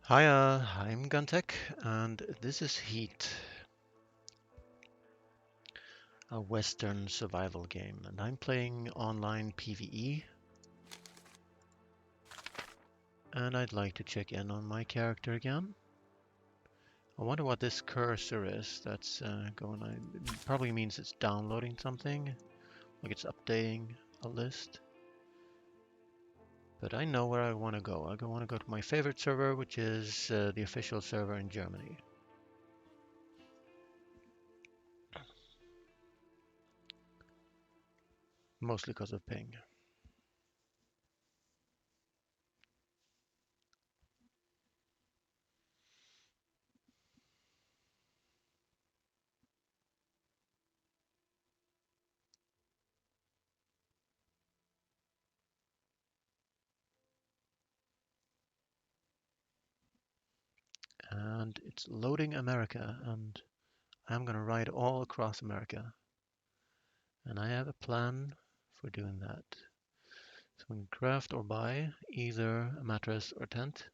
Hiya, I'm Guntek, and this is Heat, a Western survival game, and I'm playing online PvE, and I'd like to check in on my character again. I wonder what this cursor is that's going on. It probably means it's downloading something, like it's updating a list. But I know where I want to go. I want to go to my favorite server, which is the official server in Germany. Mostly because of ping. And it's loading America, and I'm going to ride all across America. And I have a plan for doing that. So I'm going to craft or buy either a mattress or tent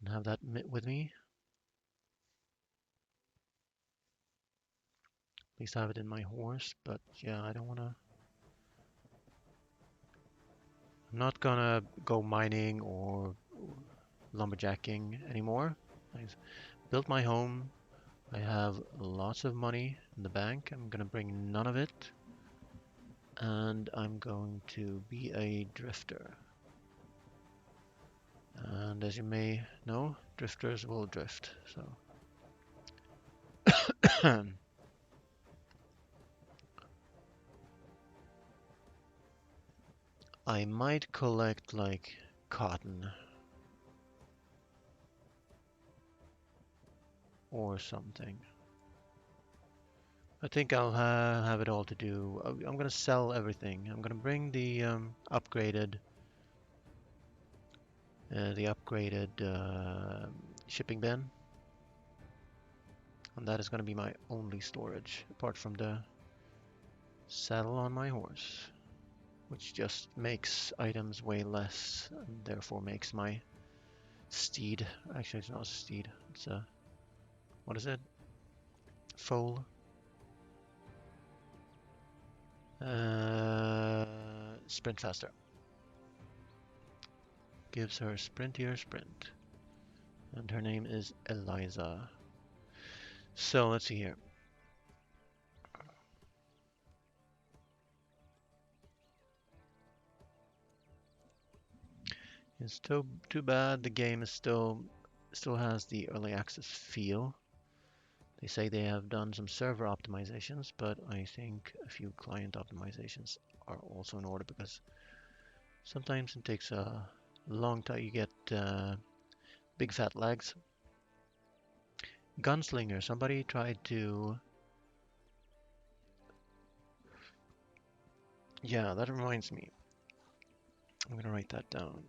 and have that with me. At least I have it in my horse, but yeah, I don't want to. I'm not gonna go mining or lumberjacking anymore. I've built my home. I have lots of money in the bank. I'm gonna bring none of it. And I'm going to be a drifter. And as you may know, drifters will drift. So I might collect like cotton or something. I think I'll have it all to do. I'm gonna sell everything. I'm gonna bring the upgraded shipping bin, and that is gonna be my only storage, apart from the saddle on my horse, which just makes items weigh less, and therefore makes my steed. Actually, it's not a steed. It's a what is it? Foal. Sprint faster. Gives her sprintier sprint. And her name is Eliza. So let's see here. It's too bad the game is still has the early access feel. They say they have done some server optimizations, but I think a few client optimizations are also in order because sometimes it takes a long time. You get big fat lags. Gunslinger. Somebody tried to. Yeah, that reminds me. I'm gonna write that down.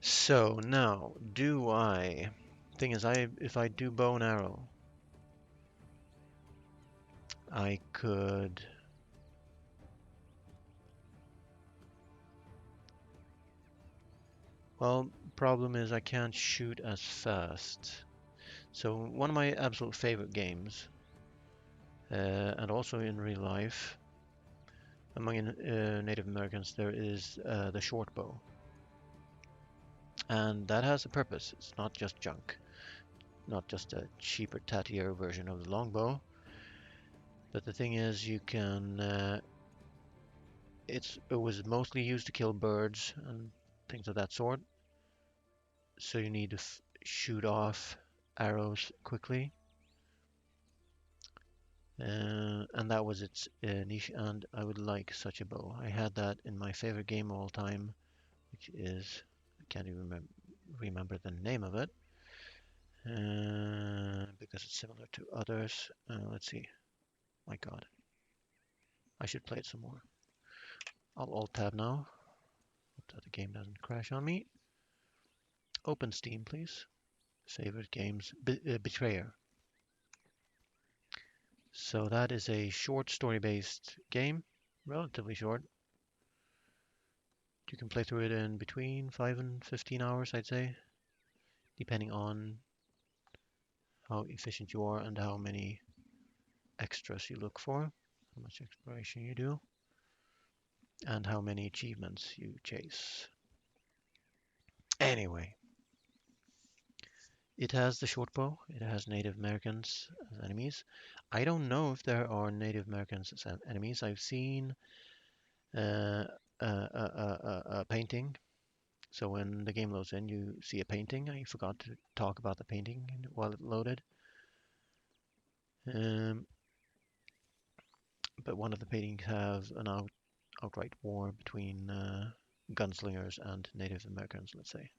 So now, do I? Thing is, if I do bow and arrow, I could. Well, problem is I can't shoot as fast. So one of my absolute favorite games, and also in real life, among Native Americans, there is the short bow, and that has a purpose. It's not just junk, not just a cheaper, tattier version of the longbow. But the thing is, you can. It was mostly used to kill birds and things of that sort. So you need to shoot off arrows quickly. And that was its niche, and I would like such a bow. I had that in my favorite game of all time, which is, I can't even remember the name of it, because it's similar to others. Let's see. My God, I should play it some more. I'll alt tab now. Hope that the game doesn't crash on me. Open Steam, please. Favorite games. Betrayer. So that is a short story-based game, relatively short. You can play through it in between 5 and 15 hours, I'd say, depending on how efficient you are and how many extras you look for, how much exploration you do, and how many achievements you chase. Anyway, it has the short bow. It has Native Americans as enemies. I don't know if there are Native Americans as enemies. I've seen uh, a painting. So when the game loads in, you see a painting. I forgot to talk about the painting while it loaded. Um, but one of the paintings have an outright war between gunslingers and Native Americans, let's say.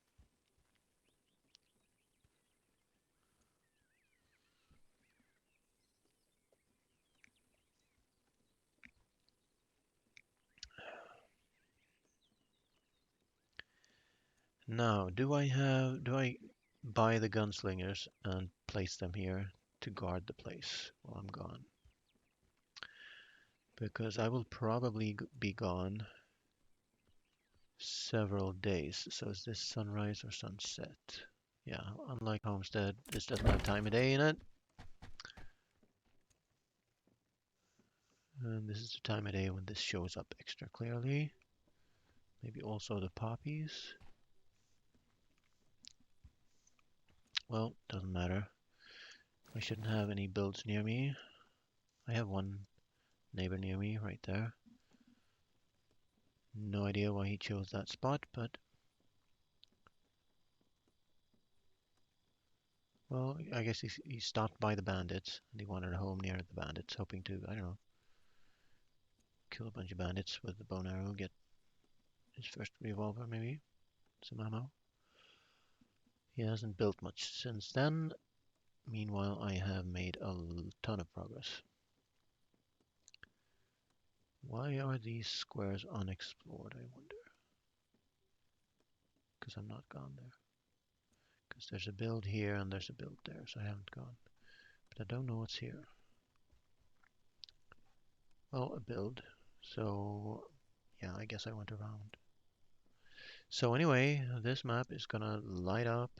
Now, do I buy the gunslingers and place them here to guard the place while I'm gone? Because I will probably be gone several days. So is this sunrise or sunset? Yeah, unlike Homestead, this doesn't have time of day in it. And this is the time of day when this shows up extra clearly. Maybe also the poppies. Well, doesn't matter. I shouldn't have any builds near me. I have one neighbor near me right there. No idea why he chose that spot, but well, I guess he stopped by the bandits and he wanted a home near the bandits, hoping to, I don't know, kill a bunch of bandits with the bow and arrow, get his first revolver maybe, some ammo. He hasn't built much since then. Meanwhile, I have made a ton of progress. Why are these squares unexplored, I wonder? Because I'm not gone there. Because there's a build here and there's a build there, so I haven't gone. But I don't know what's here. Well, a build. So, yeah, I guess I went around. So anyway, this map is gonna light up.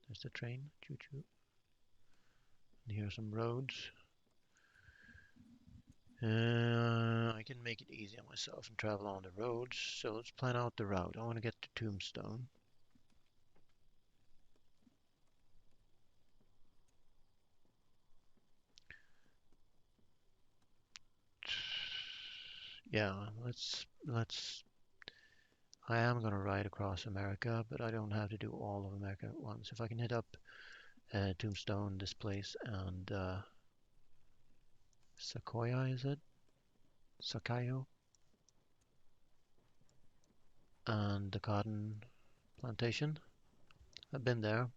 There's the train, choo-choo. And here are some roads. I can make it easy on myself and travel on the roads. So let's plan out the route. I want to get to Tombstone. Yeah, let's. I am gonna ride across America, but I don't have to do all of America at once. If I can hit up Tombstone, this place, and Sequoia, is it? Sakayo, and the cotton plantation. I've been there.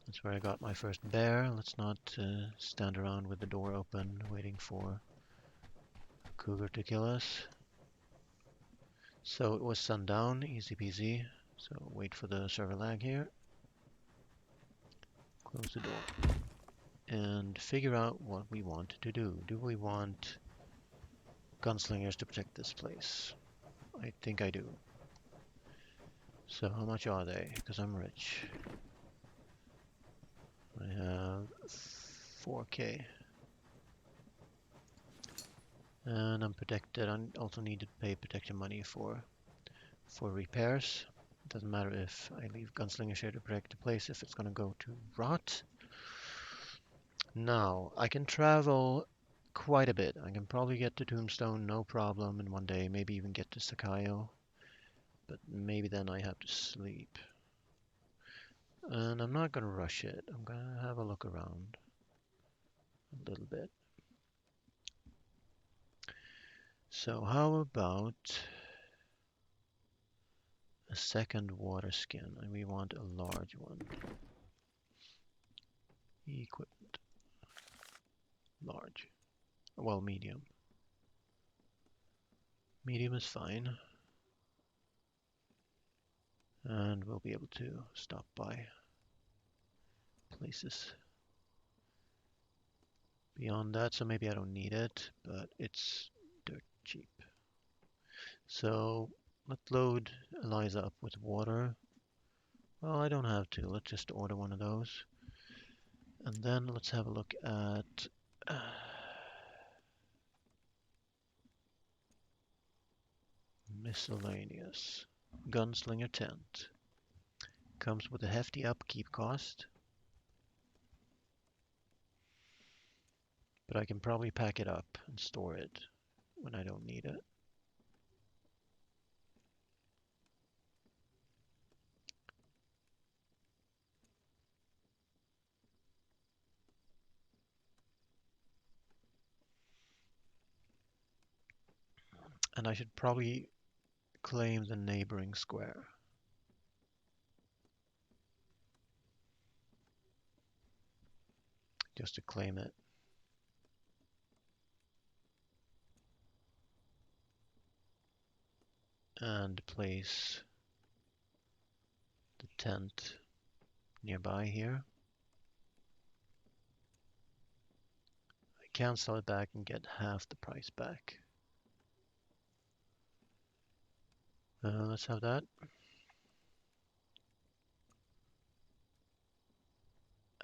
That's where I got my first bear. Let's not stand around with the door open waiting for a cougar to kill us. So it was sundown, easy peasy. So wait for the server lag here. Close the door. And figure out what we want to do. Do we want gunslingers to protect this place? I think I do. So how much are they? Because I'm rich. I have 4k. And I'm protected. I also need to pay protection money for repairs. It doesn't matter if I leave gunslingers here to protect the place if it's going to go to rot. Now, I can travel quite a bit. I can probably get to Tombstone, no problem, in one day. Maybe even get to Sakayo. But maybe then I have to sleep. And I'm not going to rush it. I'm going to have a look around a little bit. So how about a second water skin? And we want a large one. Equipment. Large. Well, medium. Medium is fine. And we'll be able to stop by places beyond that. So maybe I don't need it, but it's dirt cheap. So let's load Eliza up with water. Well, I don't have to. Let's just order one of those. And then let's have a look at miscellaneous. Gunslinger tent. Comes with a hefty upkeep cost, but I can probably pack it up and store it when I don't need it. And I should probably claim the neighboring square. Just to claim it. And place the tent nearby here. I can sell it back and get half the price back. Let's have that.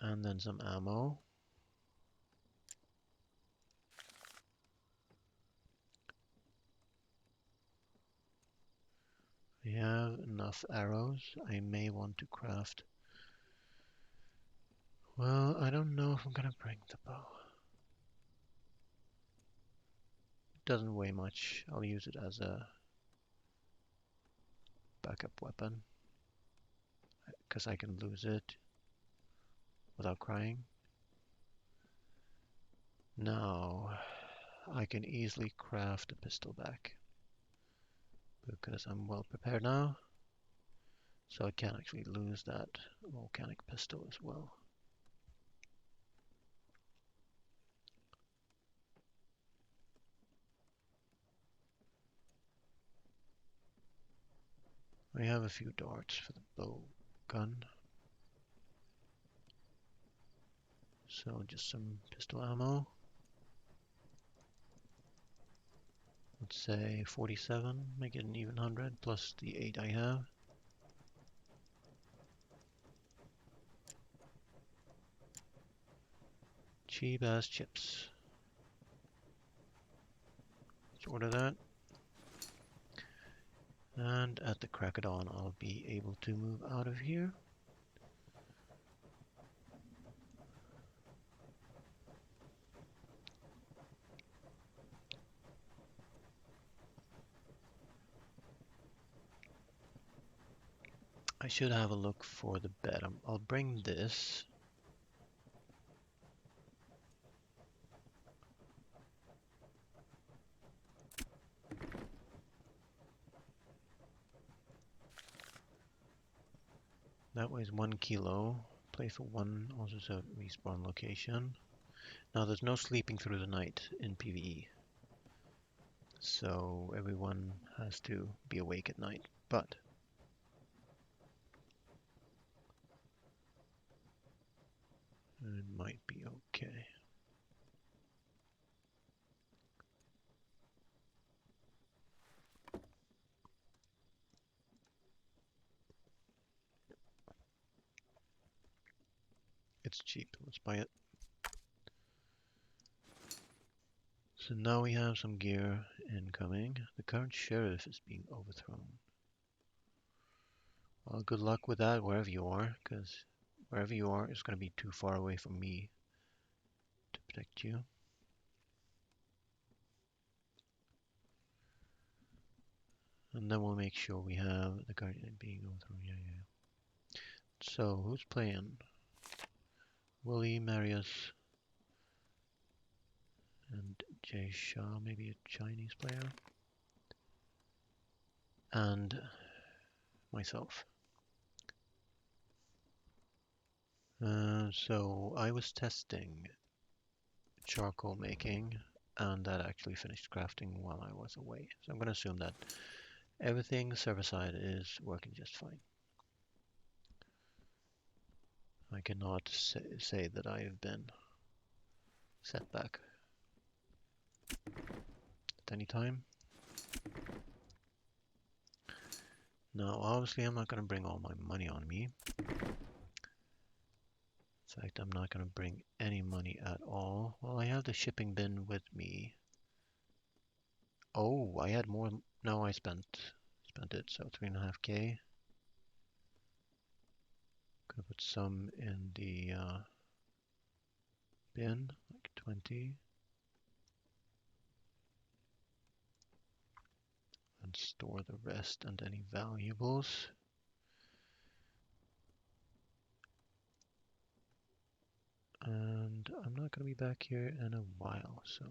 And then some ammo. We have enough arrows. I may want to craft. Well, I don't know if I'm gonna bring the bow. It doesn't weigh much. I'll use it as a backup weapon. Because I can lose it without crying. Now, I can easily craft a pistol back. Because I'm well prepared now. So I can actually lose that volcanic pistol as well. We have a few darts for the bow gun. So just some pistol ammo. Let's say 47, make it an even 100 plus the 8 I have. Cheap as chips. Let's order that. And at the crack of dawn, I'll be able to move out of here. I should have a look for the bed. I'll bring this. That weighs 1 kilo. Play for 1, also a respawn location. Now there's no sleeping through the night in PvE. So everyone has to be awake at night. But it might be okay. It's cheap. Let's buy it. So now we have some gear incoming. The current sheriff is being overthrown. Well, good luck with that wherever you are, because wherever you are, it's going to be too far away from me to protect you. And then we'll make sure we have the guardian being overthrown. Yeah. So, who's playing? Willie, Marius, and Jay Shaw, maybe a Chinese player. And myself. So I was testing charcoal making, and that actually finished crafting while I was away. So I'm going to assume that everything server-side is working just fine. I cannot say that I have been set back at any time. Now, obviously, I'm not going to bring all my money on me. In fact, I'm not going to bring any money at all. Well, I have the shipping bin with me. Oh, I had more. No, I spent it. So 3.5K. Gonna put some in the bin, like 20, and store the rest and any valuables. And I'm not going to be back here in a while, so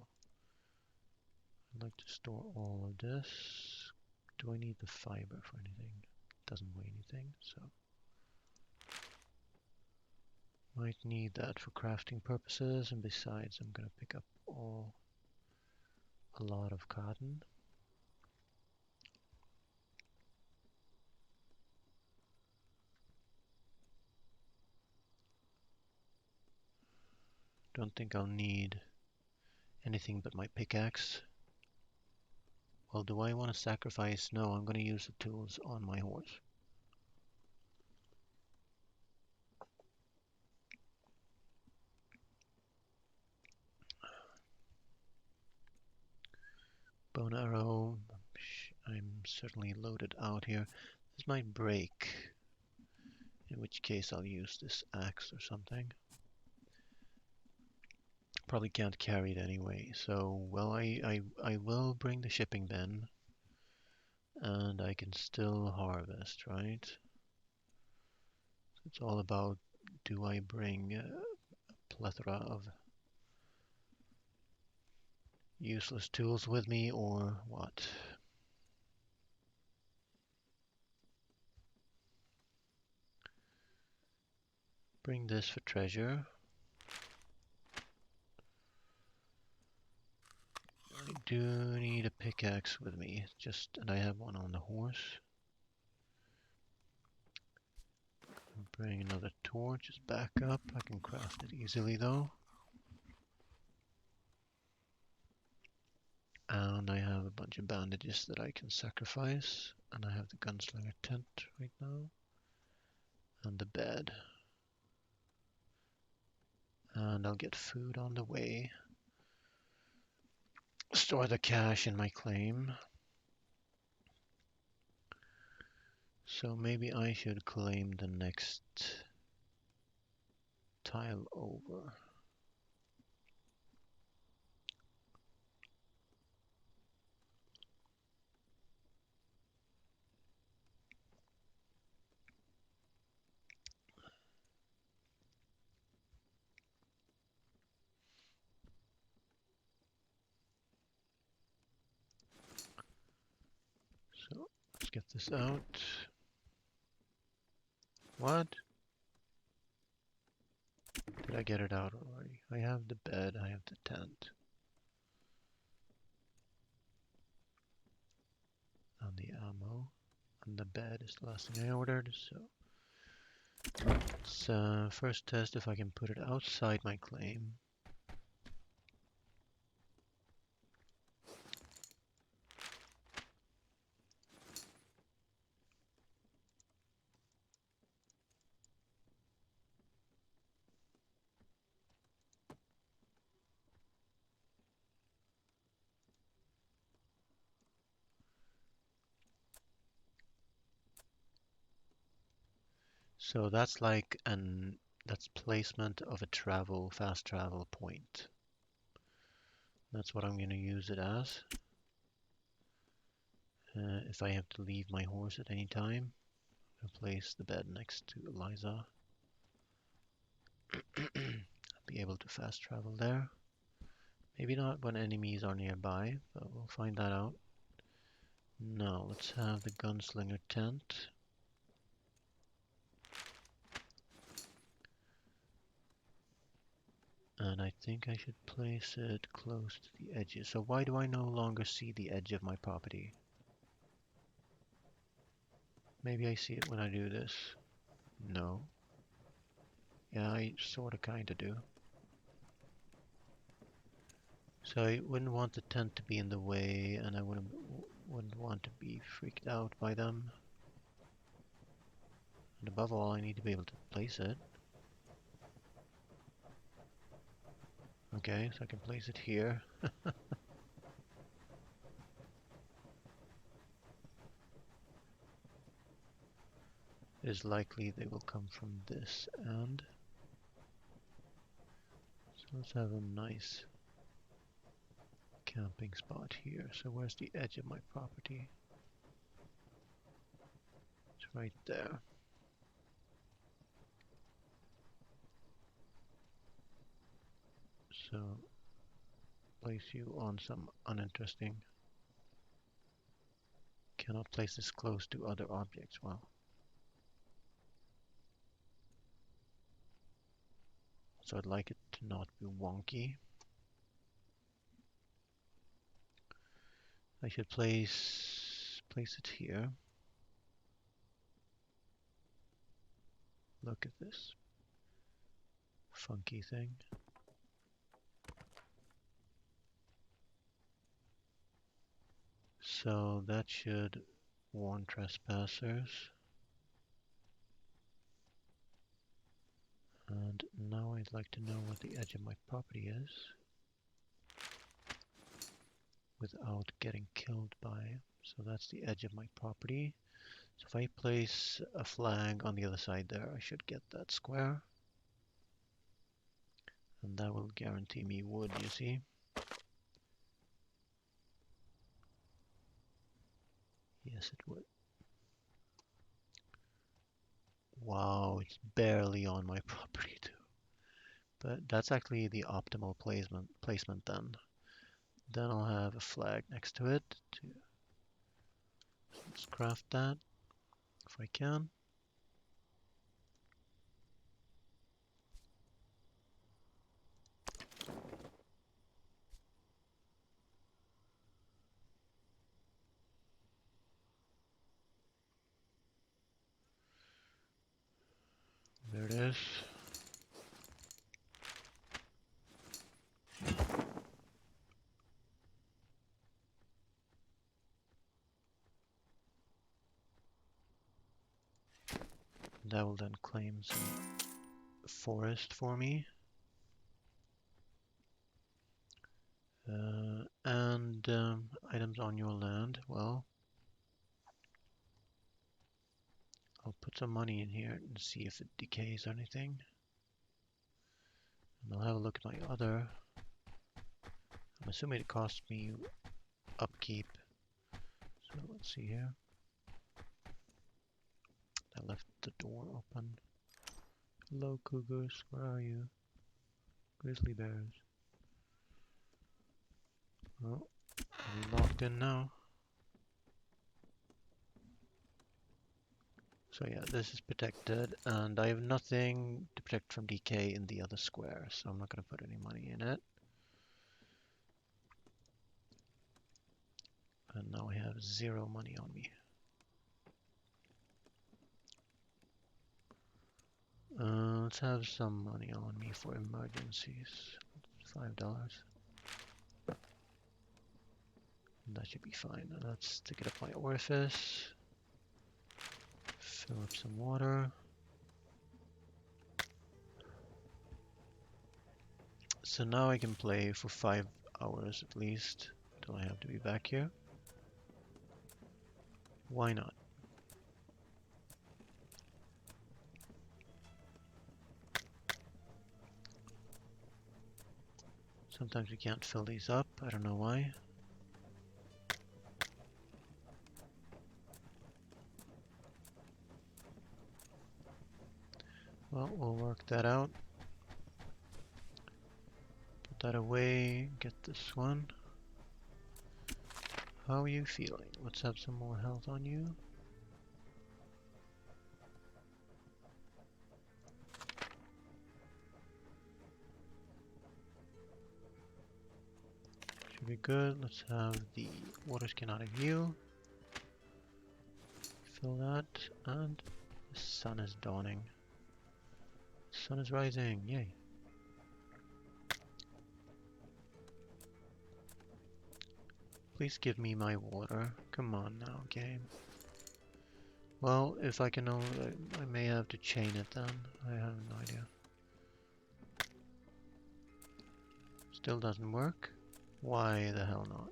I'd like to store all of this. Do I need the fiber for anything? Doesn't weigh anything, so might need that for crafting purposes. And besides, I'm going to pick up a lot of cotton. Don't think I'll need anything but my pickaxe. Well, do I want to sacrifice? No, I'm going to use the tools on my horse. Bow and arrow. I'm certainly loaded out here. This might break, in which case I'll use this axe or something. Probably can't carry it anyway, so, well, I will bring the shipping bin, and I can still harvest, right? It's all about, do I bring a plethora of useless tools with me, or what? Bring this for treasure. I do need a pickaxe with me, and I have one on the horse. Bring another torch as backup. I can craft it easily though. And I have a bunch of bandages that I can sacrifice. And I have the gunslinger tent right now. And the bed. And I'll get food on the way. Store the cash in my claim. So maybe I should claim the next tile over. So let's get this out. What? Did I get it out already? I have the bed, I have the tent. And the ammo. And the bed is the last thing I ordered, so let's first test if I can put it outside my claim. So that's like that's placement of a fast travel point. That's what I'm going to use it as. If I have to leave my horse at any time, I'll place the bed next to Eliza. I'll be able to fast travel there. Maybe not when enemies are nearby, but we'll find that out. Now let's have the gunslinger tent. And I think I should place it close to the edges. So why do I no longer see the edge of my property? Maybe I see it when I do this. No. Yeah, I sorta kinda do. So I wouldn't want the tent to be in the way, and I wouldn't want to be freaked out by them. And above all, I need to be able to place it. Okay, so I can place it here. It is likely they will come from this end. So let's have a nice camping spot here. So where's the edge of my property? It's right there. So place you on some uninteresting. Cannot place this close to other objects. Well, so I'd like it to not be wonky. I should place it here. Look at this funky thing. So that should warn trespassers. And now I'd like to know what the edge of my property is without getting killed by. So that's the edge of my property. So if I place a flag on the other side there, I should get that square. And that will guarantee me wood, you see. Yes, it would. Wow, it's barely on my property too. But that's actually the optimal placement then. Then I'll have a flag next to it. Let's craft that if I can. There it is. That will then claim some forest for me. And items on your land. Well, I'll put some money in here and see if it decays or anything. And I'll have a look at my other. I'm assuming it costs me upkeep. So let's see here. I left the door open. Hello, cougars. Where are you? Grizzly bears. Well, are we locked in now? So yeah, this is protected, and I have nothing to protect from decay in the other square, so I'm not going to put any money in it. And now I have 0 money on me. Let's have some money on me for emergencies. $5. That should be fine. Let's stick it up my orifice. Fill up some water. So now I can play for 5 hours at least until I have to be back here. Why not? Sometimes we can't fill these up. I don't know why. Well, we'll work that out. Put that away. Get this one. How are you feeling? Let's have some more health on you. Should be good. Let's have the water skin out of you. Fill that. And the sun is dawning. Sun is rising. Yay. Please give me my water. Come on now, game. Well, if I can only, I may have to chain it then. I have no idea. Still doesn't work. Why the hell not?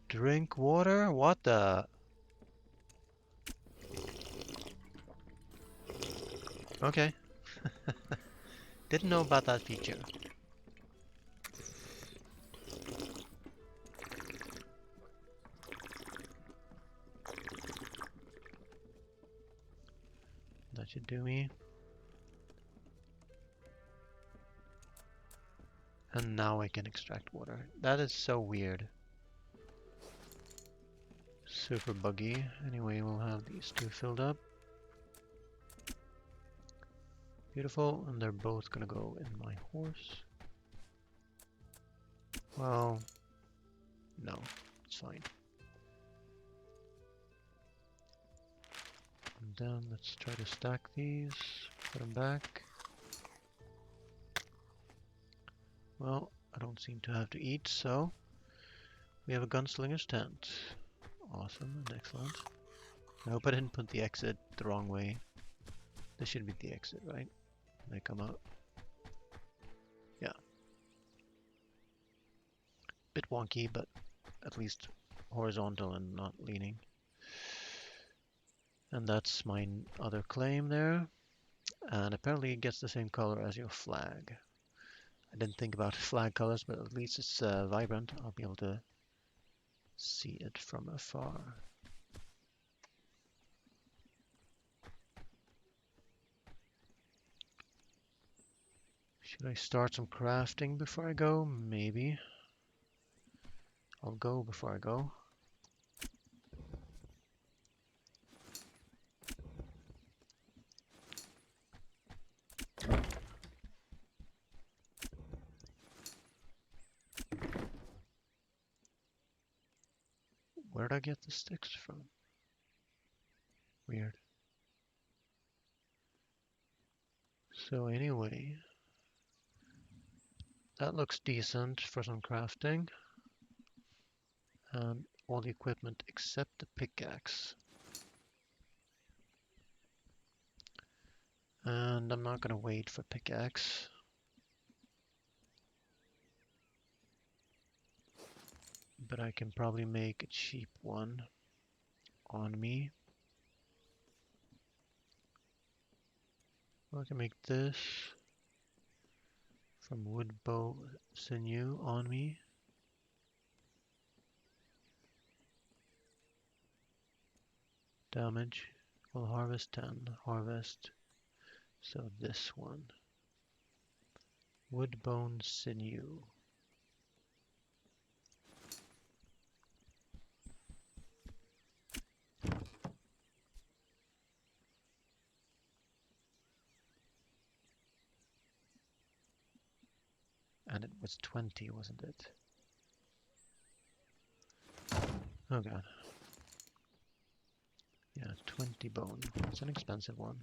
Drink water? What the? Okay. Didn't know about that feature. That should do me. And now I can extract water. That is so weird. Super buggy. Anyway, we'll have these two filled up. Beautiful. And they're both gonna go in my horse. Well, no. It's fine. And then let's try to stack these. Put them back. Well, I don't seem to have to eat, so we have a gunslinger's tent. Awesome and excellent. I hope I didn't put the exit the wrong way. This should be the exit, right? They come out. Yeah. Bit wonky, but at least horizontal and not leaning. And that's my other claim there. And apparently it gets the same color as your flag. I didn't think about flag colors, but at least it's vibrant. I'll be able to see it from afar. Should I start some crafting before I go? Maybe. I'll go before I go. Where'd I get the sticks from? Weird. So anyway, that looks decent for some crafting. And all the equipment except the pickaxe. And I'm not gonna wait for pickaxe. But I can probably make a cheap one on me. I can make this from wood bow sinew on me. Damage will harvest 10. Harvest. So this one. Wood bone sinew. And it was 20, wasn't it? Oh god. Yeah, 20 bone. It's an expensive one.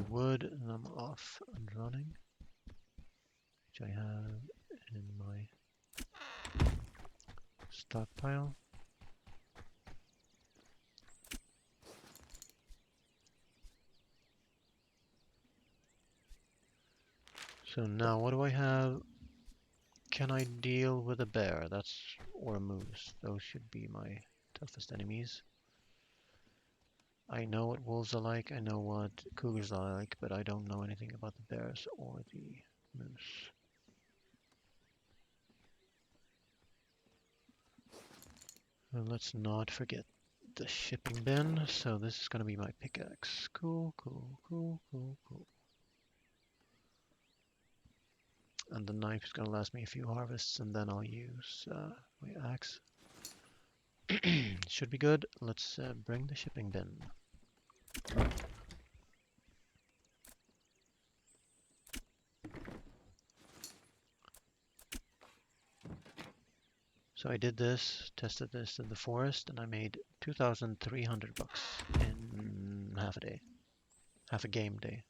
Wood, and I'm off and running, which I have in my stockpile. So now what do I have? Can I deal with a bear? Or a moose. Those should be my toughest enemies. I know what wolves are like, I know what cougars are like, but I don't know anything about the bears or the moose. And let's not forget the shipping bin, so this is going to be my pickaxe. Cool, cool, cool, cool, cool. And the knife is going to last me a few harvests, and then I'll use my axe. Should be good. Let's bring the shipping bin. So I did this, tested this in the forest, and I made 2,300 bucks in half a day, half a game day.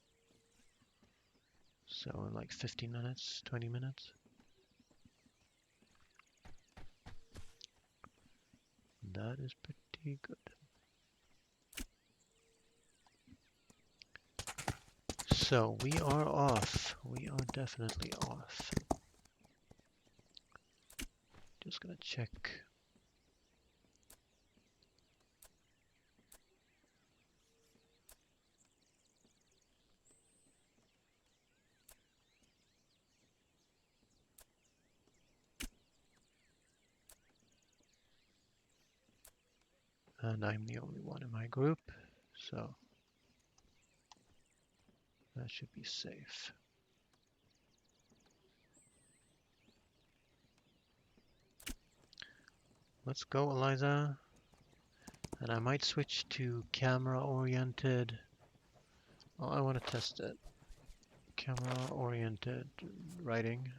So like 15 minutes, 20 minutes. That is pretty good. So we are off. We are definitely off. Just gonna check. And I'm the only one in my group, so that should be safe. Let's go, Eliza. And I might switch to camera-oriented. Oh, I want to test it. Camera-oriented writing.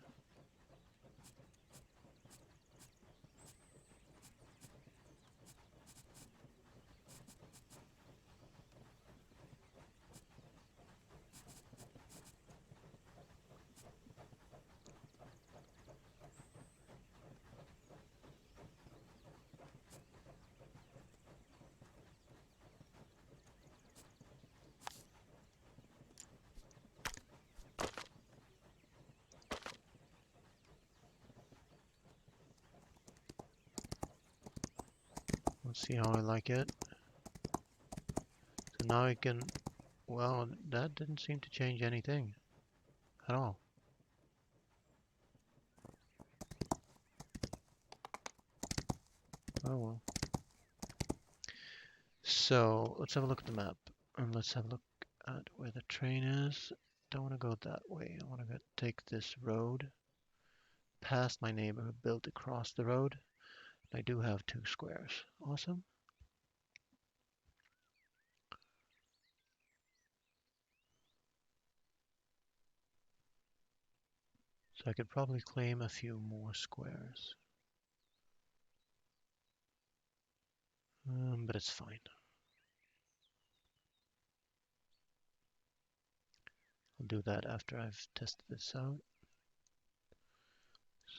Let's see how I like it. So now I can, well, that didn't seem to change anything at all. Oh well. So let's have a look at the map and let's have a look at where the train is. Don't want to go that way. I want to take this road past my neighborhood, built across the road. I do have 2 squares. Awesome. So I could probably claim a few more squares. But it's fine. I'll do that after I've tested this out.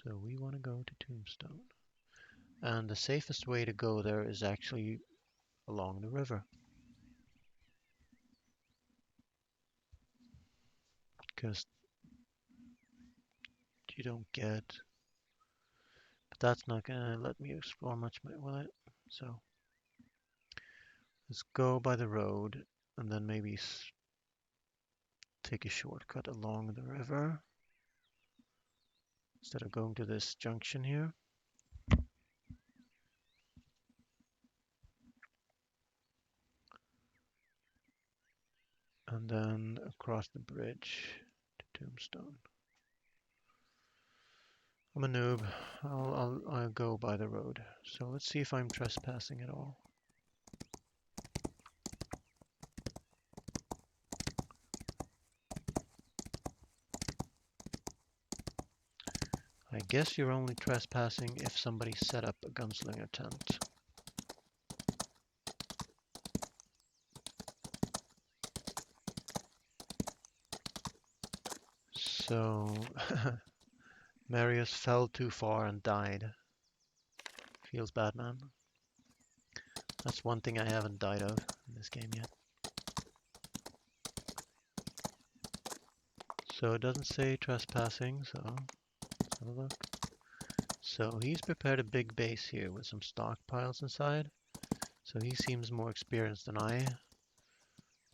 So we want to go to Tombstone. And the safest way to go there is actually along the river. Because you don't get... But that's not going to let me explore much, will it? So let's go by the road and then maybe take a shortcut along the river instead of going to this junction here. And then across the bridge to Tombstone. I'm a noob. I'll go by the road. So let's see if I'm trespassing at all. I guess you're only trespassing if somebody set up a gunslinger tent. So, Marius fell too far and died. Feels bad, man. That's one thing I haven't died of in this game yet. So it doesn't say trespassing, so let's have a look. So he's prepared a big base here with some stockpiles inside. So he seems more experienced than I.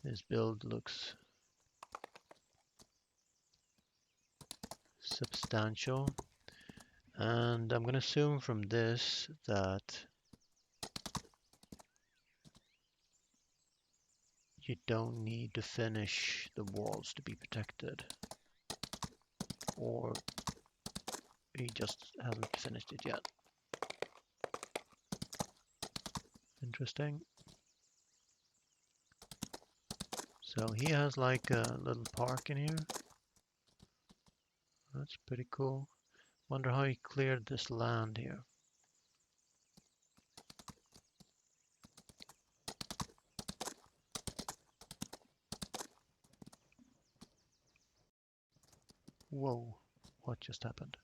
His build looks substantial. And I'm going to assume from this that you don't need to finish the walls to be protected. Or he just hasn't finished it yet. Interesting. So he has like a little park in here. That's pretty cool. Wonder how he cleared this land here. Whoa, what just happened?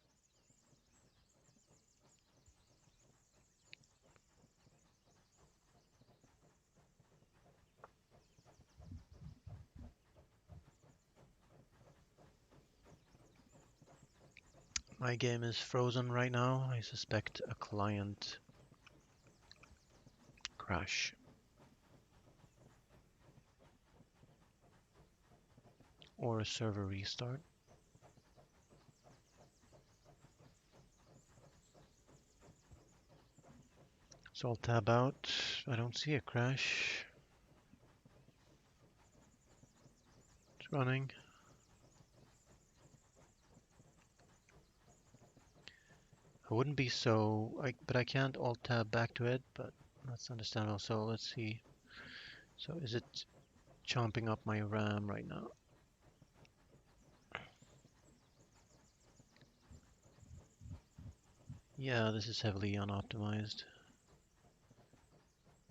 My game is frozen right now. I suspect a client crash or a server restart. So I'll tab out. I don't see a crash. It's running. I wouldn't be but I can't alt tab back to it, but that's understandable. So let's see. So is it chomping up my RAM right now? Yeah, this is heavily unoptimized.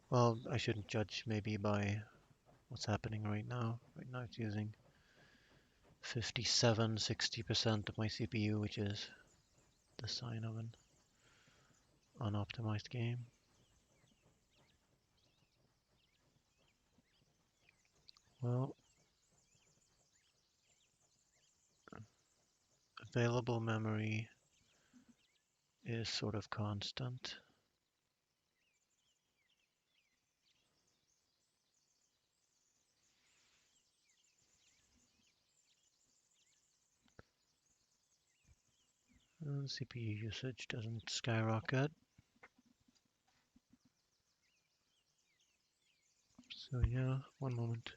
Well, I shouldn't judge maybe by what's happening right now. Right now it's using 57, 60% of my CPU, which is the sign of an unoptimized game. Well, available memory is sort of constant. And CPU usage doesn't skyrocket. So yeah, one moment.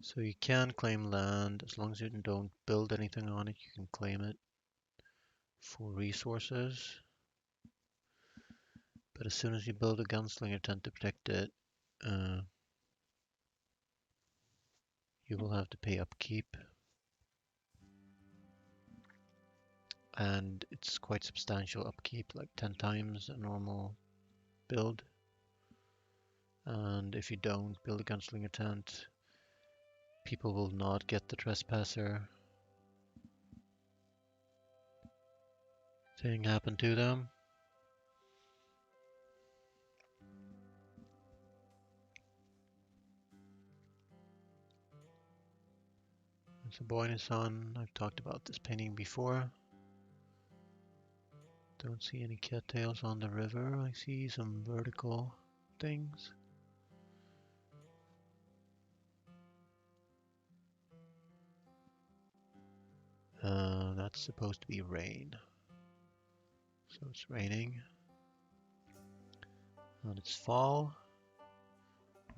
So you can claim land as long as you don't build anything on it. You can claim it for resources. But as soon as you build a gunslinger tent to protect it, uh, You will have to pay upkeep, and it's quite substantial upkeep, like 10 times a normal build. And if you don't build a gunslinger tent, people will not get the trespasser thing happen to them. It's a boy and his son. I've talked about this painting before. Don't see any cattails on the river. I see some vertical things. That's supposed to be rain. So it's raining. And it's fall.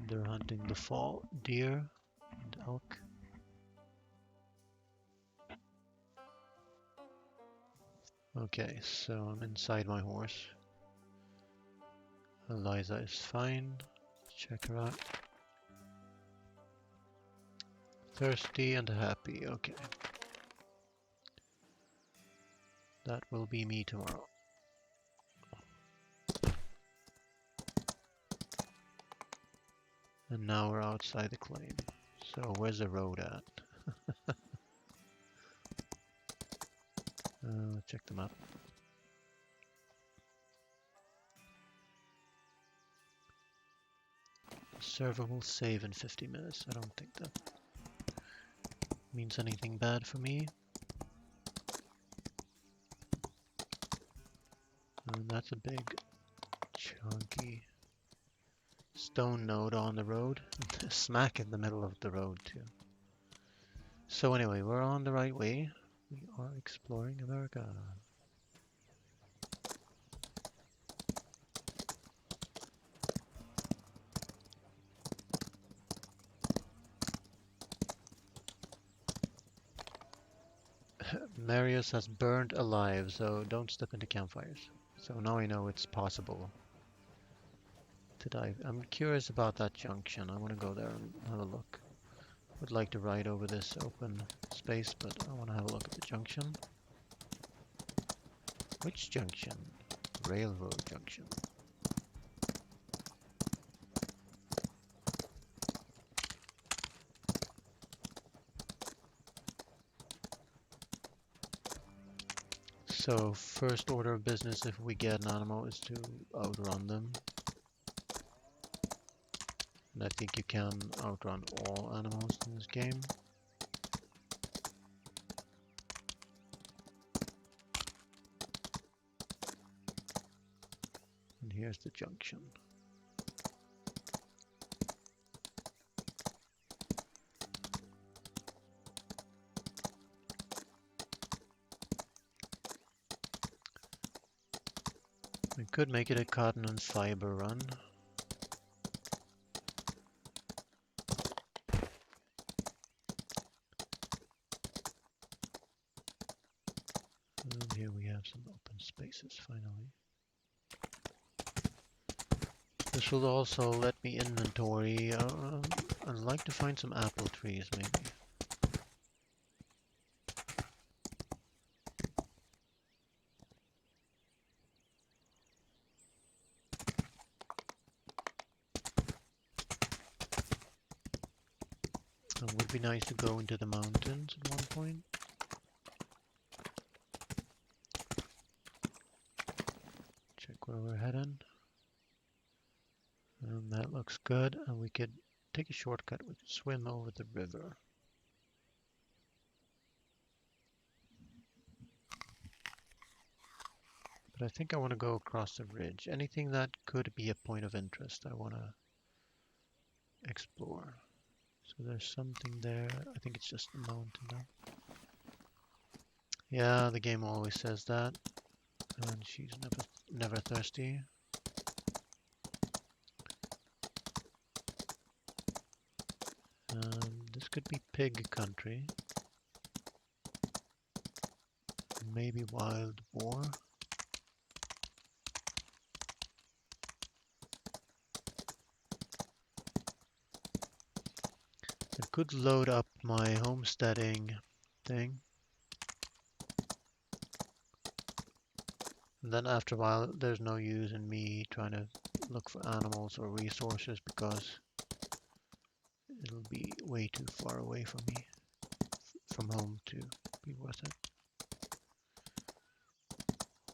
They're hunting the fall deer and elk. Okay, so I'm inside my horse. Eliza is fine. Let's check her out. Thirsty and happy. Okay. That will be me tomorrow. And now we're outside the claim. So where's the road at? Let's check the map. Server will save in 50 minutes. I don't think that means anything bad for me. And that's a big, chunky stone node on the road. Smack in the middle of the road too. So anyway, we're on the right way. We are exploring America. Marius has burned alive, so don't step into campfires. So now I know it's possible to dive. I'm curious about that junction. I want to go there and have a look. Would like to ride over this open space, but I want to have a look at the junction. Which junction? Railroad junction. So first order of business if we get an animal is to outrun them. And I think you can outrun all animals in this game. And here's the junction. We could make it a cotton and fiber run. And here we have some open spaces finally. This will also let me inventory. I'd like to find some apple trees maybe. It would be nice to go into the mountains at one point. Check where we're heading. And that looks good. And we could take a shortcut. We could swim over the river. But I think I want to go across the ridge. Anything that could be a point of interest, I want to explore. So there's something there. I think it's just a mountain now. Yeah, the game always says that. And she's never thirsty. This could be pig country. Maybe wild boar. There could load up my homesteading thing. And then after a while, there's no use in me trying to look for animals or resources because it'll be way too far away from me, from home to be worth it.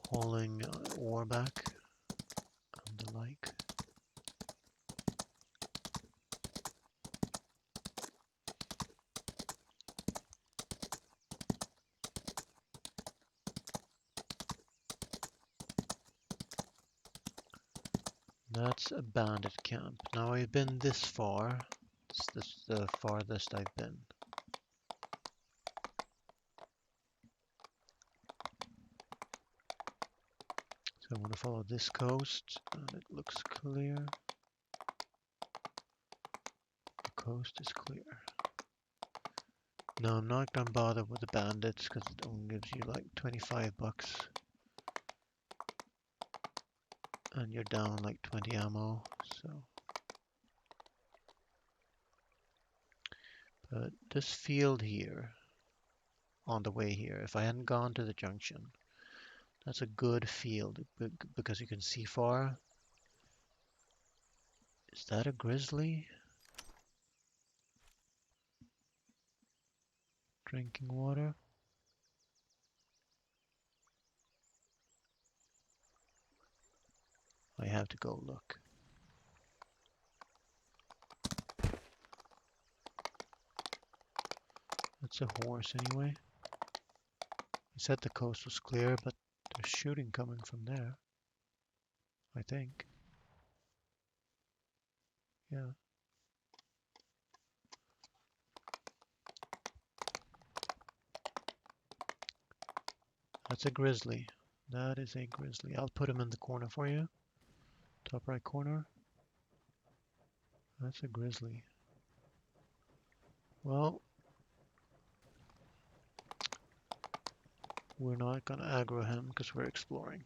Hauling ore back and the like. That's a bandit camp. Now I've been this far. This is the farthest I've been. So I want to follow this coast, and it looks clear. The coast is clear. No, I'm not gonna bother with the bandits because it only gives you like 25 bucks. And you're down like 20 ammo, so. But this field here, on the way here, if I hadn't gone to the junction, that's a good field because you can see far. Is that a grizzly? Drinking water? I have to go look. That's a horse anyway. I said the coast was clear, but there's shooting coming from there. I think. Yeah. That's a grizzly. That is a grizzly. I'll put him in the corner for you. Top right corner. That's a grizzly. Well, we're not gonna aggro him because we're exploring.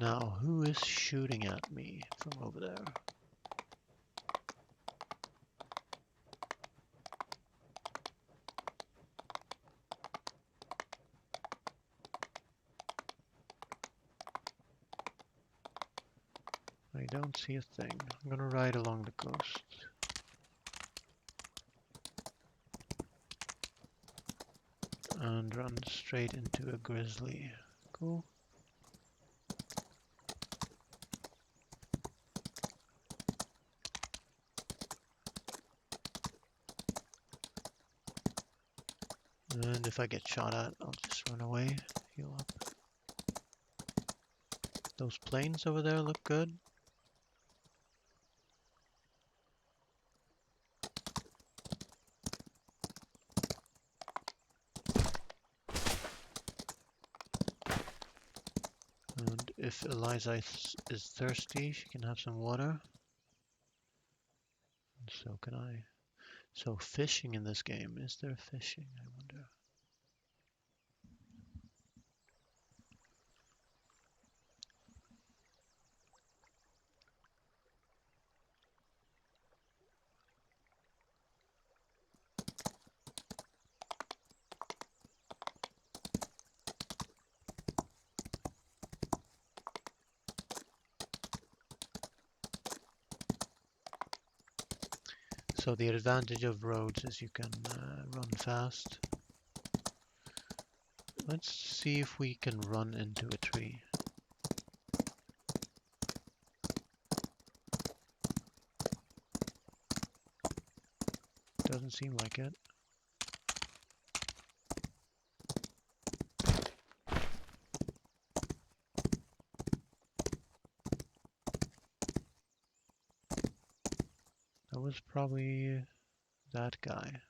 Now, who is shooting at me from over there? I don't see a thing. I'm gonna ride along the coast. And run straight into a grizzly. Cool. And if I get shot at, I'll just run away, heal up. Those planes over there look good. And if Eliza is thirsty, she can have some water. And so can I. So fishing in this game, is there fishing, I wonder? So the advantage of roads is you can run fast. Let's see if we can run into a tree. Doesn't seem like it. That was probably that guy.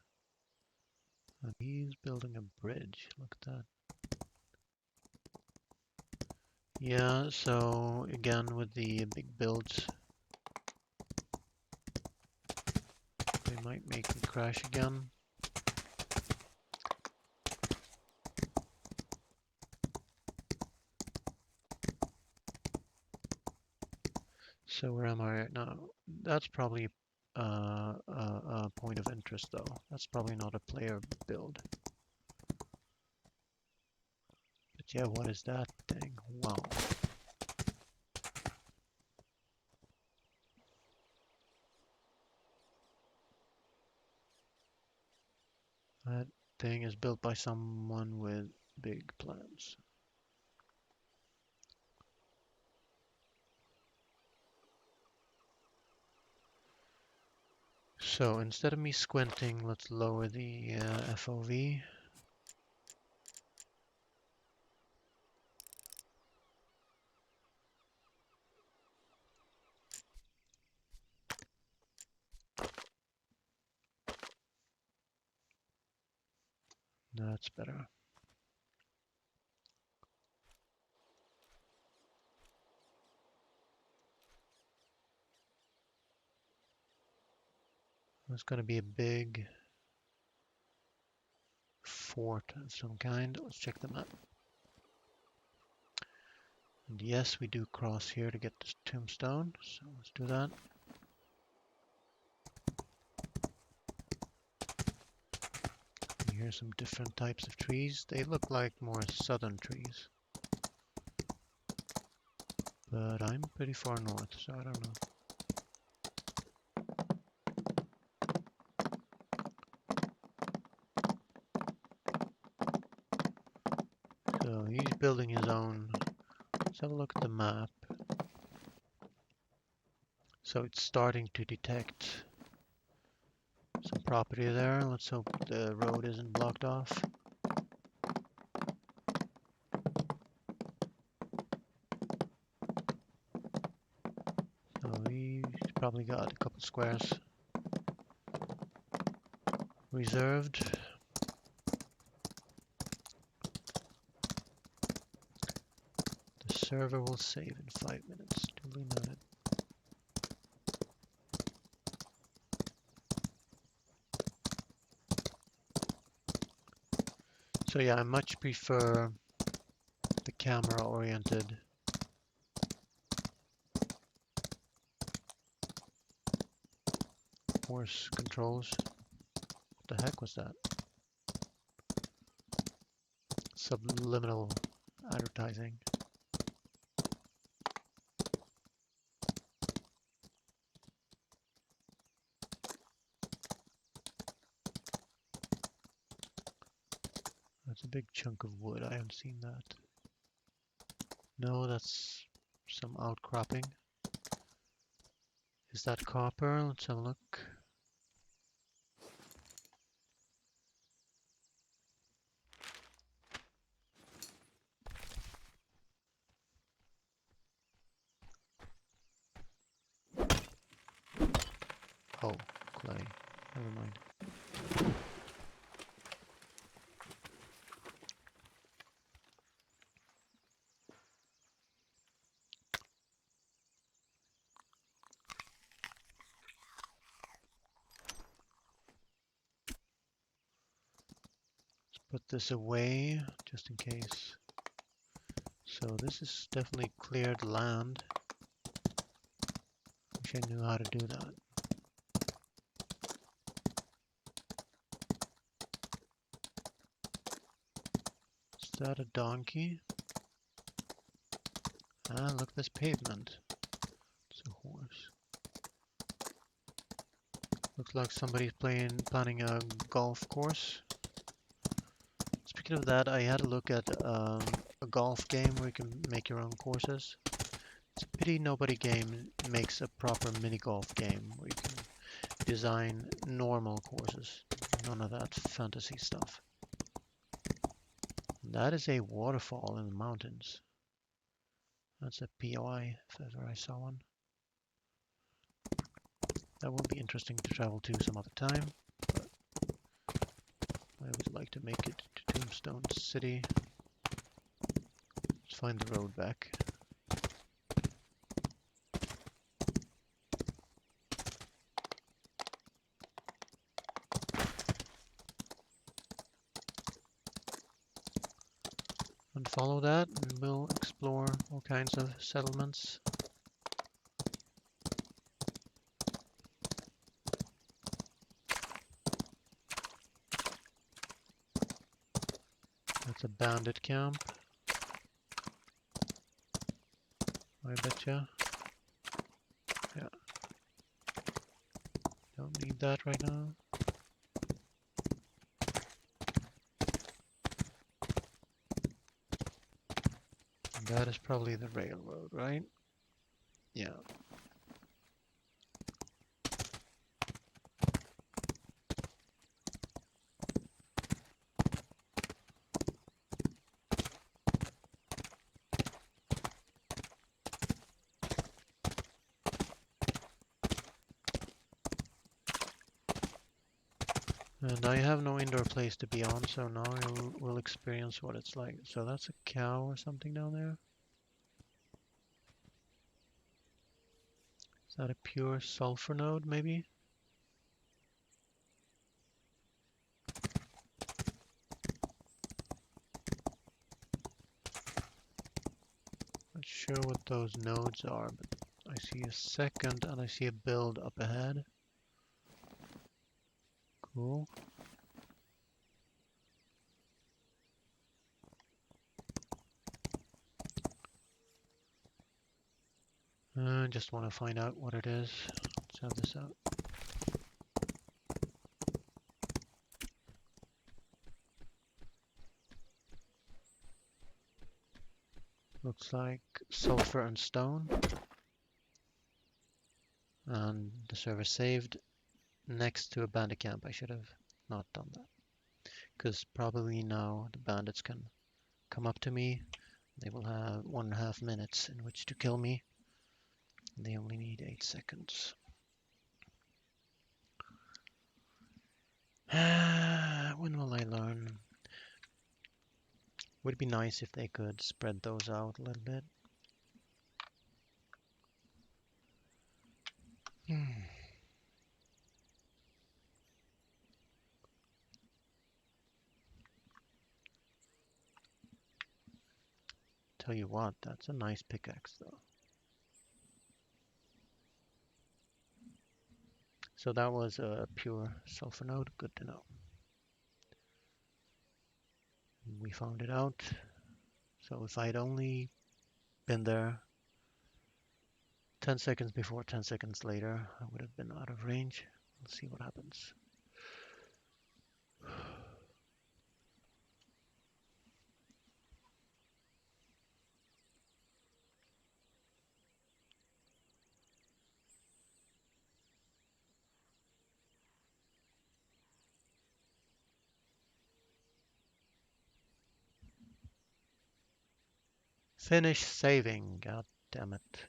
And he's building a bridge. Look at that. Yeah, so again with the big builds, they might make me crash again. So where am I right now? That's probably point of interest though. That's probably not a player build. But yeah, what is that thing? Wow. That thing is built by someone with big plans. So instead of me squinting, let's lower the FOV. That's better. There's going to be a big fort of some kind. Let's check the map. And yes, we do cross here to get this tombstone, so let's do that. Here's some different types of trees. They look like more southern trees. But I'm pretty far north, so I don't know. So he's building his own. Let's have a look at the map. So it's starting to detect some property there. Let's hope the road isn't blocked off. So he's probably got a couple squares reserved. The server will save in 5 minutes. Duly noted. So yeah, I much prefer the camera-oriented horse controls. What the heck was that? Subliminal advertising. That's a big chunk of wood. I haven't seen that. No, that's some outcropping. Is that copper? Let's have a look. Oh, clay. Never mind. Put this away just in case. So this is definitely cleared land. Wish I knew how to do that. Is that a donkey? Ah, look, this pavement. It's a horse. Looks like somebody's planning a golf course. Speaking of that, I had a look at a golf game where you can make your own courses. It's a pity nobody makes a proper mini golf game where you can design normal courses. None of that fantasy stuff. That is a waterfall in the mountains. That's a POI if ever I saw one. That will be interesting to travel to some other time. But I would like to make it to Tombstone City. Let's find the road back. And follow that, and we'll explore all kinds of settlements. That's a bandit camp. I betcha. Yeah. Don't need that right now. And that is probably the railroad, right? Yeah. And I have no indoor place to be on, so now I will experience what it's like. So that's a cow or something down there. Is that a pure sulfur node, maybe? Not sure what those nodes are, but I see a second and I see a build up ahead. Cool. Just want to find out what it is. Let's have this out. Looks like sulfur and stone. And the server saved next to a bandit camp. I should have not done that. Because probably now the bandits can come up to me. They will have 1.5 minutes in which to kill me. They only need 8 seconds. When will I learn? Would it be nice if they could spread those out a little bit? Tell you what, that's a nice pickaxe though. So that was a pure sulfur node, good to know. We found it out. So if I'd only been there 10 seconds before, 10 seconds later, I would have been out of range. We'll see what happens. Finish saving, god damn it.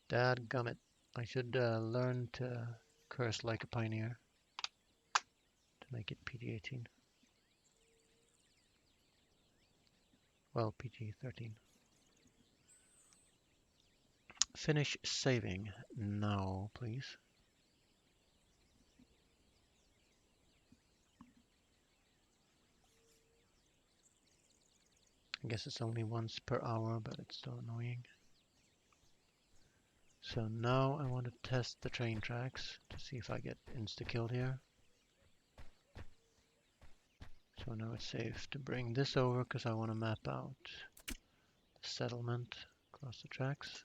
Dadgummit. I should learn to curse like a pioneer to make it PG-18. Well, PG-13. Finish saving now, please. I guess it's only once per hour, but it's still annoying. So now I want to test the train tracks to see if I get insta-killed here. So now it's safe to bring this over because I want to map out the settlement across the tracks.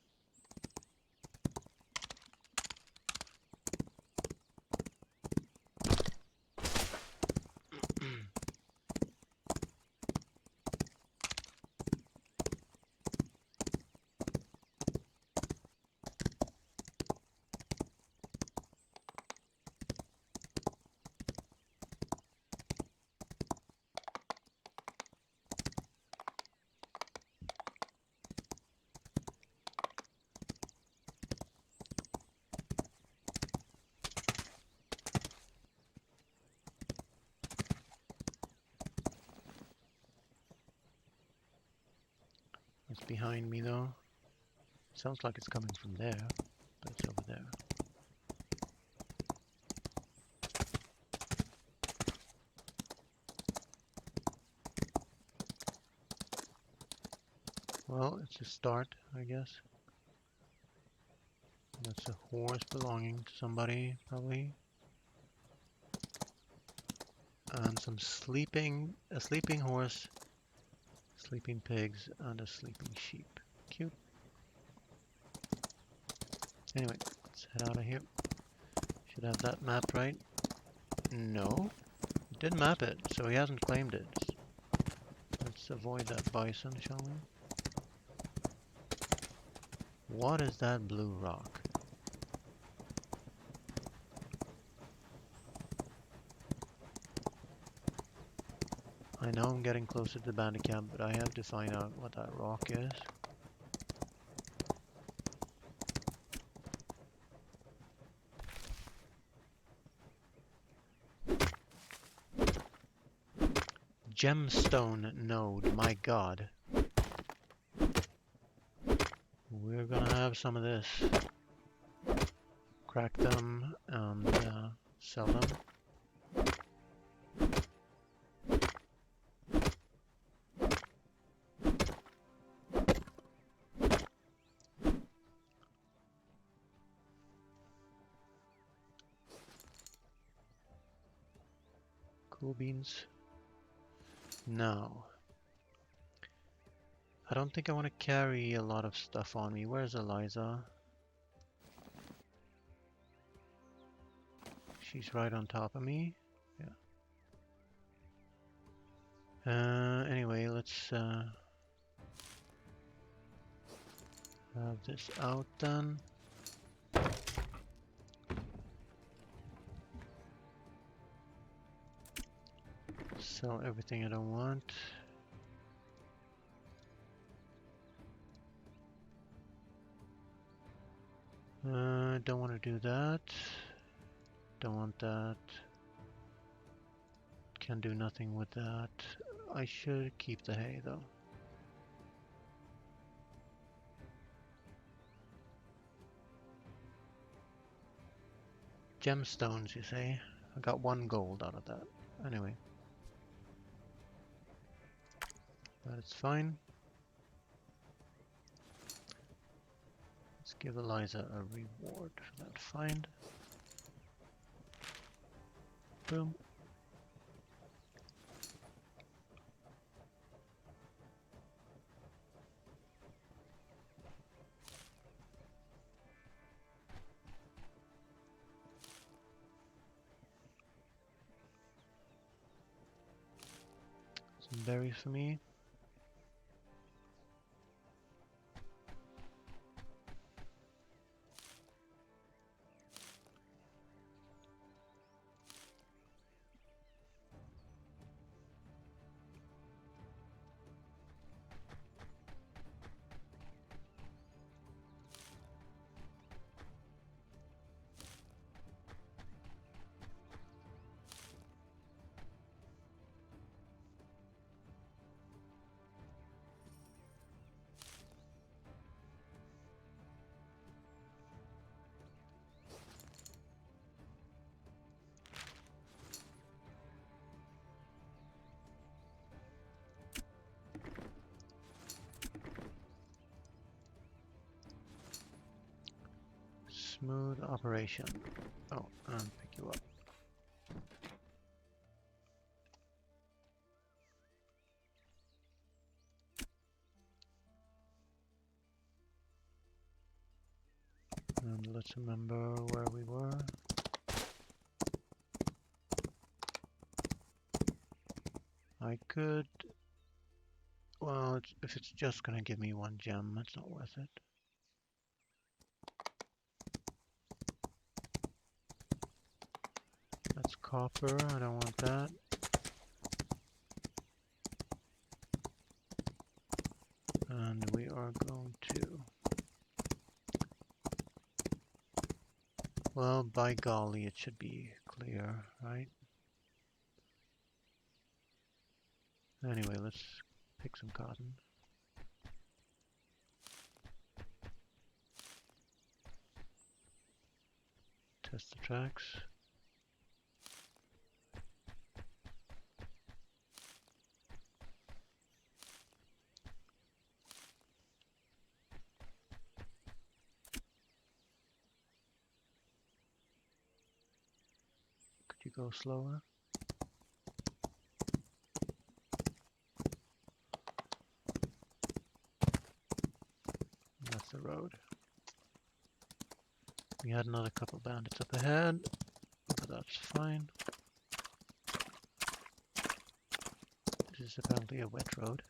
It's behind me though. Sounds like it's coming from there, but it's over there. Well, it's a start, I guess. That's a horse belonging to somebody, probably. And a sleeping horse, sleeping pigs, and a sleeping sheep. Cute. Anyway, let's head out of here. Should have that map right. No, it didn't map it, so he hasn't claimed it. Let's avoid that bison, shall we? What is that blue rock? I know I'm getting closer to the bandit camp, but I have to find out what that rock is. Gemstone node, my god. We're gonna have some of this. Crack them and sell them. Cool beans. Now, I don't think I want to carry a lot of stuff on me. Where's Eliza? She's right on top of me. Yeah. Anyway, let's have this out then. Sell everything I don't want. Don't want to do that. Don't want that. Can do nothing with that. I should keep the hay though. Gemstones, you say? I got 1 gold out of that. Anyway. That's fine. Let's give Eliza a reward for that find. Boom. Some berries for me. Smooth operation. Oh, and pick you up. And let's remember where we were. I could... Well, if it's just gonna give me 1 gem, it's not worth it. That's copper, I don't want that. And we are going to... Well, by golly, it should be clear, right? Anyway, let's pick some cotton. Test the tracks. Could you go slower? We had another couple bandits up ahead, but that's fine. This is apparently a wet road.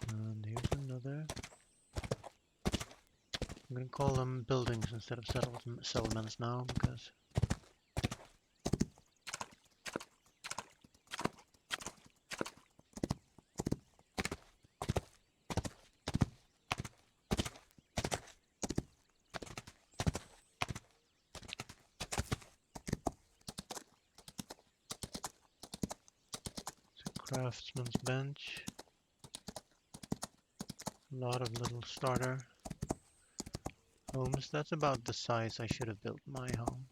And here's another. I'm going to call them buildings instead of settlements now, because it's a craftsman's bench. A lot of little starter homes. That's about the size I should have built my home.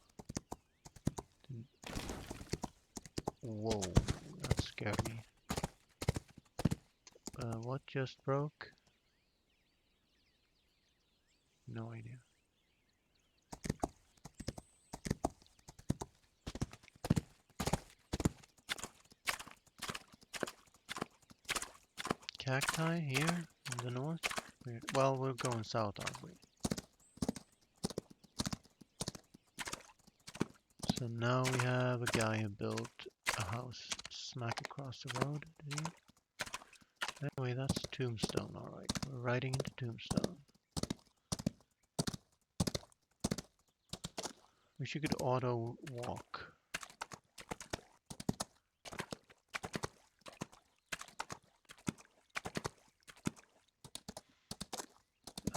Whoa, that scared me. What just broke? No idea. Cacti here in the north? Well, we're going south, aren't we? So now we have a guy who built a house smack across the road, did he? Anyway, that's Tombstone, alright. We're riding into Tombstone. Wish you could auto walk.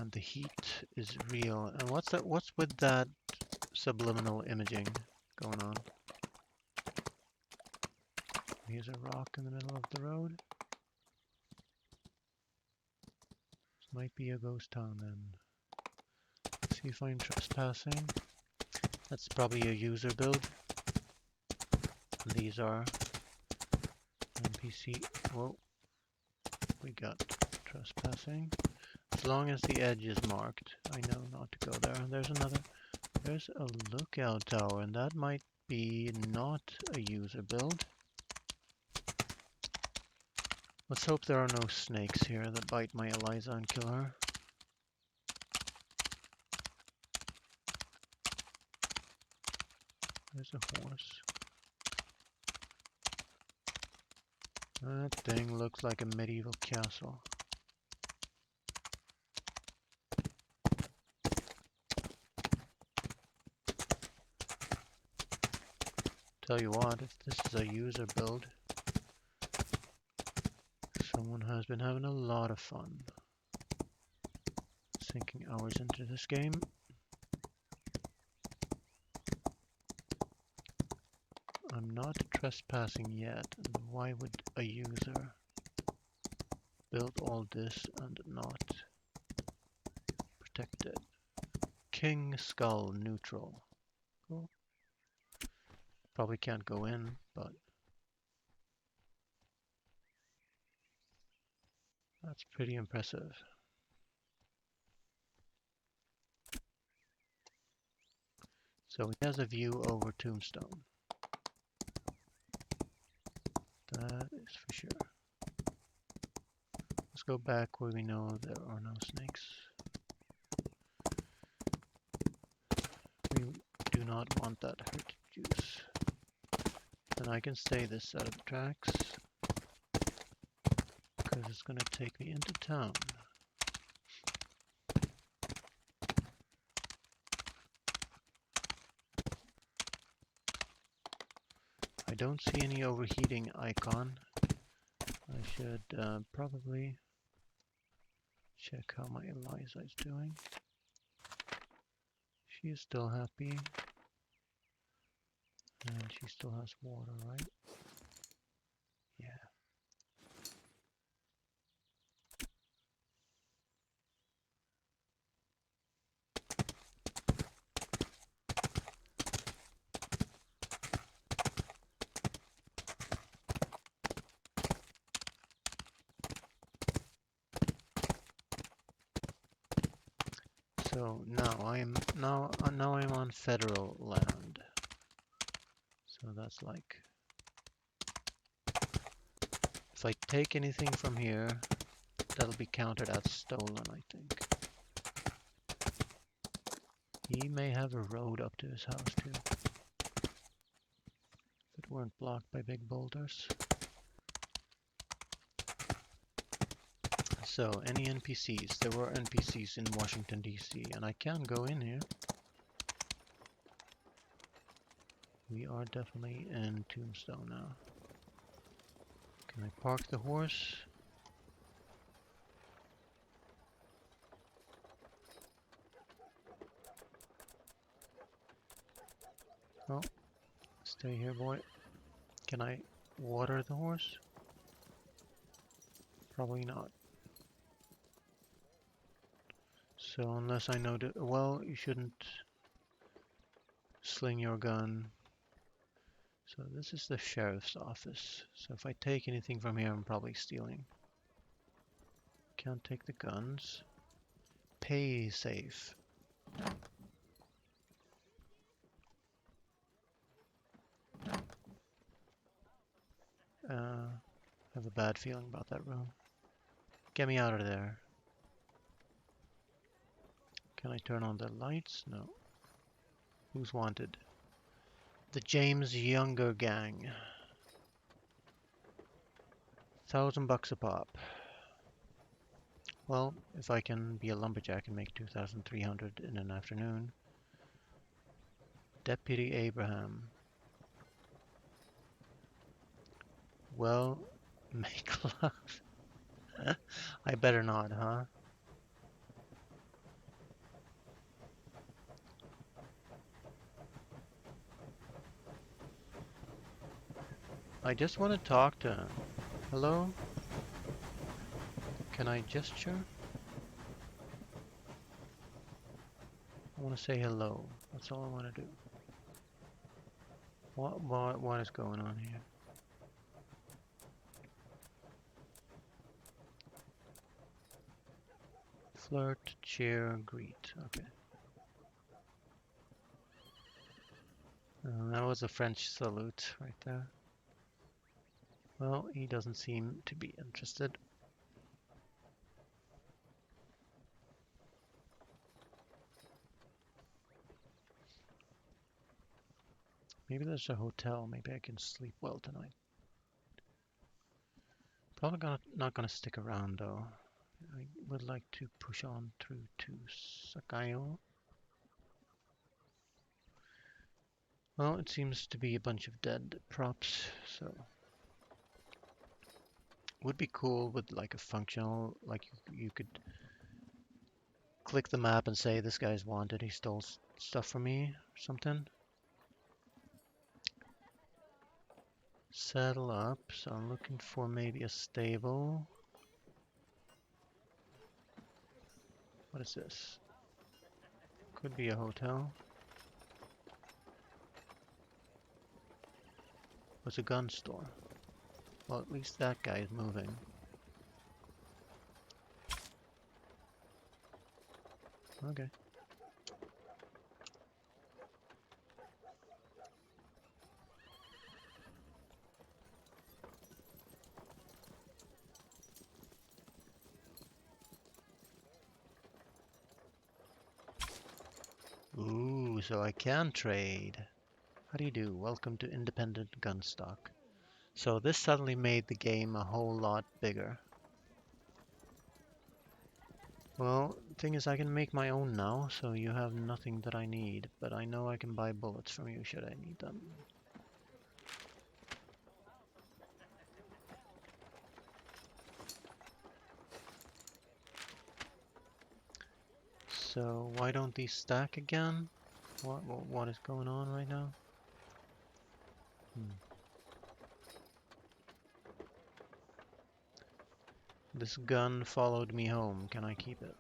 And the heat is real. And what's that? What's with that subliminal imaging going on? Here's a rock in the middle of the road. This might be a ghost town then. Let's see if I'm trespassing. That's probably a user build. And these are NPC. Whoa. We got trespassing. As long as the edge is marked, I know not to go there. There's another. There's a lookout tower, and that might be not a user build. Let's hope there are no snakes here that bite my Eliza and kill her. There's a horse. That thing looks like a medieval castle. Tell you what, if this is a user build, someone has been having a lot of fun sinking hours into this game. I'm not trespassing yet, and why would a user build all this and not protect it? King Skull neutral. Cool. Probably can't go in, but that's pretty impressive. So he has a view over Tombstone. That is for sure. Let's go back where we know there are no snakes. We do not want that hurt juice. Then I can stay this side of the tracks, because it's going to take me into town. I don't see any overheating icon. I should probably check how my Eliza is doing. She is still happy. And she still has water, right? Yeah. So now I'm on federal land. So that's like, if I take anything from here, that'll be counted as stolen, I think. He may have a road up to his house too, if it weren't blocked by big boulders. So, any NPCs? There were NPCs in Washington, D.C., and I can go in here. We are definitely in Tombstone now. Can I park the horse? Oh, stay here, boy. Can I water the horse? Probably not. So unless I know that, well, you shouldn't sling your gun. So this is the sheriff's office. So if I take anything from here, I'm probably stealing. Can't take the guns. Pay safe. Have a bad feeling about that room. Get me out of there. Can I turn on the lights? No. Who's wanted? The James Younger Gang. $1,000 a pop. Well, if I can be a lumberjack and make 2,300 in an afternoon. Deputy Abraham. Well, make love. I better not, huh? I just want to talk to him. Hello? Can I gesture? I want to say hello. That's all I want to do. What is going on here? Flirt, cheer, greet. Okay. That was a French salute right there. Well, he doesn't seem to be interested. Maybe there's a hotel. Maybe I can sleep well tonight. Probably not gonna stick around though. I would like to push on through to Sakayo. Well, it seems to be a bunch of dead props, so would be cool with like a functional, like you could click the map and say this guy's wanted, he stole stuff from me or something. Settle up, so I'm looking for maybe a stable. What is this? Could be a hotel. What's a gun store? Well, at least that guy is moving. Okay. Ooh, so I can trade. How do you do? Welcome to Independent Gunstock. So this suddenly made the game a whole lot bigger. Well, the thing is I can make my own now, so you have nothing that I need, but I know I can buy bullets from you should I need them. So why don't these stack again? What is going on right now? This gun followed me home. Can I keep it?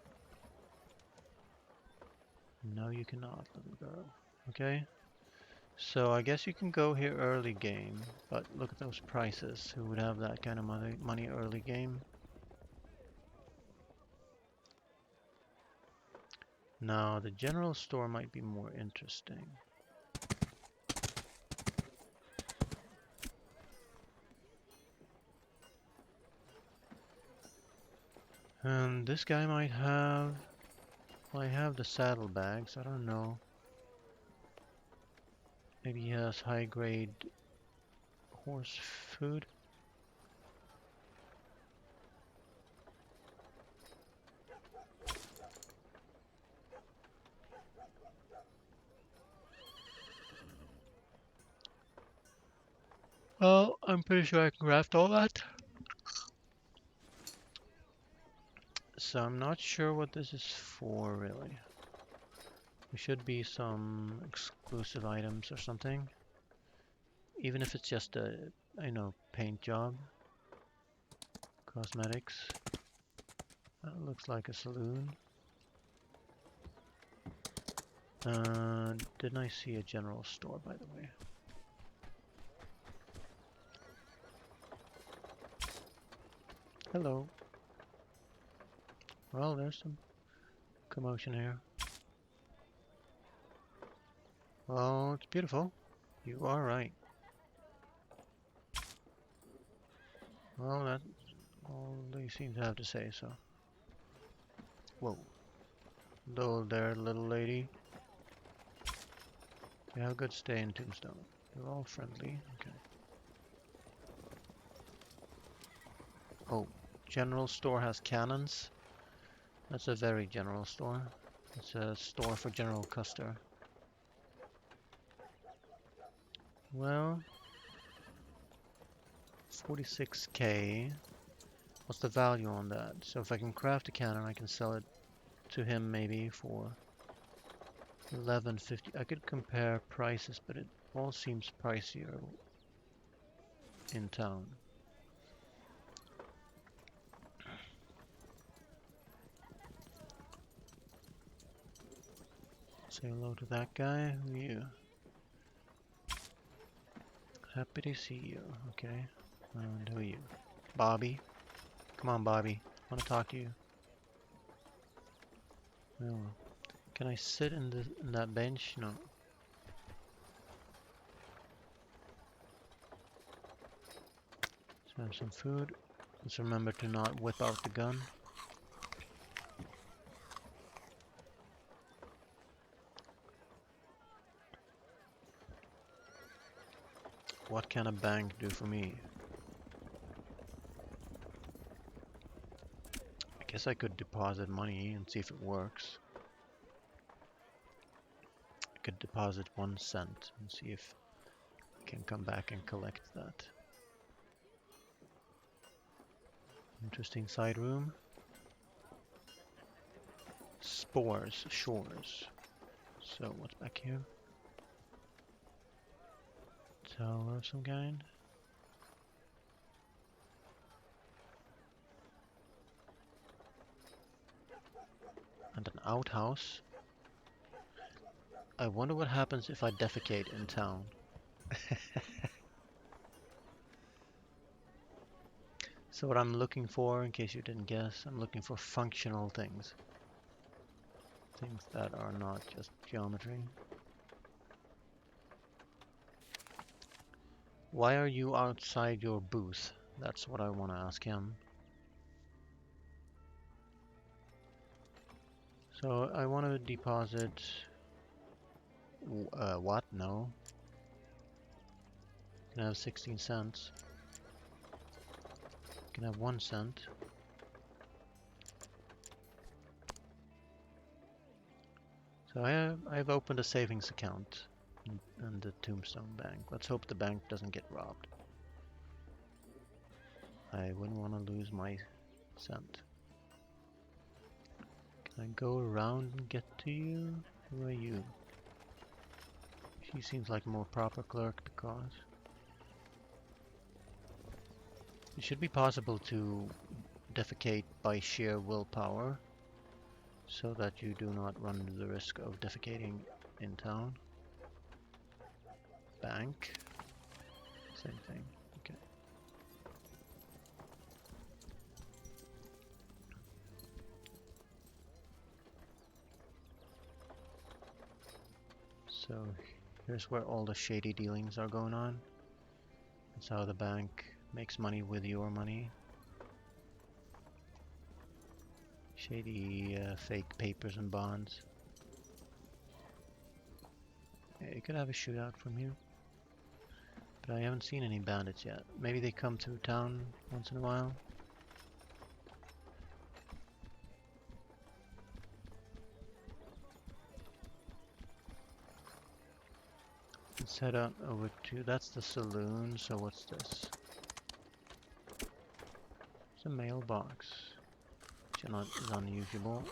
No, you cannot, little girl. Okay. So I guess you can go here early game, but look at those prices. Who would have that kind of money early game? Now, the general store might be more interesting. And this guy might have... Well, I have the saddlebags, I don't know. Maybe he has high-grade horse food. Well, I'm pretty sure I can craft all that. So I'm not sure what this is for, really. There should be some exclusive items or something. Even if it's just a, paint job. Cosmetics. That looks like a saloon. Didn't I see a general store, by the way? Hello. Well, there's some commotion here. Oh, it's beautiful. You are right. Well, that's all they seem to have to say, so. Whoa. Hello there, little lady. You have a good stay in Tombstone. You're all friendly. Okay. Oh, general store has cannons. That's a very general store. It's a store for General Custer. Well, 46k. What's the value on that? So if I can craft a cannon, I can sell it to him maybe for 1150. I could compare prices, but it all seems pricier in town. Say hello to that guy. Who are you? Happy to see you. Okay. And who are you? Bobby. Come on, Bobby. I want to talk to you. Oh. Can I sit in that bench? No. Let's have some food. Let's remember to not whip out the gun. What can a bank do for me? I guess I could deposit money and see if it works. I could deposit 1 cent and see if I can come back and collect that. Interesting side room. Spores, shores. So what's back here? Tower of some kind. And an outhouse. I wonder what happens if I defecate in town. So what I'm looking for, in case you didn't guess, I'm looking for functional things. Things that are not just geometry. Why are you outside your booth? That's what I want to ask him. So I want to deposit... what? No. Can I have 16 cents? Can I have 1 cent? So I've opened a savings account in the Tombstone Bank. Let's hope the bank doesn't get robbed. I wouldn't want to lose my cent. Can I go around and get to you? Who are you? She seems like a more proper clerk to cause. It should be possible to defecate by sheer willpower, so that you do not run the risk of defecating in town. Bank. Same thing. Okay. So here's where all the shady dealings are going on. That's how the bank makes money with your money. Shady fake papers and bonds. Yeah, you could have a shootout from here. But I haven't seen any bandits yet. Maybe they come through town once in a while. Let's head on over to... That's the saloon, so what's this? It's a mailbox. Which is unusual.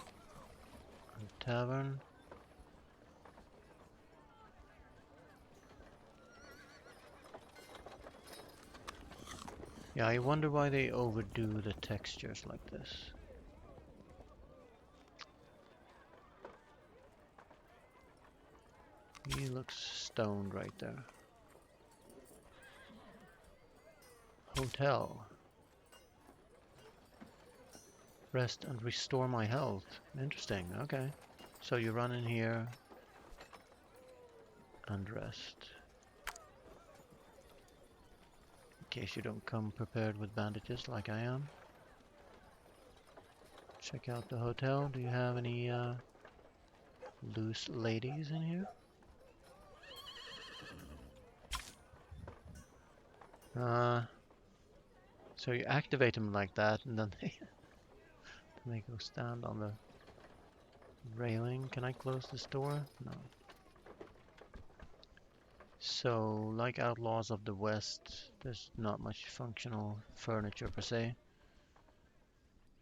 A tavern. Yeah, I wonder why they overdo the textures like this. He looks stoned right there. Hotel. Rest and restore my health. Interesting, okay. So you run in here and rest. In case you don't come prepared with bandages like I am. Check out the hotel. Do you have any loose ladies in here? So you activate them like that and then they go stand on the railing. Can I close this door? No. So, like Outlaws of the West, there's not much functional furniture per se.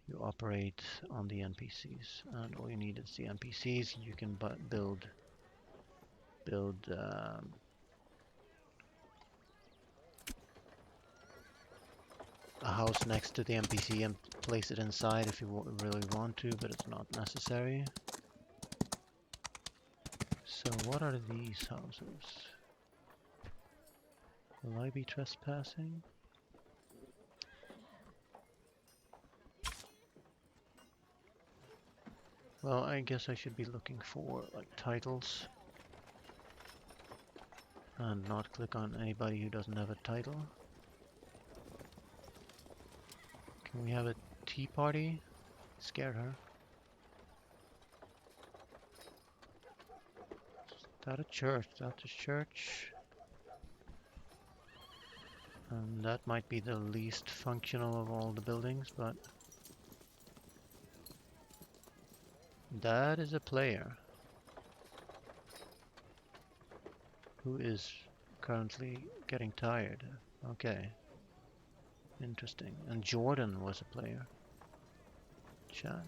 You operate on the NPCs, and all you need is the NPCs. You can build a house next to the NPC and place it inside if you really want to, but it's not necessary. So what are these houses? Will I be trespassing? Well, I guess I should be looking for like titles and not click on anybody who doesn't have a title. Can we have a tea party? Scared her. Is that a church? That's a church. And that might be the least functional of all the buildings, but that is a player who is currently getting tired. Okay. Interesting. And Jordan was a player. Chat.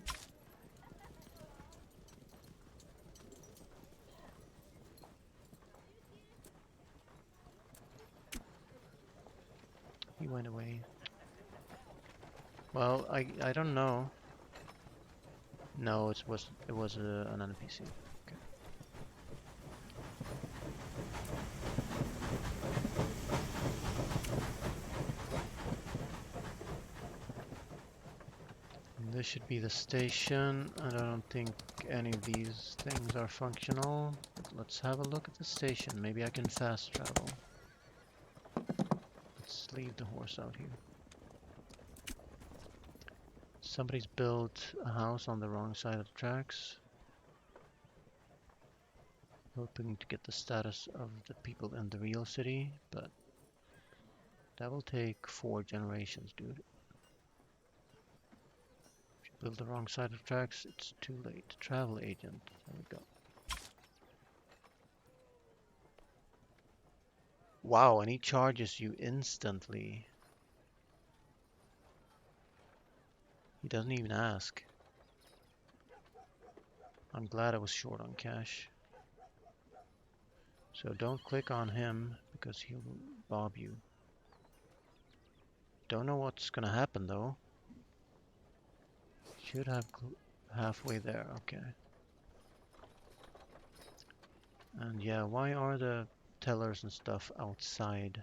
He went away. Well, I don't know. No, it was an NPC. Okay. And this should be the station, and I don't think any of these things are functional. Let's have a look at the station. Maybe I can fast travel. Let's leave the horse out here. Somebody's built a house on the wrong side of the tracks. Hoping to get the status of the people in the real city, but that will take 4 generations, dude. If you build the wrong side of the tracks, it's too late. Travel agent. There we go. Wow, and he charges you instantly. He doesn't even ask. I'm glad I was short on cash. So don't click on him because he'll rob you. Don't know what's gonna happen though. Should have halfway there, okay. And yeah, why are the tellers and stuff outside?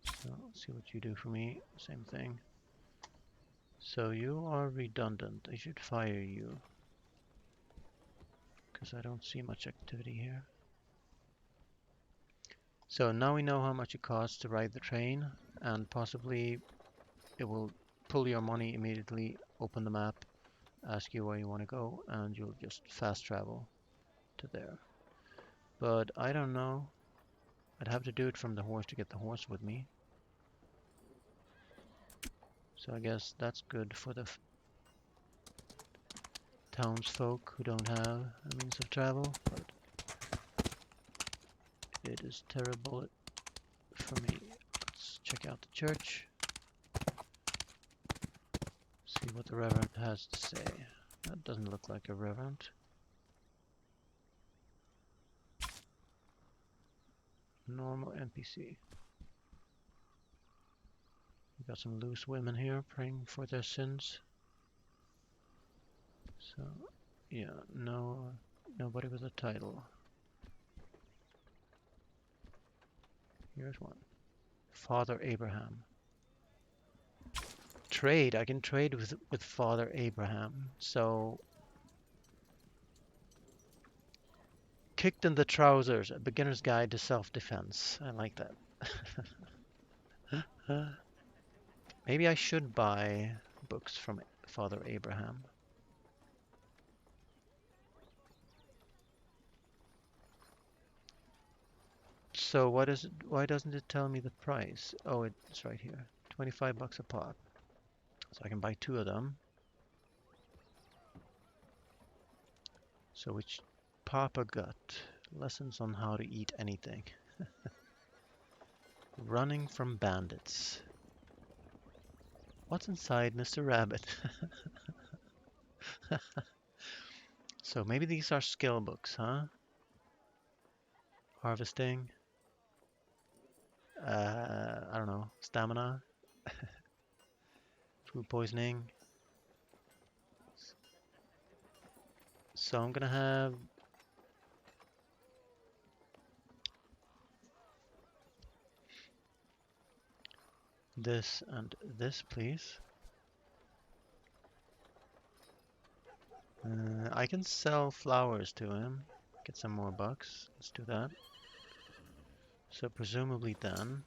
So let's see what you do for me. Same thing. So you are redundant. I should fire you. because I don't see much activity here. So now we know how much it costs to ride the train, and possibly it will pull your money immediately, open the map, ask you where you want to go, and you'll just fast travel to there. But I don't know. I'd have to do it from the horse to get the horse with me. So I guess that's good for the townsfolk who don't have a means of travel, but it is terrible for me. Let's check out the church. See what the Reverend has to say. That doesn't look like a Reverend. Normal NPC. We got some loose women here praying for their sins. So, yeah, nobody with a title. Here's one. Father Abraham. Trade. I can trade with Father Abraham. So, kicked in the trousers, a beginner's guide to self-defense. I like that. Maybe I should buy books from Father Abraham. So what is it? Why doesn't it tell me the price? Oh, it's right here. 25 bucks a pop. So I can buy 2 of them. So which Papa got? Lessons on how to eat anything. Running from bandits. What's inside Mr. Rabbit? So maybe these are skill books, huh? Harvesting. I don't know. Stamina. Food poisoning. So I'm gonna have this and this, please. I can sell flowers to him. Get some more bucks. Let's do that. So presumably then.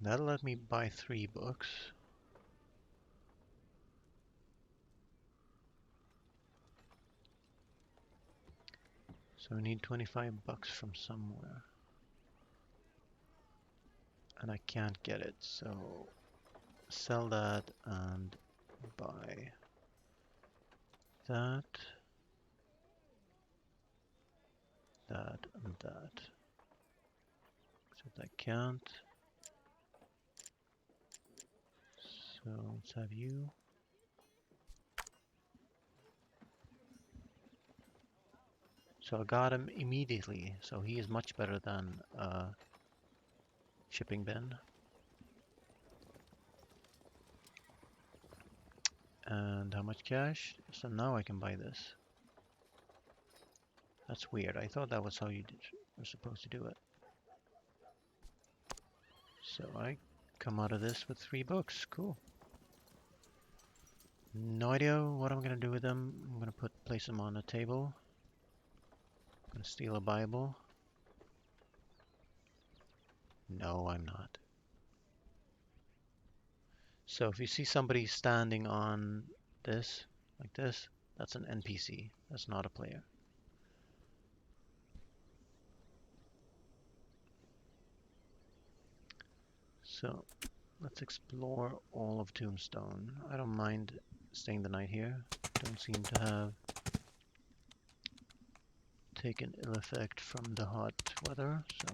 That'll let me buy 3 books. So I need 25 bucks from somewhere. And I can't get it, so sell that and buy that, that, and that. Except I can't. So let's have you. So I got him immediately, so he is much better than shipping bin. And how much cash? So now I can buy this. That's weird. I thought that was how you were supposed to do it. So I come out of this with 3 books. Cool. No idea what I'm gonna do with them. I'm gonna place them on a table. I'm gonna steal a Bible. No, I'm not. So if you see somebody standing on this, like this, that's an NPC. That's not a player. So let's explore all of Tombstone. I don't mind staying the night here. Don't seem to have taken ill effect from the hot weather, so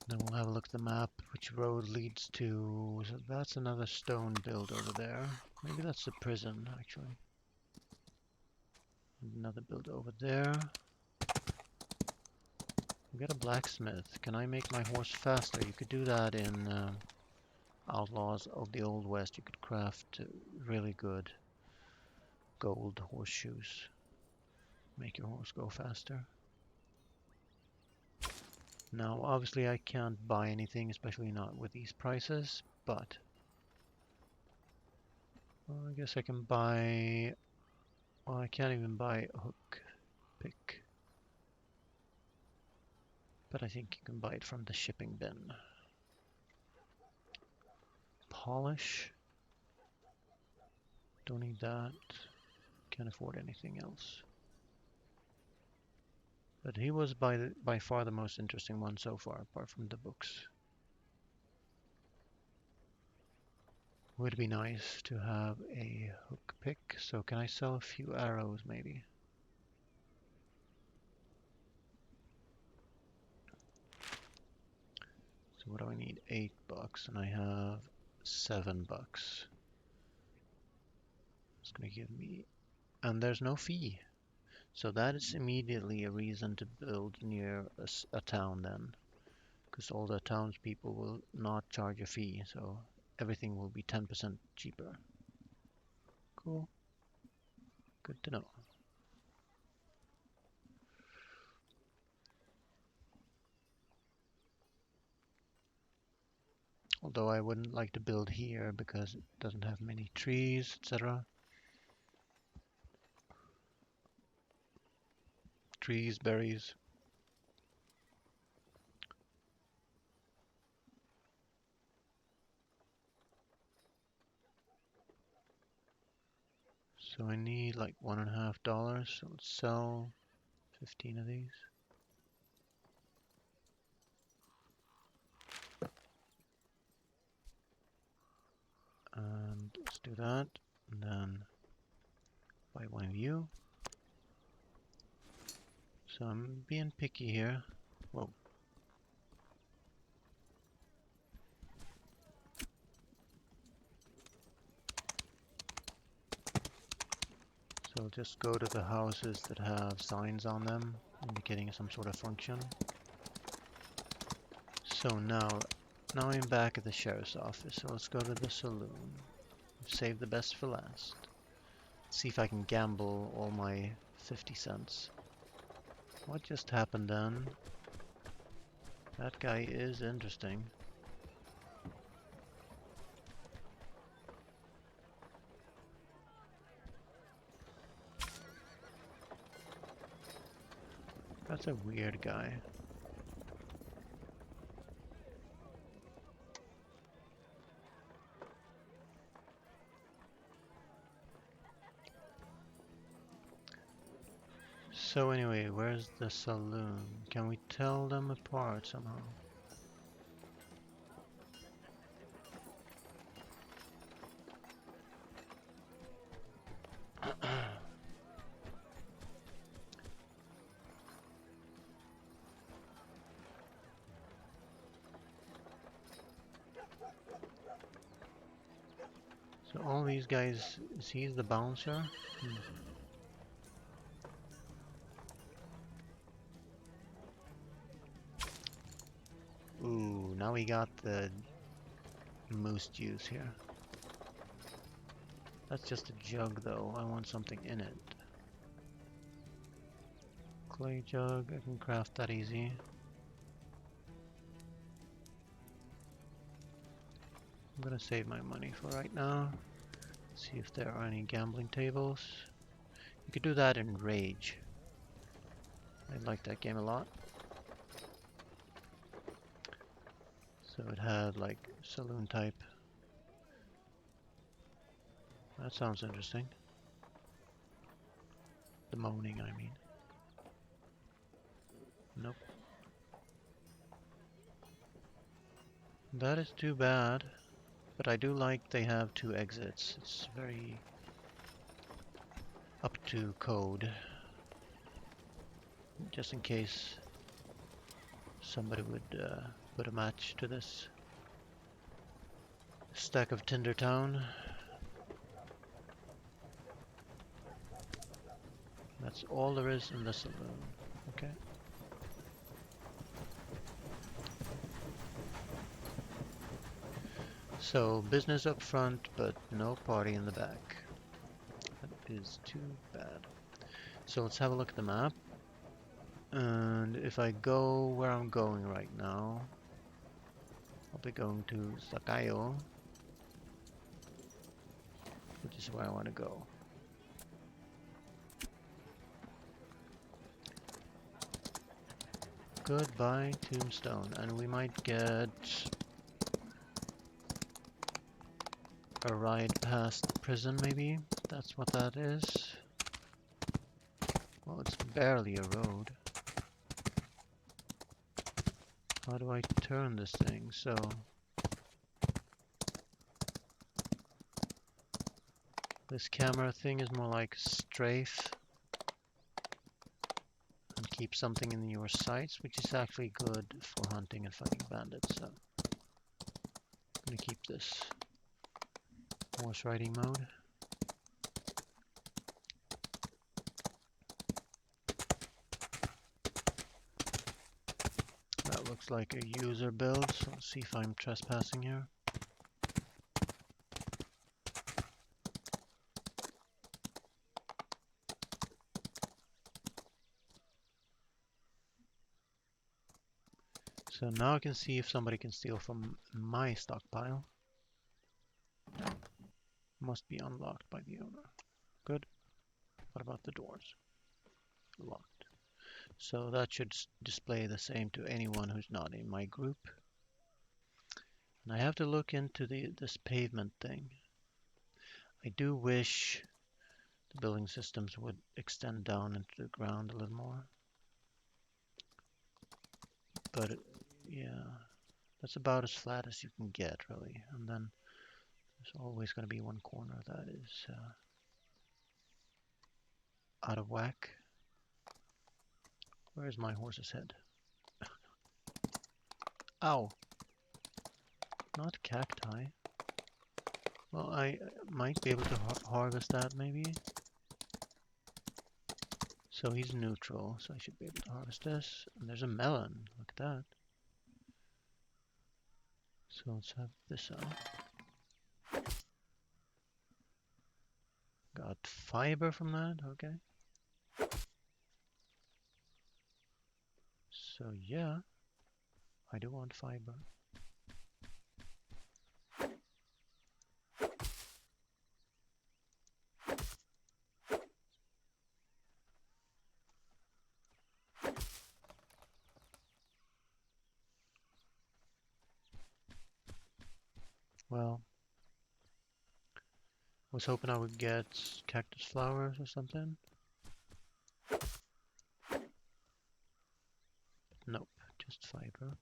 then we'll have a look at the map, which road leads to, so that's another stone build over there. Maybe that's the prison, actually. Another build over there. We got a blacksmith. Can I make my horse faster? You could do that in outlaws of the Old West, you could craft really good gold horseshoes. Make your horse go faster. Now, obviously I can't buy anything, especially not with these prices, but well, I guess I can buy... Well, I can't even buy a hook pick. But I think you can buy it from the shipping bin. Polish. Don't need that. Can't afford anything else. But he was by far the most interesting one so far, apart from the books. Would be nice to have a hook pick. So can I sell a few arrows maybe? So what do I need? $8 and I have $7. It's gonna give me, and there's no fee. So that is immediately a reason to build near a town then, because all the townspeople will not charge a fee, so everything will be 10% cheaper. Cool. Good to know. Although I wouldn't like to build here because it doesn't have many trees, etc. Trees, berries. So I need like $1.50. So let's sell 15 of these. And let's do that. And then buy one of you. So I'm being picky here. Whoa. So I'll just go to the houses that have signs on them indicating some sort of function. So now I'm back at the sheriff's office. So let's go to the saloon. Save the best for last. See if I can gamble all my 50 cents. What just happened then? That guy is interesting. That's a weird guy. So anyway, where's the saloon? Can we tell them apart somehow? So all these guys, he's the bouncer? Ooh, now we got the moose juice here. That's just a jug though, I want something in it. Clay jug, I can craft that easy. I'm gonna save my money for right now. See if there are any gambling tables. You could do that in Rage. I like that game a lot. So it had like saloon type. That sounds interesting. The moaning, I mean. Nope. That is too bad. But I do like they have 2 exits. It's very up to code. Just in case somebody would put a match to this stack of Tindertown. That's all there is in the saloon. Okay. So business up front, but no party in the back. That is too bad. So let's have a look at the map. And if I go where I'm going right now, I'll be going to Sakayo, which is where I want to go. Goodbye, Tombstone. And we might get a ride past the prison, maybe? That's what that is. Well, it's barely a road. How do I turn this thing? So... this camera thing is more like strafe and keep something in your sights, which is actually good for hunting and fighting bandits. So I'm gonna keep this horse riding mode. That looks like a user build, so let's see if I'm trespassing here. So now I can see if somebody can steal from my stockpile. Must be unlocked by the owner. Good. What about the doors? Locked. So that should display the same to anyone who's not in my group. And I have to look into this pavement thing. I do wish the building systems would extend down into the ground a little more. But yeah, that's about as flat as you can get, really. And then there's always going to be one corner that is out of whack. Where's my horse's head? Ow! Not cacti. Well, I might be able to harvest that, maybe. So he's neutral, so I should be able to harvest this. And there's a melon. Look at that. So let's have this out. Got fiber from that, okay. So yeah, I do want fiber. Well, I was hoping I would get cactus flowers or something. Nope, just fiber.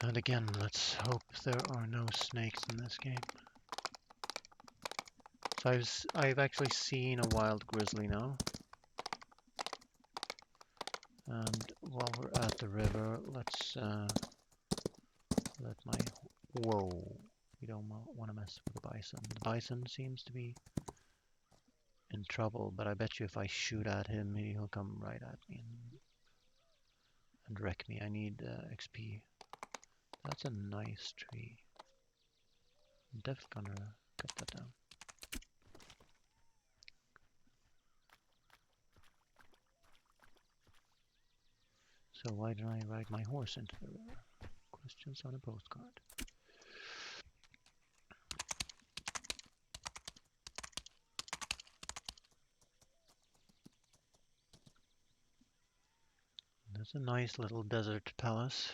And again, let's hope there are no snakes in this game. So I've actually seen a wild grizzly now. And while we're at the river, let's let my... Whoa! We don't want to mess with the bison. The bison seems to be in trouble, but I bet you if I shoot at him, he'll come right at me and wreck me. I need XP. That's a nice tree. I'm definitely gonna cut that down. So why didn't I ride my horse into the river? Questions on a postcard. That's a nice little desert palace.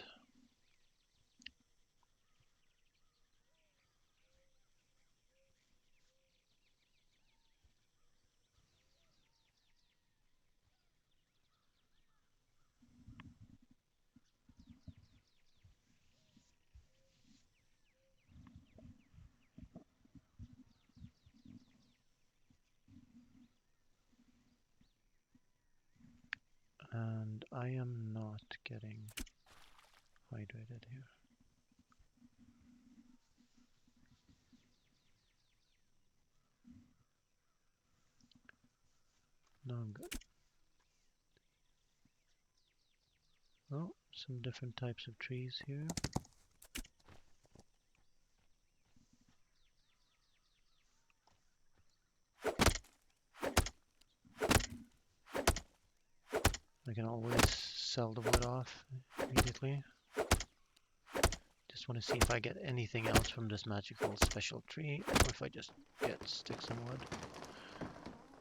And I am not getting hydrated here. I'm good. Oh, some different types of trees here. I can always sell the wood off immediately. Just want to see if I get anything else from this magical special tree, or if I just get sticks and wood.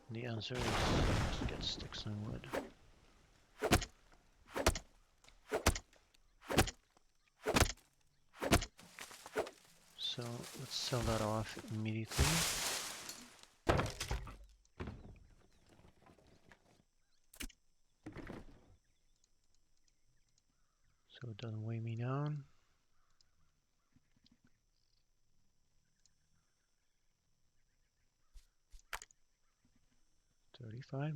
And the answer is just get sticks and wood. So let's sell that off immediately. So it doesn't weigh me down. $35.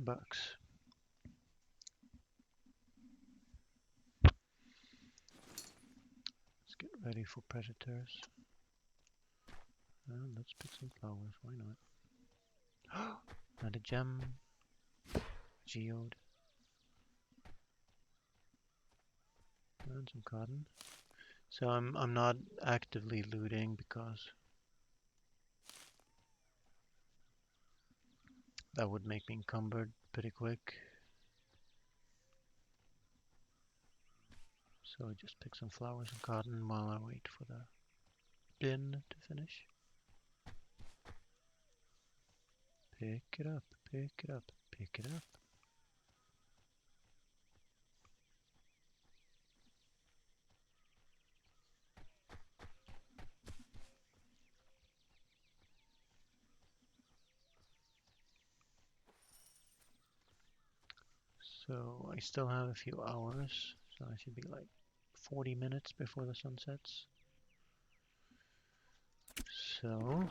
Let's get ready for predators. And let's pick some flowers, why not? Not a gem. Geode. And some cotton. So I'm not actively looting because that would make me encumbered pretty quick. So I just pick some flowers and cotton while I wait for the bin to finish. Pick it up, pick it up, pick it up. So I still have a few hours, so I should be like 40 minutes before the sun sets. So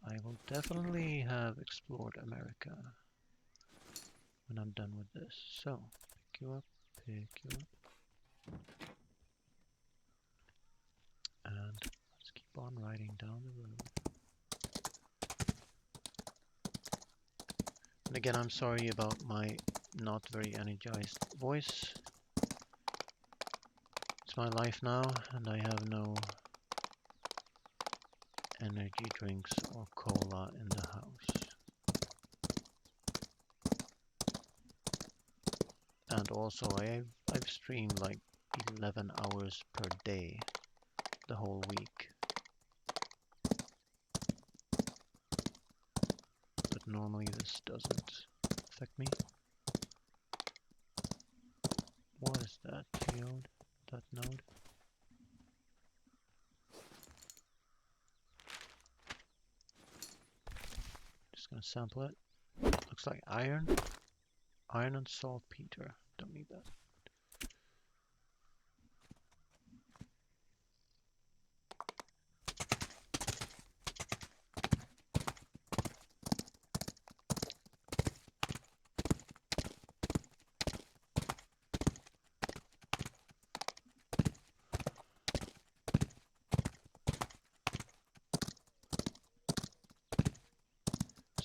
I will definitely have explored America when I'm done with this. So pick you up, pick you up. And let's keep on riding down the road. And again, I'm sorry about my not very energized voice. It's my life now, and I have no energy drinks or cola in the house. And also, I've streamed like 11 hours per day the whole week. But normally this doesn't affect me. What is that geode? That node? Just gonna sample it. Looks like iron. Iron and saltpeter. Don't need that.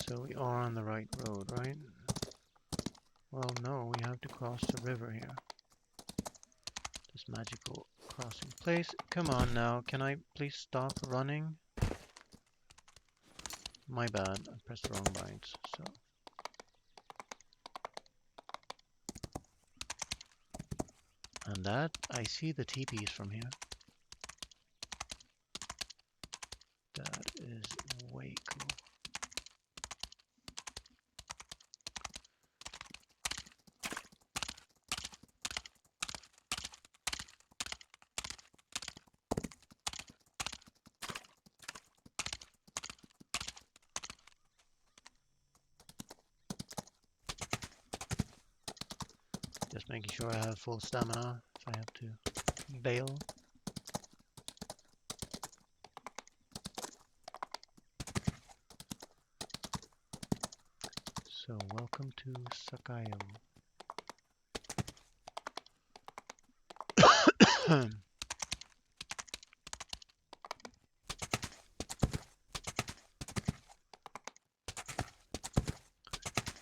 So we are on the right road, right? Well, no, we have to cross the river here. This magical crossing place. Come on now, can I please stop running? My bad, I pressed the wrong buttons, so. And that, I see the teepees from here. That is way cool. Just making sure I have full stamina if I have to bail. So welcome to Sakayo.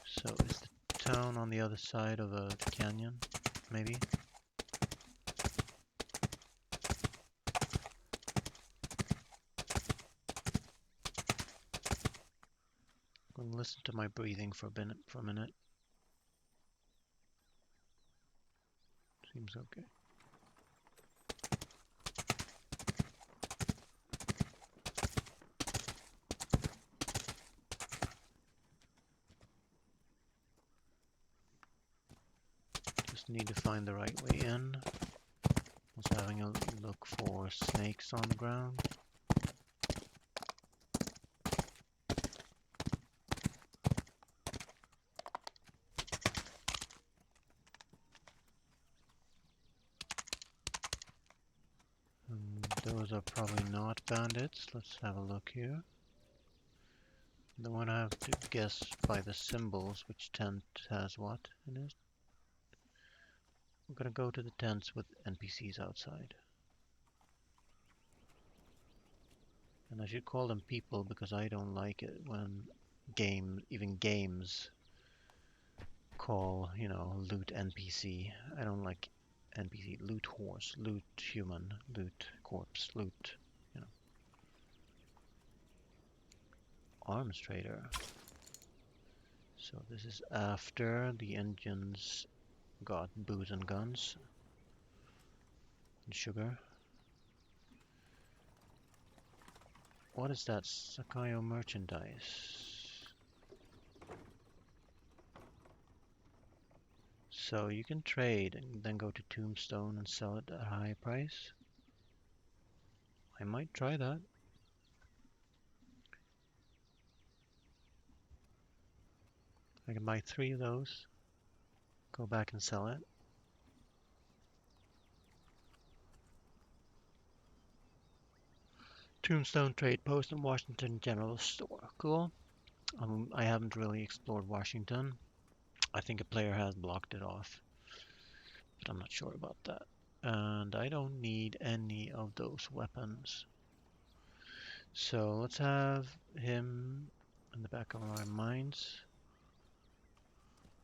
So is the down on the other side of a canyon, maybe. I'm gonna listen to my breathing for a minute. Seems okay. Just need to find the right way in. Was having a look for snakes on the ground. Those are probably not bandits. Let's have a look here. The one I have to guess by the symbols which tent has what in it. I'm gonna go to the tents with NPCs outside. And I should call them people because I don't like it when even games call, you know, loot NPC. I don't like NPC. Loot horse, loot human, loot corpse, loot, you know. Arms trader. So this is after the engines got booze and guns and sugar. What is that? Sakayo merchandise. So you can trade and then go to Tombstone and sell it at a high price. I might try that. I can buy 3 of those. Go back and sell it. Tombstone Trade Post and Washington General Store. Cool. I haven't really explored Washington. I think a player has blocked it off, but I'm not sure about that. And I don't need any of those weapons. So let's have him in the back of our minds.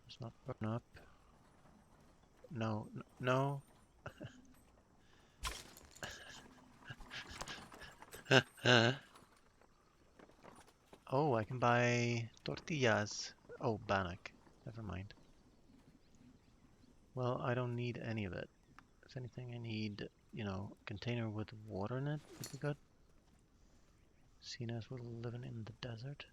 Let's not burn up. No, no. Oh, I can buy tortillas. Oh, Bannock. Never mind. Well, I don't need any of it. If anything, I need, you know, a container with water in it would be good. Seeing as we're living in the desert.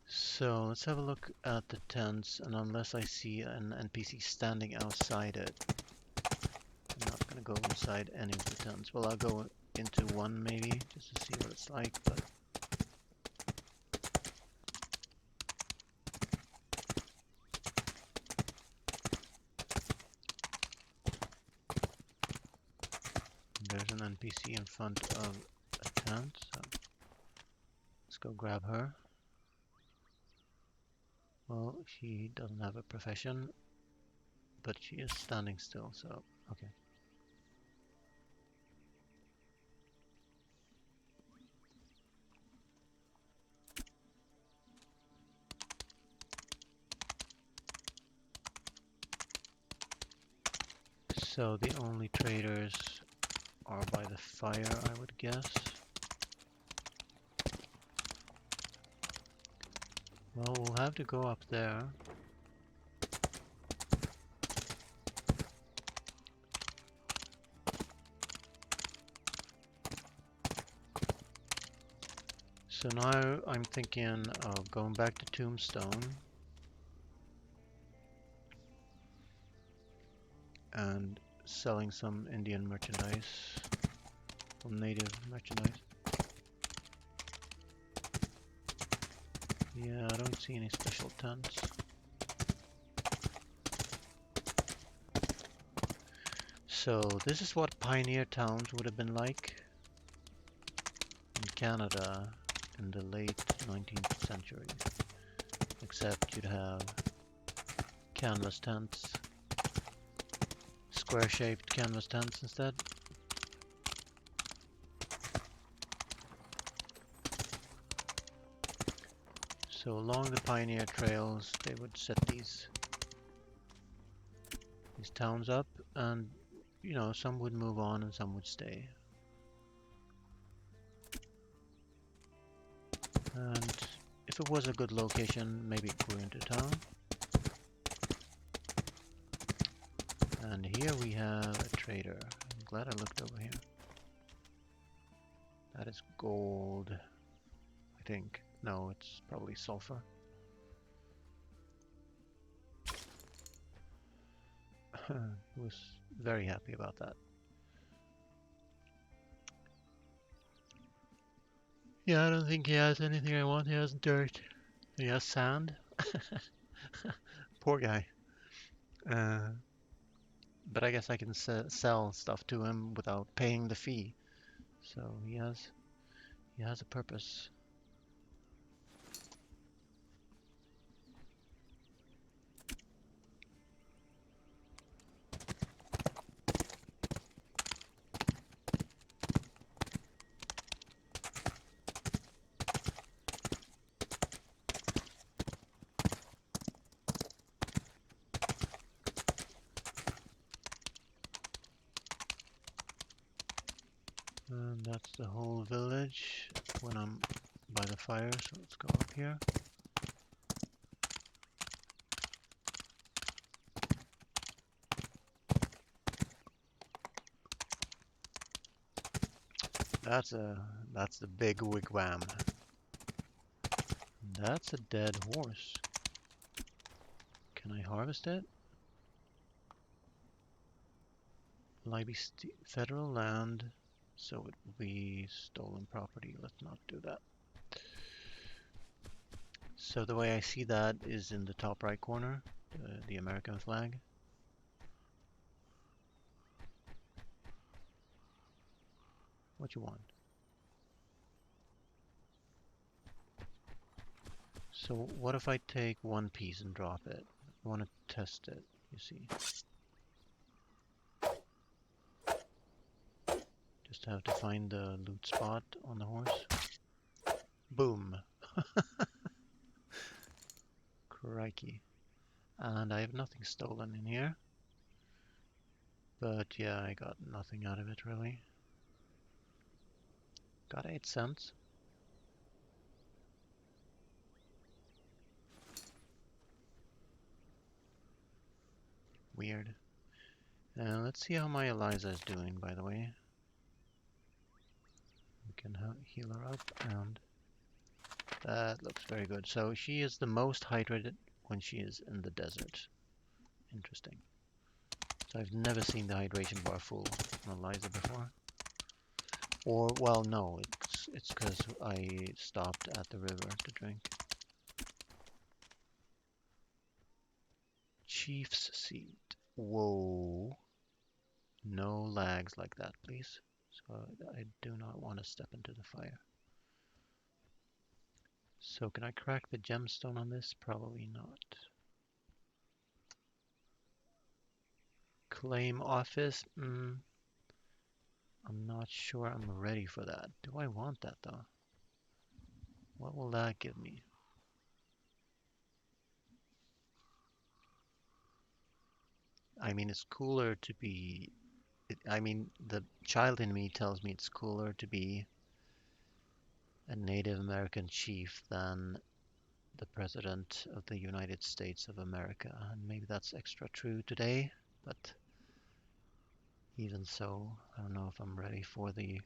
So let's have a look at the tents, and unless I see an NPC standing outside it, I'm not gonna go inside any of the tents. Well, I'll go into one maybe, just to see what it's like, but there's an NPC in front of a tent, so let's go grab her. Well, she doesn't have a profession, but she is standing still, so okay. So the only traders are by the fire, I would guess. Well, we'll have to go up there. So now I'm thinking of going back to Tombstone and selling some Indian merchandise, some native merchandise. Yeah, I don't see any special tents. So this is what pioneer towns would have been like in Canada in the late 19th century, except you'd have canvas tents, square-shaped canvas tents instead. So along the pioneer trails, they would set these towns up, and you know, some would move on and some would stay. And if it was a good location, maybe it grew into town. And here we have a trader. I'm glad I looked over here. That is gold, I think. No, it's probably sulfur. He was very happy about that. Yeah, I don't think he has anything I want. He has dirt. He has sand. Poor guy. Uh, but I guess I can sell stuff to him without paying the fee. So he has a purpose. And that's the whole village when I'm by the fire. So let's go up here. That's the big wigwam. That's a dead horse. Can I harvest it? Will I be federal land? So it will be stolen property. Let's not do that. So the way I see that is in the top right corner, the American flag. What you want? So what if I take one piece and drop it? I want to test it, you see. Just have to find the loot spot on the horse. Boom. Crikey. And I have nothing stolen in here. But yeah, I got nothing out of it really. Got 8 cents. Weird. Let's see how my Eliza is doing, by the way. We can heal her up, and that looks very good. So she is the most hydrated when she is in the desert. Interesting. So I've never seen the hydration bar full on Eliza before. Or, well, no, it's because I stopped at the river to drink. Chief's seat. Whoa. No lags like that, please. So I do not want to step into the fire. So can I crack the gemstone on this? Probably not. Claim office? I'm not sure I'm ready for that. Do I want that though? What will that give me? I mean, it's cooler to be... I mean, the child in me tells me it's cooler to be a Native American chief than the President of the United States of America. And maybe that's extra true today, but even so, I don't know if I'm ready for the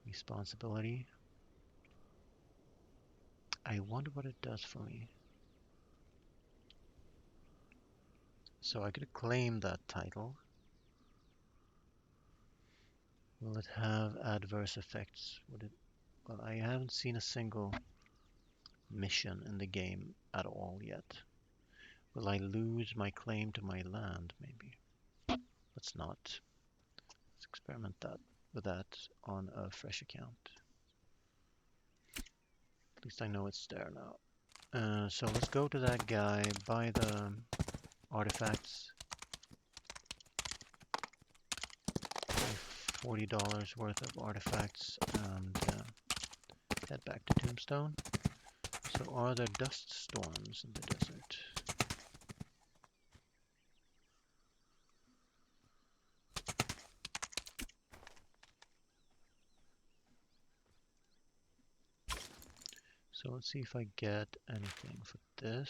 responsibility. I wonder what it does for me. So I could claim that title. Will it have adverse effects? Would it? Well, I haven't seen a single mission in the game at all yet. Will I lose my claim to my land? Maybe. Let's not. Let's experiment with that on a fresh account. At least I know it's there now. So let's go to that guy, buy the artifacts. $40 worth of artifacts, and head back to Tombstone. So are there dust storms in the desert? So let's see if I get anything for this.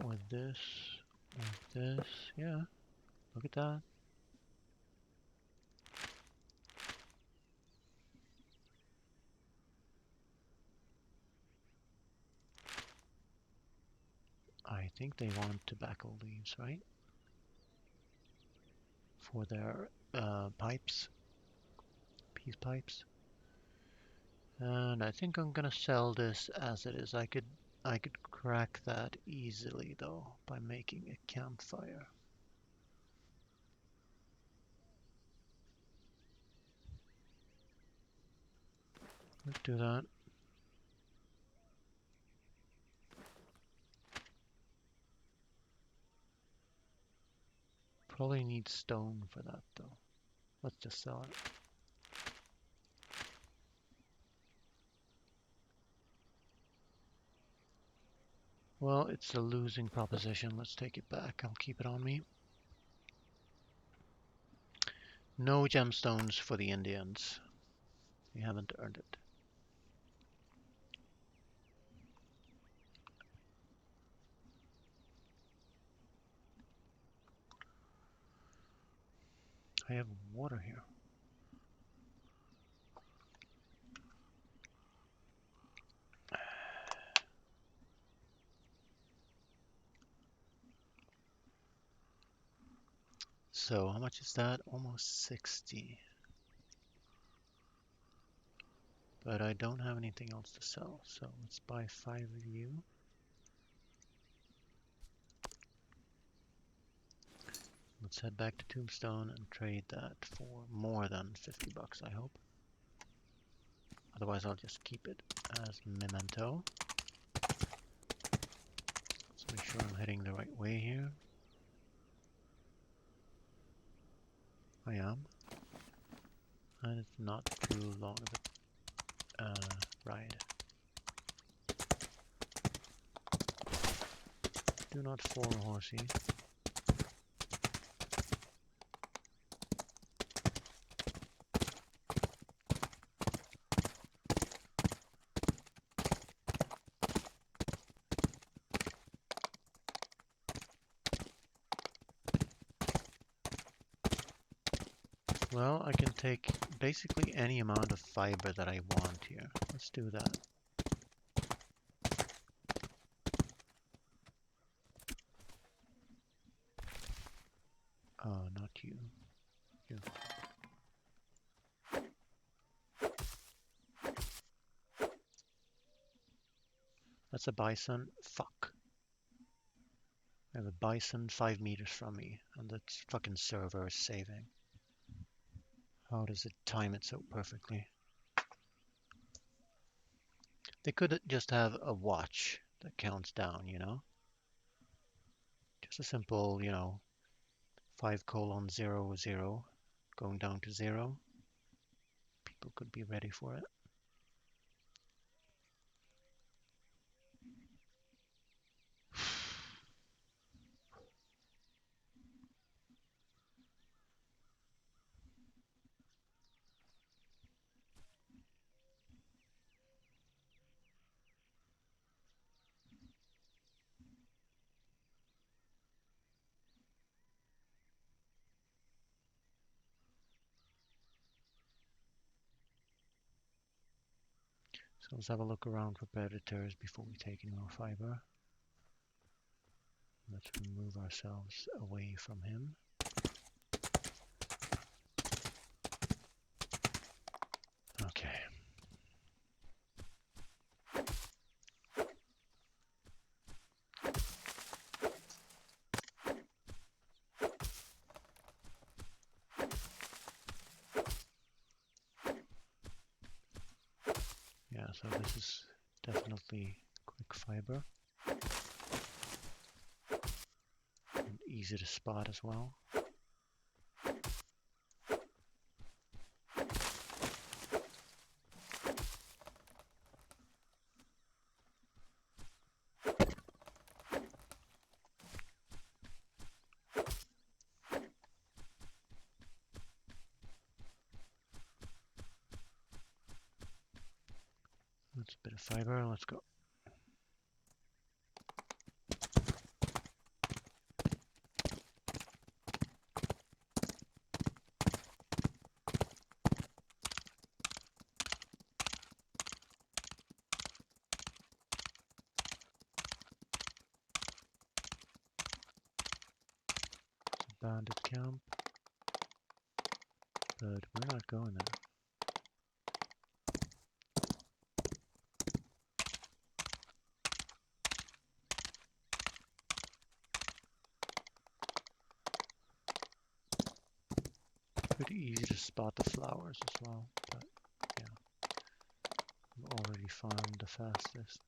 With this, with this, yeah, look at that. I think they want tobacco leaves, right? For their pipes, peace pipes. And I think I'm gonna sell this as it is. I could crack that easily though by making a campfire. Let's do that. Probably need stone for that though. Let's just sell it. Well, it's a losing proposition. Let's take it back. I'll keep it on me. No gemstones for the Indians. We haven't earned it. I have water here. So how much is that? Almost 60. But I don't have anything else to sell. So let's buy 5 of you. Let's head back to Tombstone and trade that for more than 50 bucks, I hope. Otherwise, I'll just keep it as memento. Let's make sure I'm heading the right way here. I am. And it's not too long of a ride. Do not fall, horsey. Well, I can take basically any amount of fiber that I want here. Let's do that. Oh, not you. You. That's a bison. Fuck. I have a bison 5 meters from me, and the fucking server is saving. How does it time it so perfectly? They could just have a watch that counts down, you know? Just a simple, 5:00 going down to 0. People could be ready for it. So let's have a look around for predators before we take any more fiber. Let's remove ourselves away from him. Okay. Yeah, so this is definitely quick fiber. And easy to spot as well. That's a bit of fiber. Let's go. Bandit camp, but we're not going there. Pretty easy to spot the flowers as well, but yeah, I've already found the fastest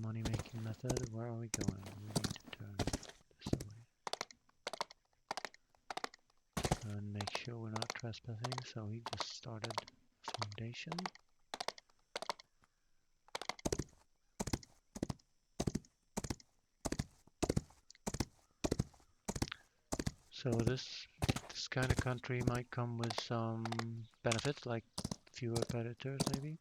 money-making method. Where are we going? We need to turn this away. And make sure we're not trespassing, so he just started foundation. So this kind of country might come with some benefits, like fewer predators maybe.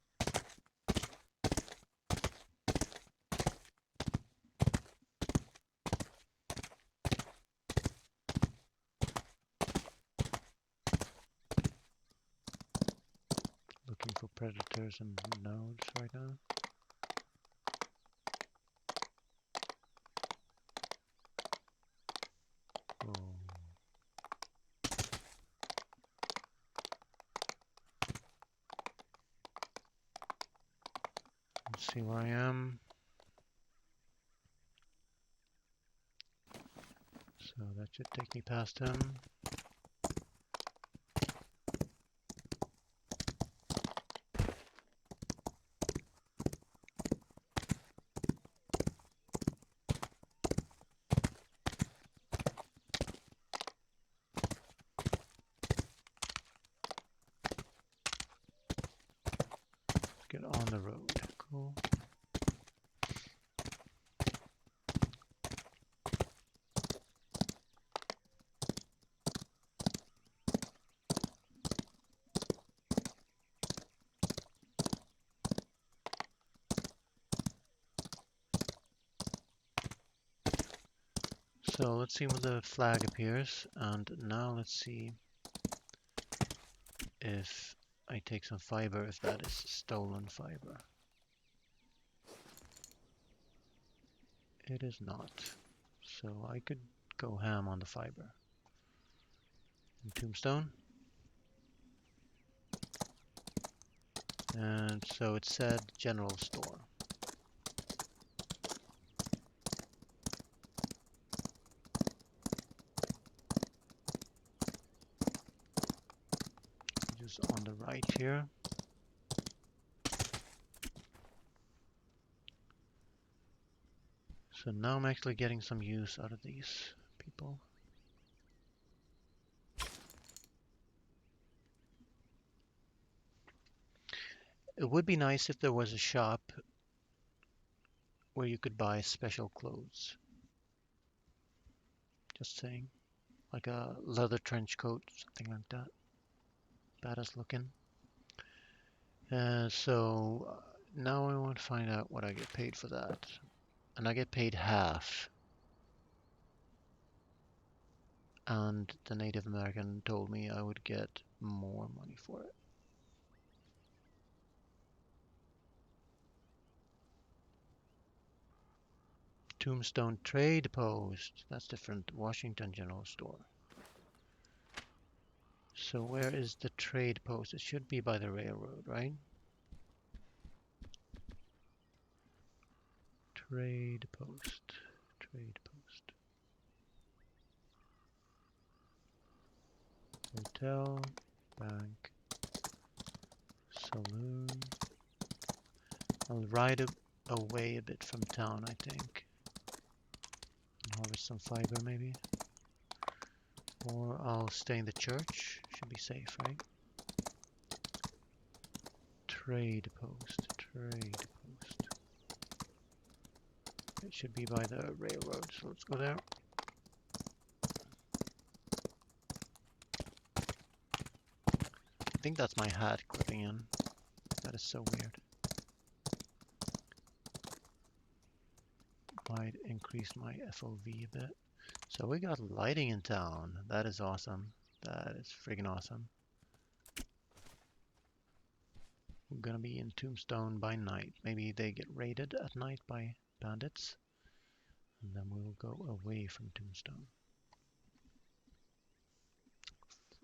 Looking for predators and nodes right now. Oh. Let's see where I am. So that should take me past him. Get on the road. Cool. So let's see when the flag appears, and now let's see if I take some fiber, if that is stolen fiber. It is not. So I could go ham on the fiber. And tombstone. And so it said general store. Just on the right here. So now I'm actually getting some use out of these people. It would be nice if there was a shop where you could buy special clothes. Just saying. Like a leather trench coat, something like that. Badass looking. So now I want to find out what I get paid for that. And I get paid half. And the Native American told me I would get more money for it. Tombstone Trade Post. That's different. Washington General Store. So where is the trade post? It should be by the railroad, right? Trade post. Trade post. Hotel. Bank. Saloon. I'll ride away a bit from town, I think. Harvest some fiber, maybe. Or I'll stay in the church. Should be safe, right? Trade post. Trade post. It should be by the railroad, so let's go there. I think that's my hat clipping in. That is so weird. might increase my FOV a bit. So we got lighting in town. That is awesome. That is friggin' awesome. We're gonna be in Tombstone by night. Maybe they get raided at night by bandits. And then we'll go away from Tombstone.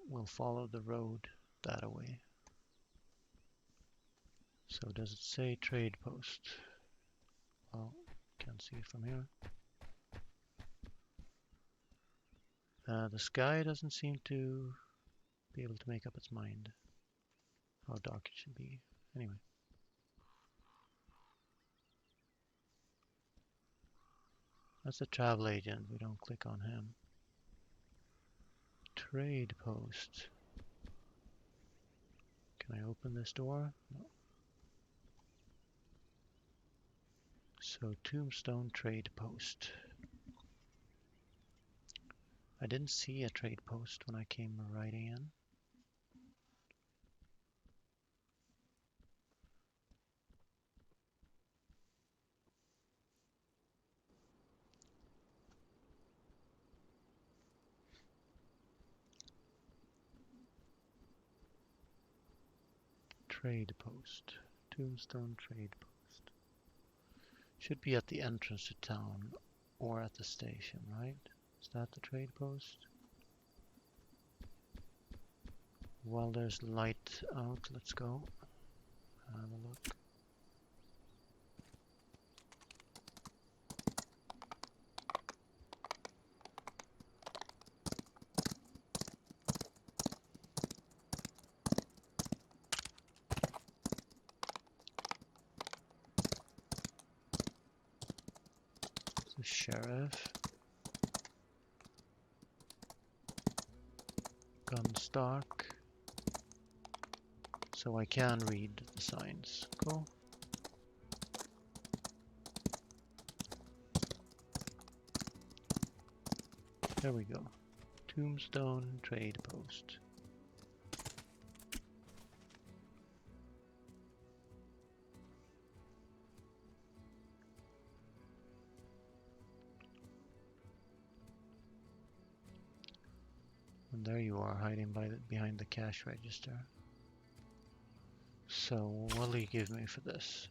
We'll follow the road that way. So does it say trade post? Well, can't see it from here. The sky doesn't seem to be able to make up its mind how dark it should be. Anyway. That's a travel agent. We don't click on him. Trade post. Can I open this door? No. So Tombstone trade post. I didn't see a trade post when I came riding in. Trade post. Tombstone trade post. Should be at the entrance to town or at the station, right? Is that the trade post? Well, there's light out. Let's go. Have a look. The sheriff. Gun stock. So I can read the signs. Cool. There we go. Tombstone trade post. And there you are, hiding behind the cash register. So, what will he give me for this?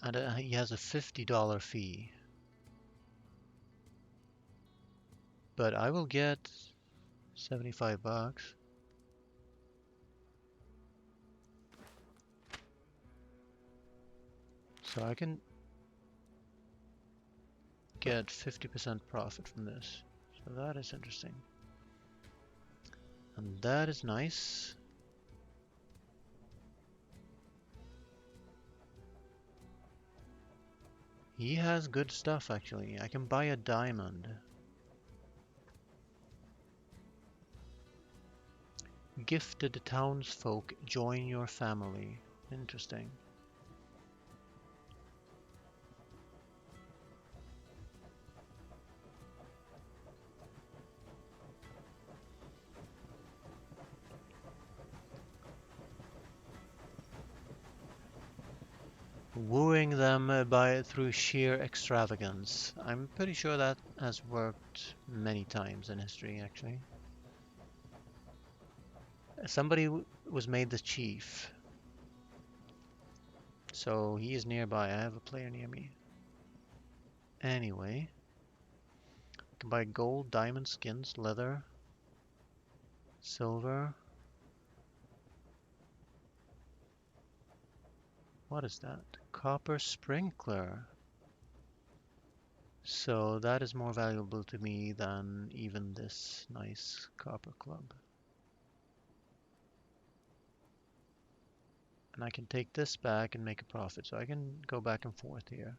And he has a $50 fee. But I will get 75 bucks. So I can get 50% profit from this. So that is interesting. And that is nice. He has good stuff actually. I can buy a diamond. Gifted townsfolk join your family. Interesting. Wooing them through sheer extravagance. I'm pretty sure that has worked many times in history, actually. Somebody was made the chief, so he is nearby. I have a player near me. Anyway, I can buy gold, diamond skins, leather, silver. What is that? Copper sprinkler. So that is more valuable to me than even this nice copper club. And I can take this back and make a profit. So I can go back and forth here.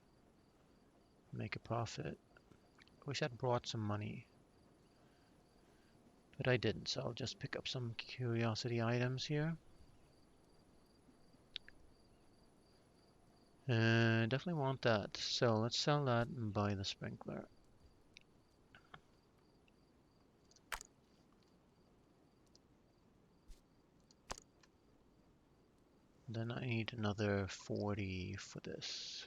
Make a profit. Wish I'd brought some money. But I didn't, so I'll just pick up some curiosity items here. Definitely want that. So let's sell that and buy the sprinkler. then I need another 40 for this.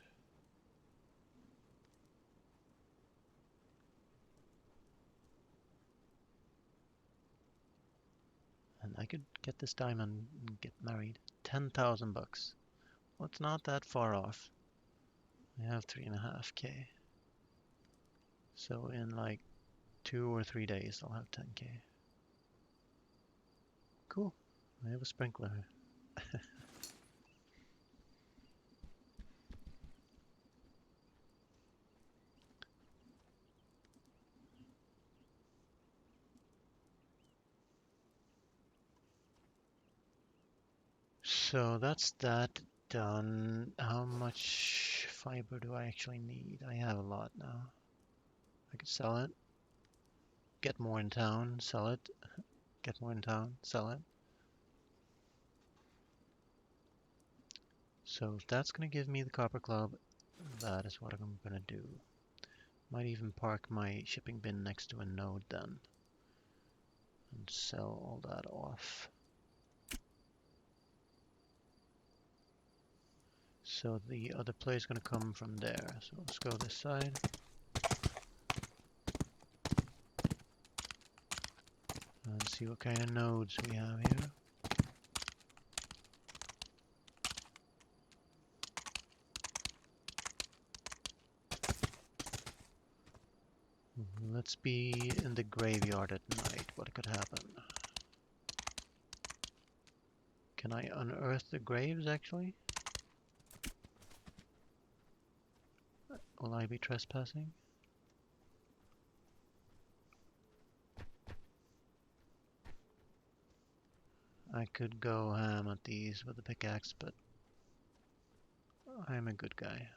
And I could get this diamond and get married. 10,000 bucks. Well, it's not that far off. I have 3.5k. So in like 2 or 3 days, I'll have 10k. Cool. I have a sprinkler. So that's that done. How much fiber do I actually need? I have a lot now. I could sell it. Get more in town, sell it. Get more in town, sell it. So if that's going to give me the copper club, that is what I'm going to do. Might even park my shipping bin next to a node then. And sell all that off. So the other play is going to come from there. So let's go this side. And see what kind of nodes we have here. Let's be in the graveyard at night. What could happen? Can I unearth the graves actually? Will I be trespassing? I could go ham at these with a pickaxe, but I'm a good guy.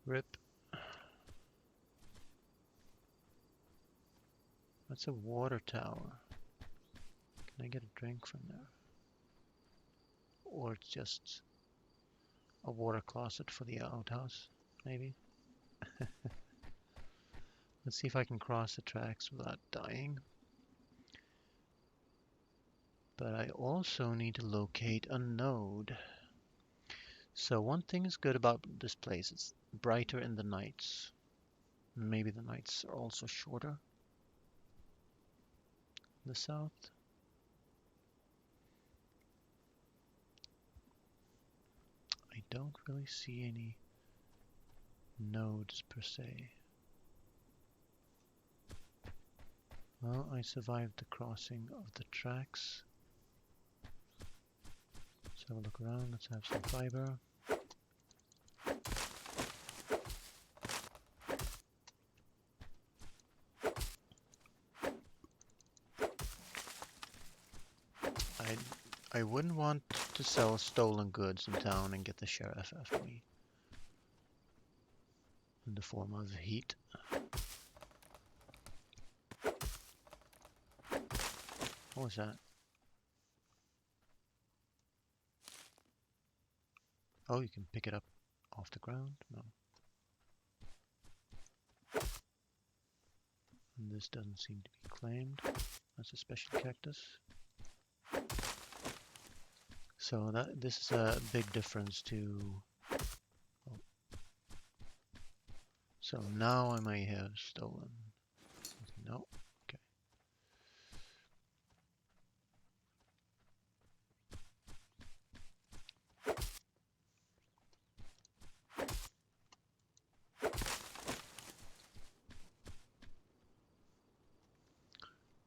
Rip. That's a water tower. Can I get a drink from there? Or it's just a water closet for the outhouse, maybe? Let's see if I can cross the tracks without dying. But I also need to locate a node. So one thing is good about this place, it's brighter in the nights. Maybe the nights are also shorter in the south. I don't really see any nodes per se. Well, I survived the crossing of the tracks. Let's have a look around, let's have some fiber. I wouldn't want to sell stolen goods in town and get the sheriff after me. In the form of heat. What was that? Oh, you can pick it up off the ground? No. And this doesn't seem to be claimed. That's a special cactus. So this is a big difference to... Oh. So now I may have stolen. No. Okay.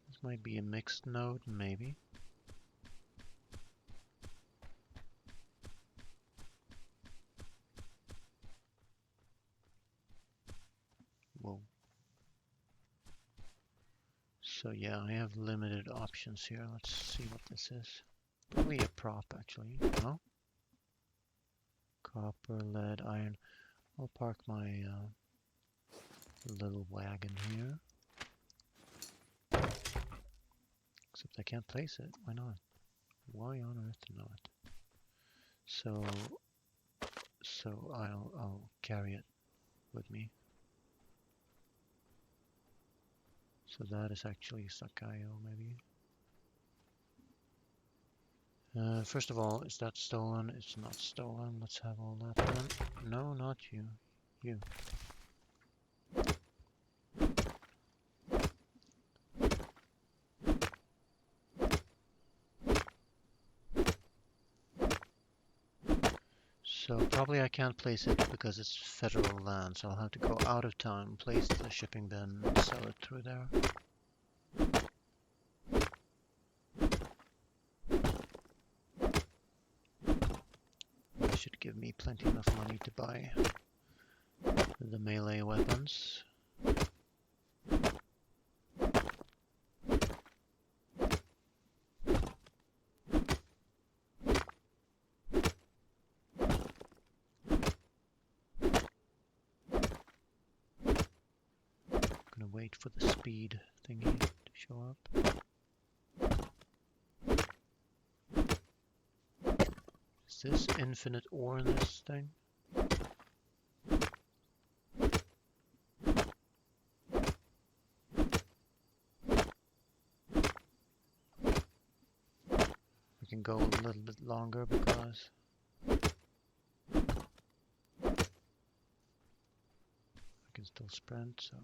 This might be a mixed node, maybe. Whoa. So yeah, I have limited options here. Let's see what this is. Probably a prop, actually. No? Copper, lead, iron. I'll park my little wagon here. Except I can't place it. Why not? Why on earth not? So I'll carry it with me. So that is actually Sakayo, maybe. First of all, is that stolen? It's not stolen. Let's have all that done. No, not you. You. So probably I can't place it because it's federal land, so I'll have to go out of town, place the shipping bin, and sell it through there. That should give me plenty enough money to buy the melee weapons. Gonna wait for the speed thingy to show up. Is this infinite ore in this thing? We can go a little bit longer because I can still sprint, so.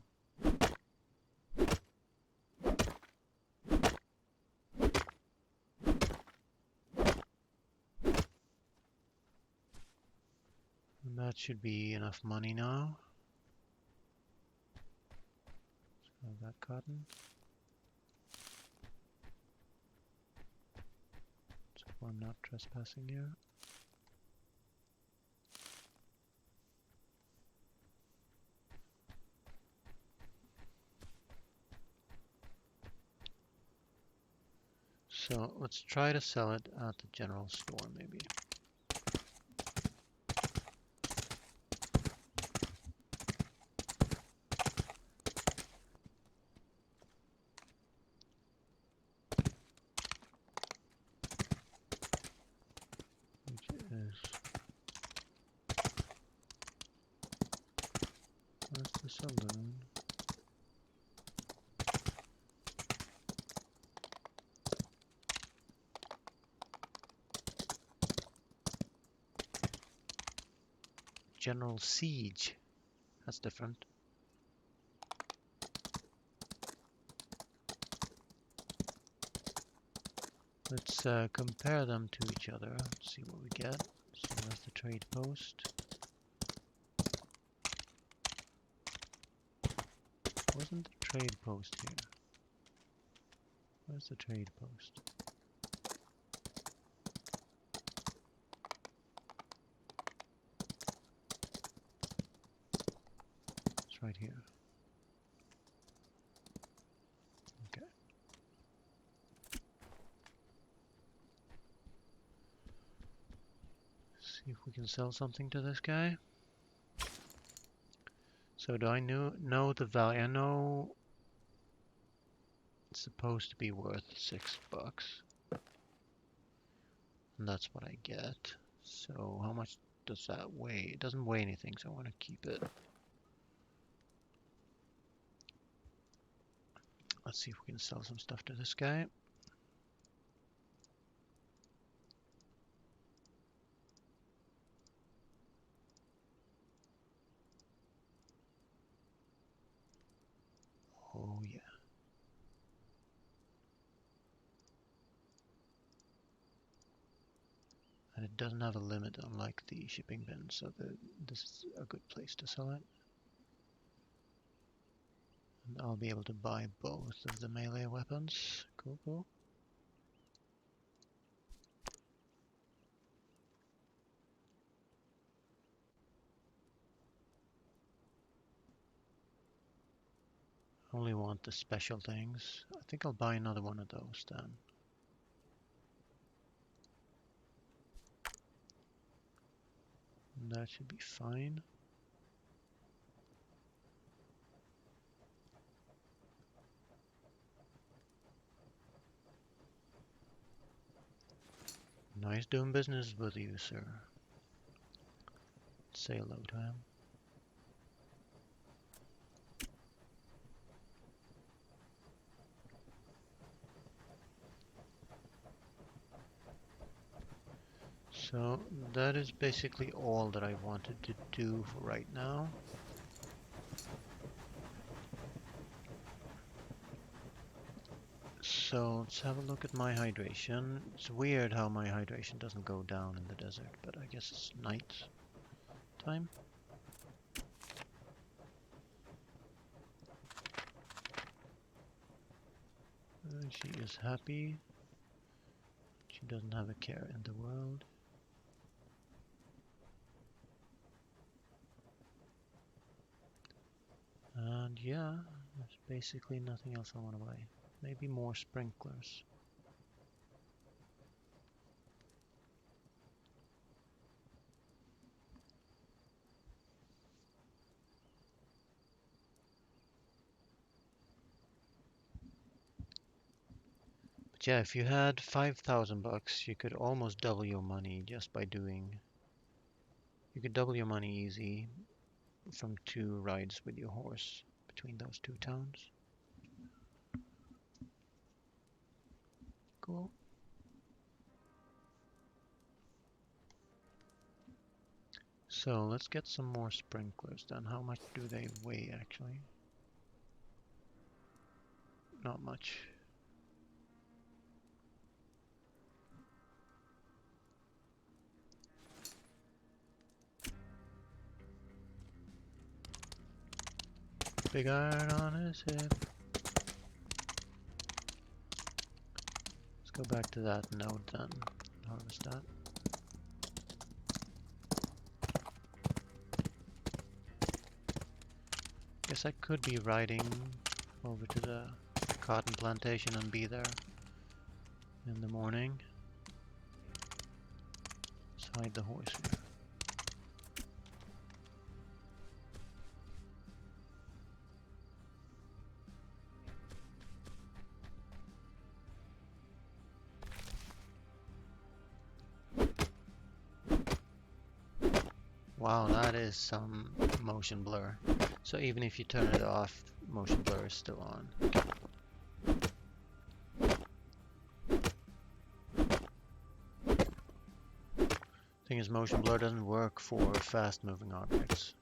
And that should be enough money now. So that cotton. So I'm not trespassing here. So let's try to sell it at the general store maybe. Which is, where's the saloon? General Siege. That's different. Let's compare them to each other. See what we get. So where's the trade post? Wasn't the trade post here? Where's the trade post? It's right here. Okay. See if we can sell something to this guy. So do I know the value? I know it's supposed to be worth $6. And that's what I get. So how much does that weigh? It doesn't weigh anything, so I want to keep it. Let's see if we can sell some stuff to this guy. Oh yeah. And it doesn't have a limit unlike the shipping bin, so this is a good place to sell it. And I'll be able to buy both of the melee weapons. Cool, cool. Only want the special things. I think I'll buy another one of those then. And that should be fine. Nice doing business with you, sir. Say hello to him. So that is basically all that I wanted to do for right now. So let's have a look at my hydration. It's weird how my hydration doesn't go down in the desert, but I guess it's night time. She is happy. She doesn't have a care in the world. And yeah, there's basically nothing else I want to buy. Maybe more sprinklers. But yeah, if you had 5,000 bucks, you could almost double your money just by doing. You could double your money easy from 2 rides with your horse between those 2 towns. Cool. So let's get some more sprinklers then. How much do they weigh actually? Not much. Big iron on his hip. Let's go back to that node then. Harvest that. Guess I could be riding over to the cotton plantation and be there in the morning. Let's hide the horse here. Wow, that is some motion blur. So even if you turn it off, motion blur is still on. Thing is, motion blur doesn't work for fast moving objects.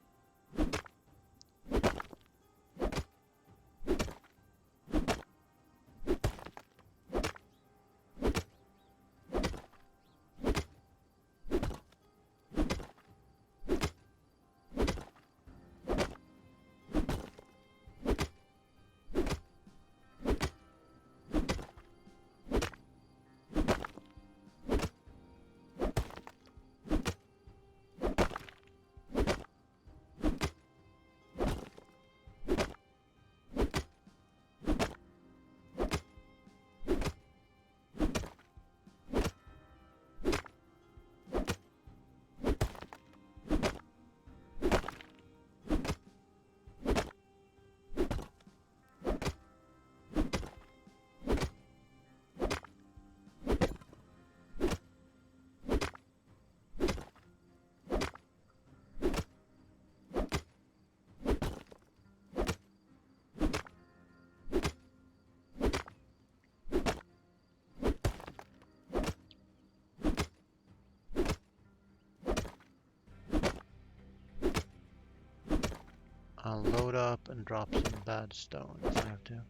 I'll load up and drop some bad stone if I have to.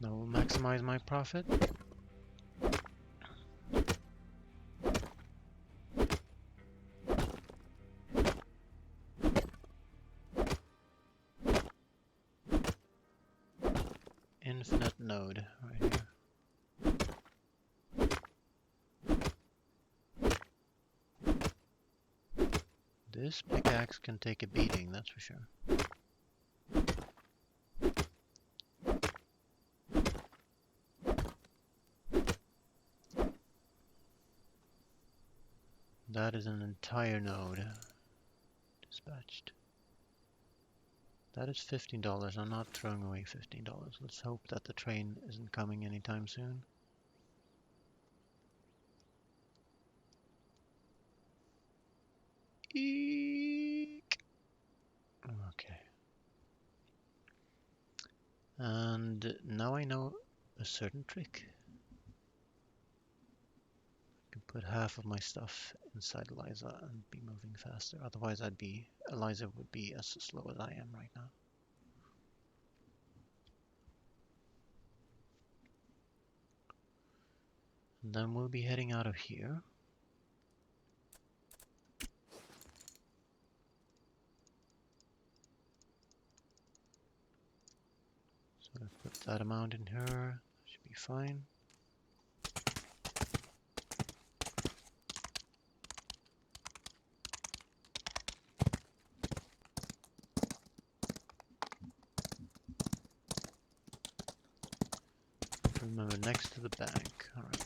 That will maximize my profit. Infinite node right here. This pickaxe can take a beating, that's for sure. That is an entire node dispatched. That is $15. I'm not throwing away $15. Let's hope that the train isn't coming anytime soon. Eek. Okay. And now I know a certain trick. I can put half of my stuff inside Eliza and be moving faster. Otherwise, Eliza would be as slow as I am right now. And then we'll be heading out of here. So I put that amount in her. Should be fine. Remember, next to the bank. All right.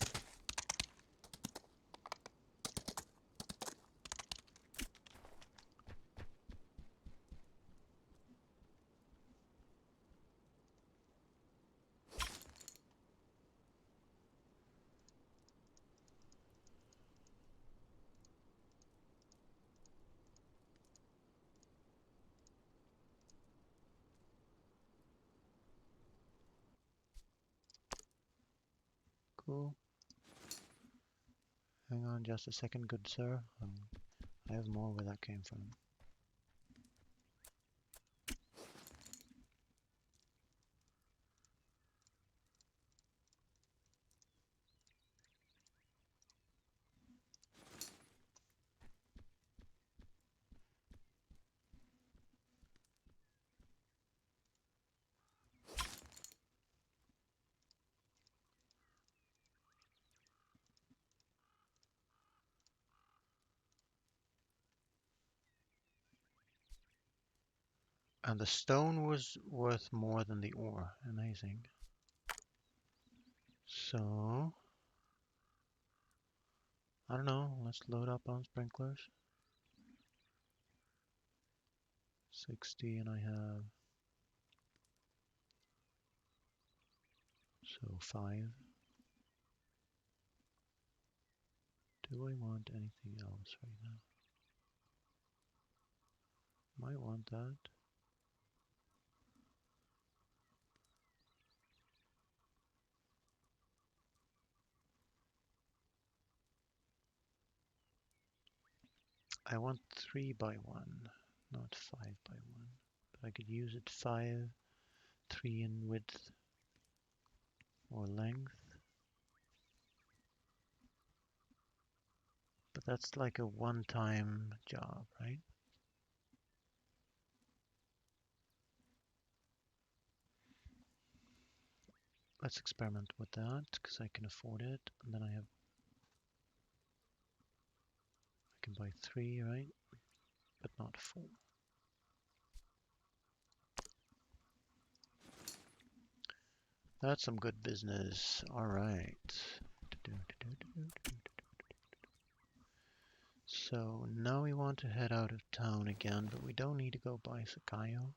Cool. Hang on just a second, good sir. I have more where that came from. And the stone was worth more than the ore. Amazing. So, I don't know. Let's load up on sprinklers. 60 and I have... So 5. Do I want anything else right now? Might want that. I want 3 by 1, not 5 by 1. But I could use it 5, 3 in width or length. But that's like a one-time job, right? Let's experiment with that, because I can afford it. And then I can buy 3, right? But not 4. That's some good business. All right. So now we want to head out of town again, but we don't need to go by Sakayo.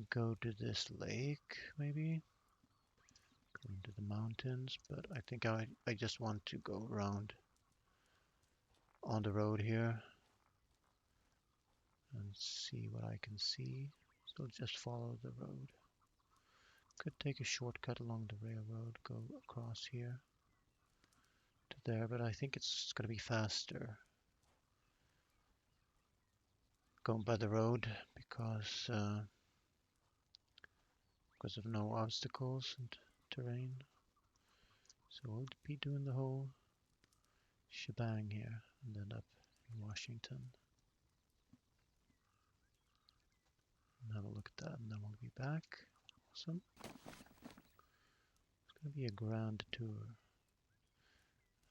Go to this lake, maybe. Go into the mountains, but I think I just want to go around on the road here and see what I can see. So just follow the road. Could take a shortcut along the railroad, go across here to there, but I think it's going to be faster going by the road because of no obstacles and terrain. So we'll be doing the whole shebang here and end up in Washington. And have a look at that and then we'll be back. Awesome. It's going to be a grand tour.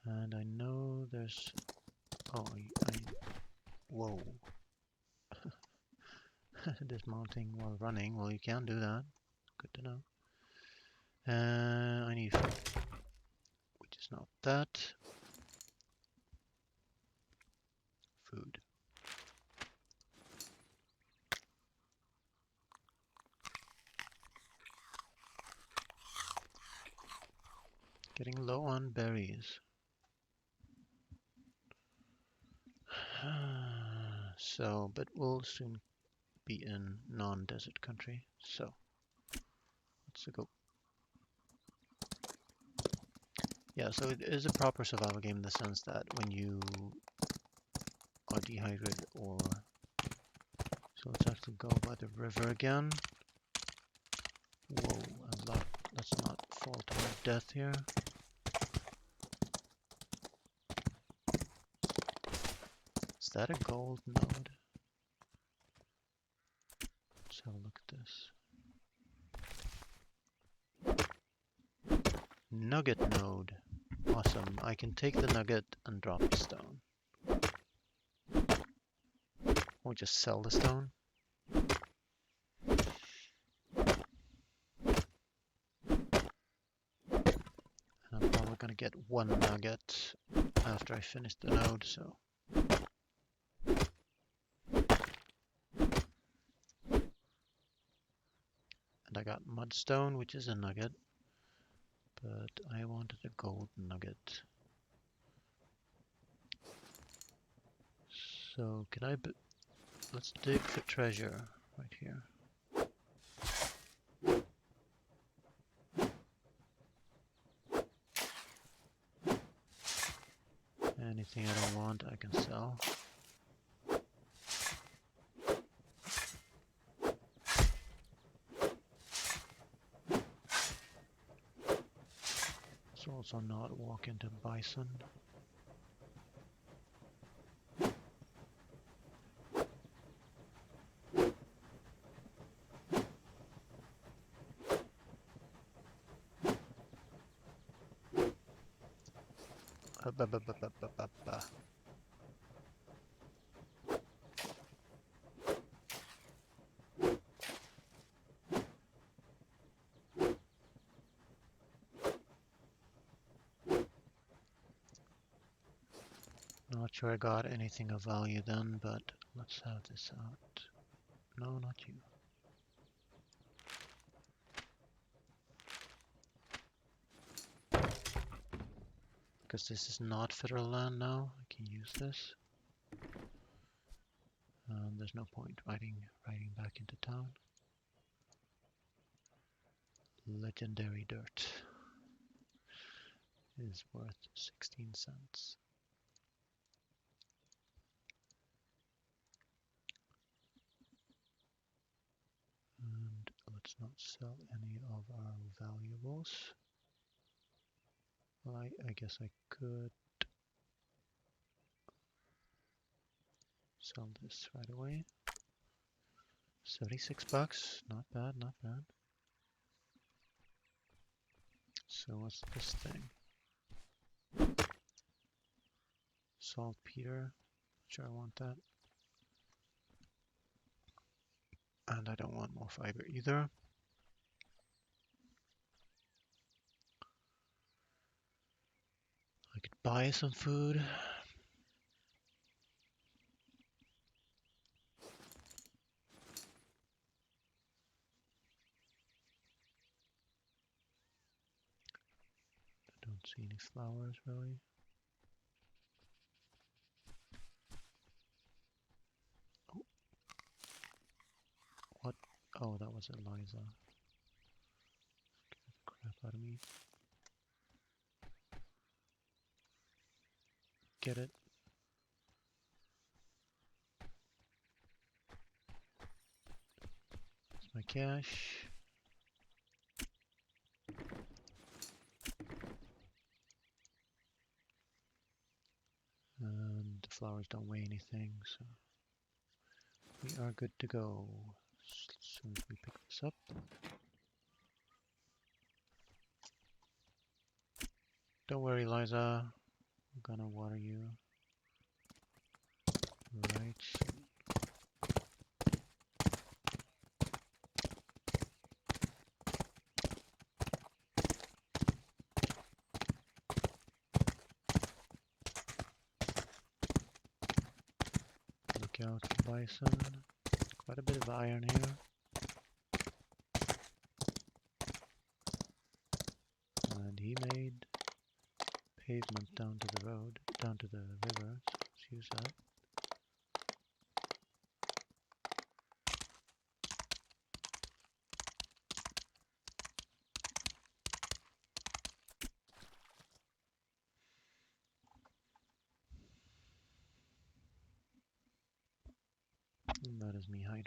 And I know there's... Oh, whoa. Dismounting while running. Well, you can do that. Good to know. I need food, which is not that. Food. Getting low on berries. So, but we'll soon be in non-desert country. So, let's go. Yeah, so it is a proper survival game in the sense that when you are dehydrated or... So let's actually go by the river again. Whoa, let's not fall to our death here. Is that a gold node? Let's have a look at this. Nugget node. Awesome. I can take the nugget and drop the stone. Or just sell the stone. And I'm probably going to get one nugget after I finish the node, so... And I got mudstone, which is a nugget. But I wanted a gold nugget. So can I... Let's dig for treasure right here. Anything I don't want, I can sell. Let's also not walk into bison. Not sure I got anything of value then, but let's have this out. No, not you. Because this is not federal land now, I can use this. There's no point riding back into town. Legendary dirt is worth 16 cents. And let's not sell any of our valuables. Well, I guess I could sell this right away. 76 bucks, not bad, not bad. So what's this thing? Saltpeter, sure I want that. And I don't want more fiber either. I could buy some food. I don't see any flowers really. Oh. What? Oh, that was Eliza. Scared the crap out of me. Get it. That's my cash. And the flowers don't weigh anything, so we are good to go. As soon as we pick this up. Don't worry, Liza. I'm gonna water you. Right. Look out for bison. Quite a bit of iron here. And he made pavement down to the road, down to the river. So let's use that.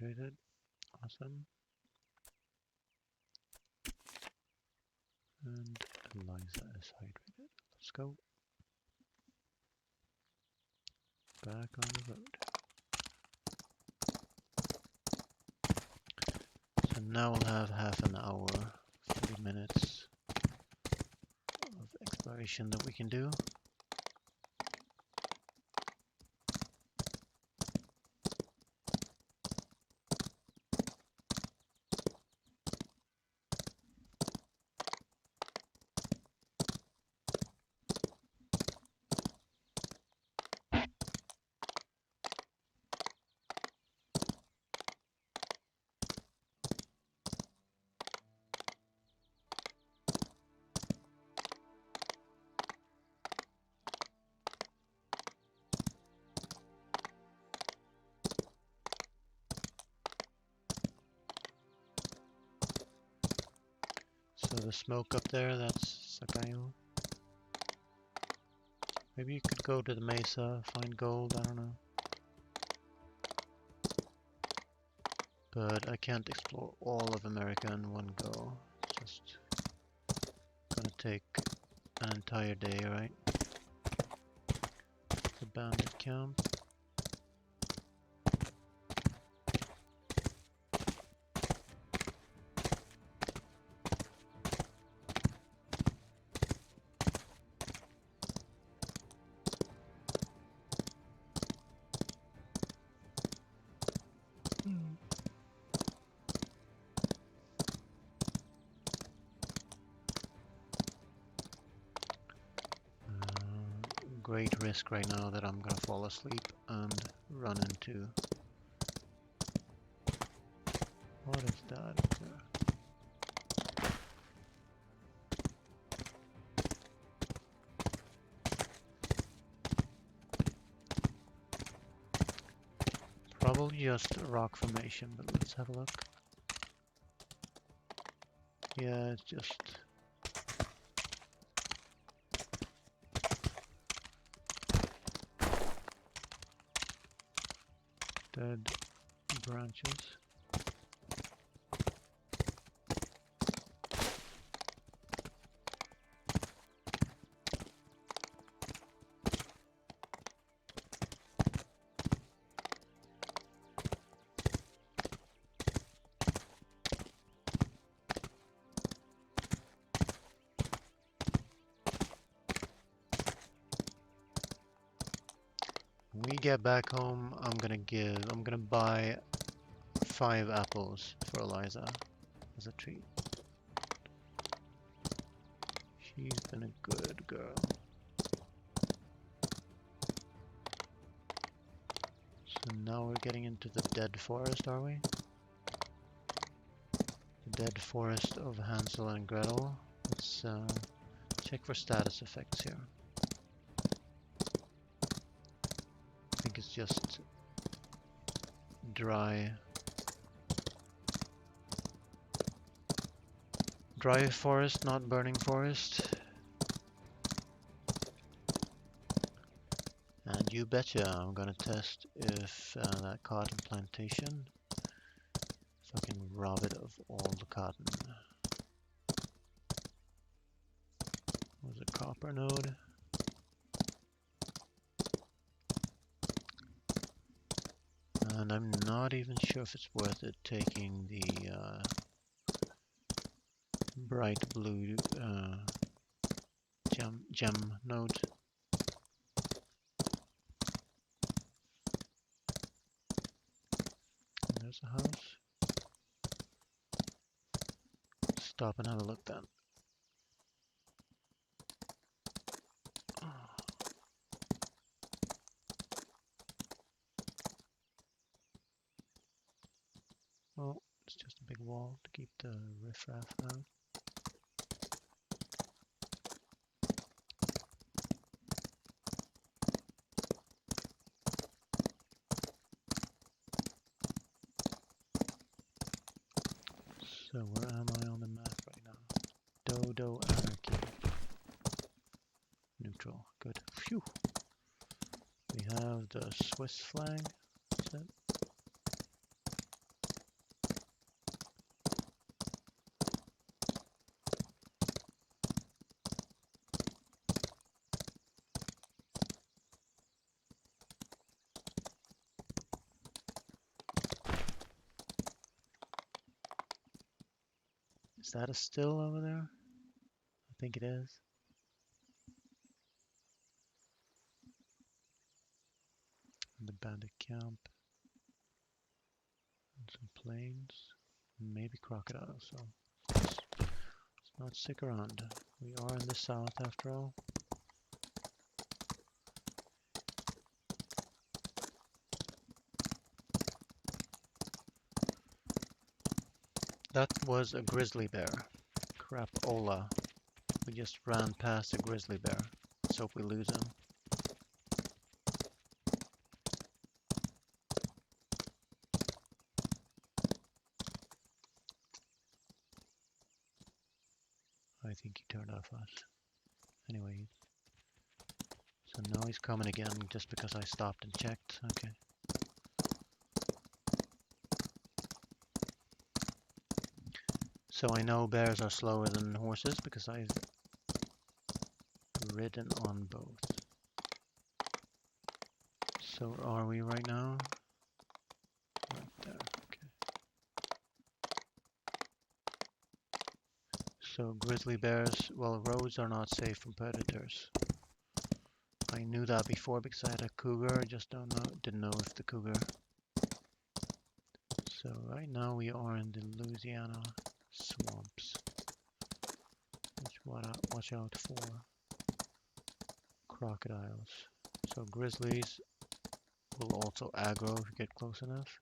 hydrated. Awesome. And Eliza is hydrated. Let's go. Back on the road. So now we'll have half an hour, 40 minutes of exploration that we can do. So the smoke up there, that's Sakayo. Maybe you could go to the mesa, find gold, I don't know. But I can't explore all of America in one go. It's just gonna take an entire day, right? The bandit camp. Great risk right now that I'm gonna fall asleep and run into... What is that up there? Probably just a rock formation, but let's have a look. Yeah, it's just... dead branches. When we get back home, I'm gonna buy 5 apples for Eliza as a treat. She's been a good girl. So now we're getting into the dead forest, are we? The dead forest of Hansel and Gretel. Let's check for status effects here. I think it's just dry forest, not burning forest. And you betcha I'm gonna test if that cotton plantation, if I can rob it of all the cotton. Was a copper node. And I'm not even sure if it's worth it taking the bright blue gem node. There's a house. Stop and have a look then. Oh, it's just a big wall to keep the riffraff out. So where am I on the map right now? Dodo Anarchy. Neutral. Good. Phew. We have the Swiss flag. That's it. Is that a still over there? I think it is. And the bandit camp. And some planes. And maybe crocodiles. So let's not stick around. We are in the south after all. That was a grizzly bear. Crapola. We just ran past a grizzly bear. Let's hope we lose him. I think he turned off us. Anyway, so now he's coming again just because I stopped and checked. Okay. So I know bears are slower than horses because I've ridden on both. So where are we right now? Right there, okay. So grizzly bears, well, roads are not safe from predators. I knew that before because I had a cougar, I just didn't know if the cougar. So right now we are in the Louisiana swamps. Watch out for crocodiles. So grizzlies will also aggro if you get close enough.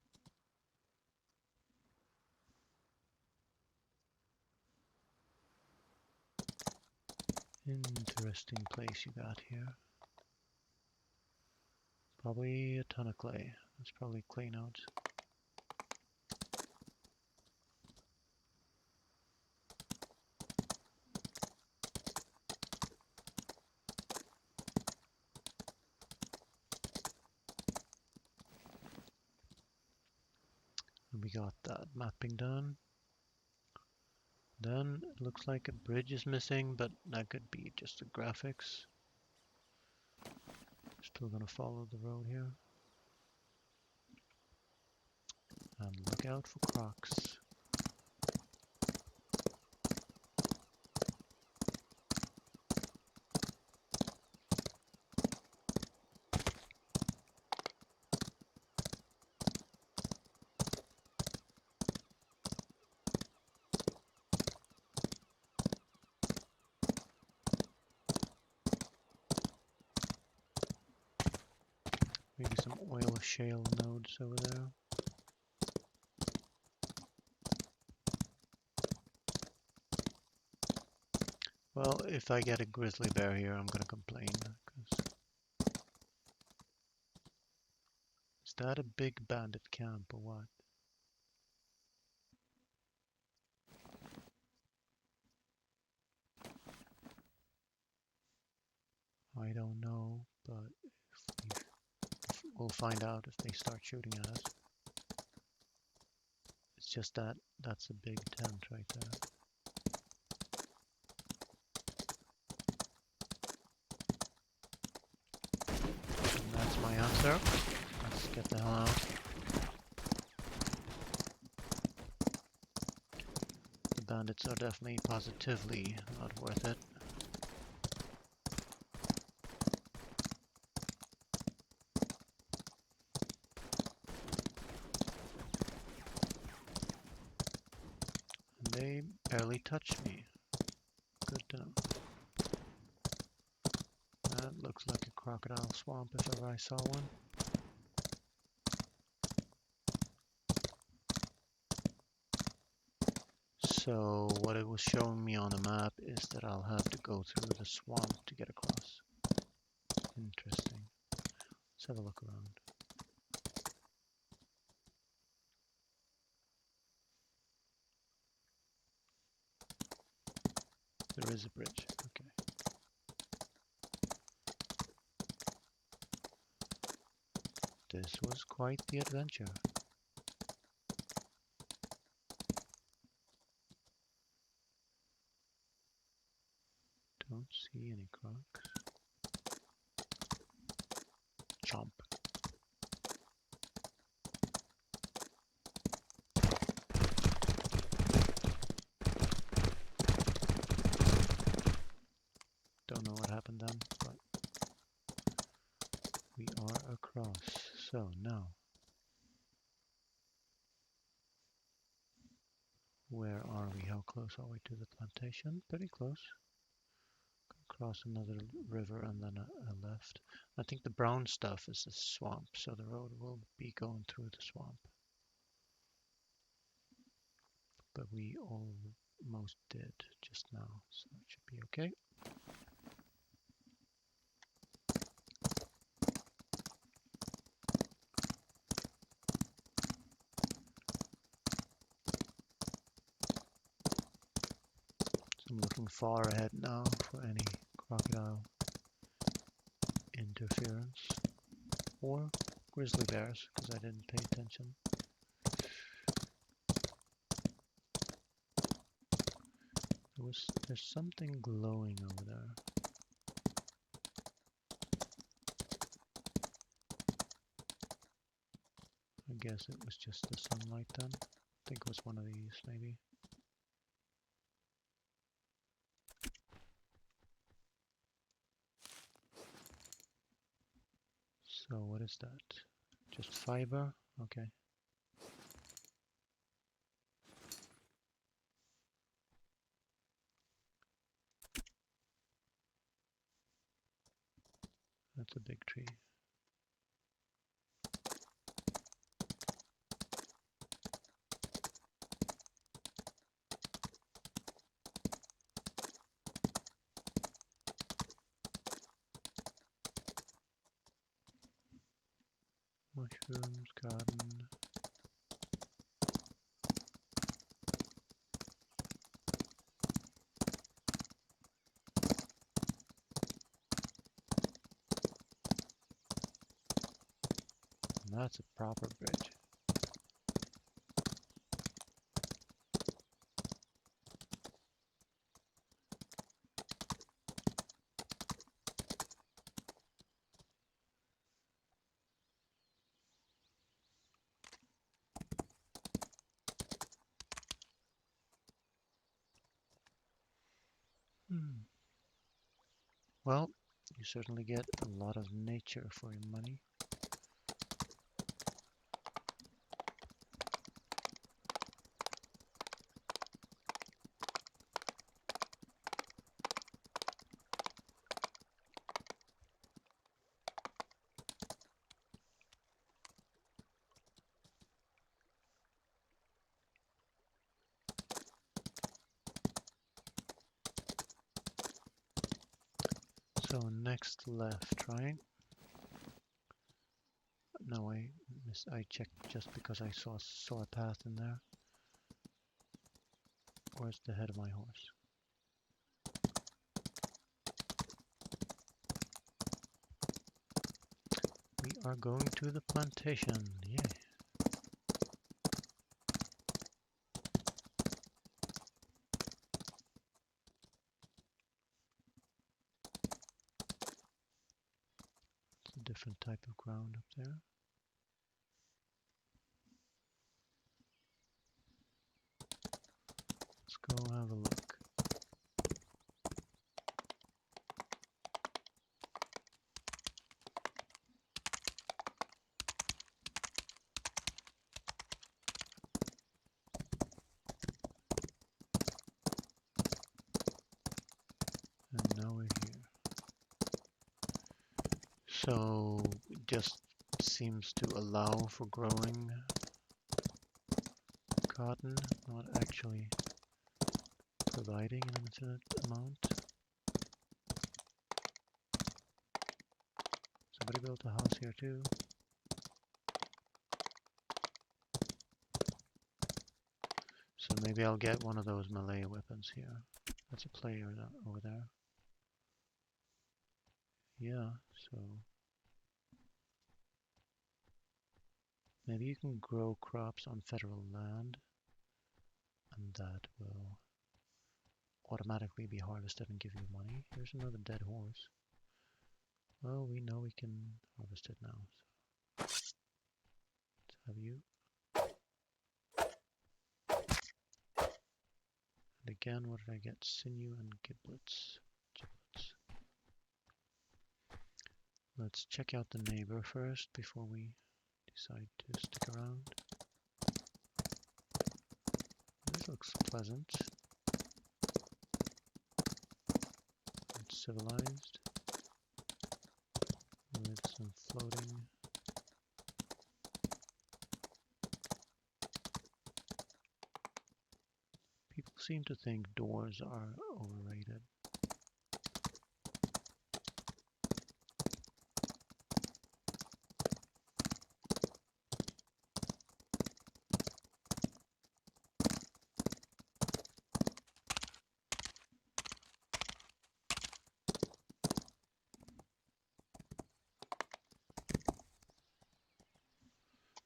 Interesting place you got here. Probably a ton of clay. That's probably clay nodes. And we got that mapping done. Then it looks like a bridge is missing, but that could be just the graphics. Still gonna follow the road here. And look out for crocs. Maybe some oil shale nodes over there. Well, if I get a grizzly bear here, I'm gonna complain. Is that a big bandit camp or what? I don't know, but we'll find out if they start shooting at us. It's just that that's a big tent right there. And that's my answer. Let's get the hell out. The bandits are definitely positively not worth it. They barely touched me. Good to know. That looks like a crocodile swamp if ever I saw one. So what it was showing me on the map is that I'll have to go through the swamp to get across. Interesting. Let's have a look around. There is a bridge. Okay. This was quite the adventure. Don't see any crocs. Chomp. across. So now, where are we? How close are we to the plantation? Pretty close. Cross another river and then a left. I think the brown stuff is the swamp, so the road will be going through the swamp. But we almost did just now, so it should be okay. So I'm looking far ahead now for any crocodile interference or grizzly bears, because I didn't pay attention. There's something glowing over there. I guess it was just the sunlight then. I think it was one of these maybe. So what is that? Just fiber? Okay. That's a big tree. Mushrooms, garden. And that's a proper bridge. Well, you certainly get a lot of nature for your money. So next left, right? No, I checked just because I saw a path in there. Where's the head of my horse? We are going to the plantation. Yay. It's a different type of ground up there. Let's go have a look. And now we're here. So it just seems to allow for growing cotton, not actually providing an infinite amount. Somebody built a house here too. So maybe I'll get one of those melee weapons here. That's a player over there. Yeah, so maybe you can grow crops on federal land, and that will automatically be harvested and give you money. Here's another dead horse. Well, we know we can harvest it now. So let's have you. And again, what did I get? Sinew and giblets. Let's check out the neighbor first before we decide to stick around. This looks pleasant. It's civilized with some floating. People seem to think doors are overrated.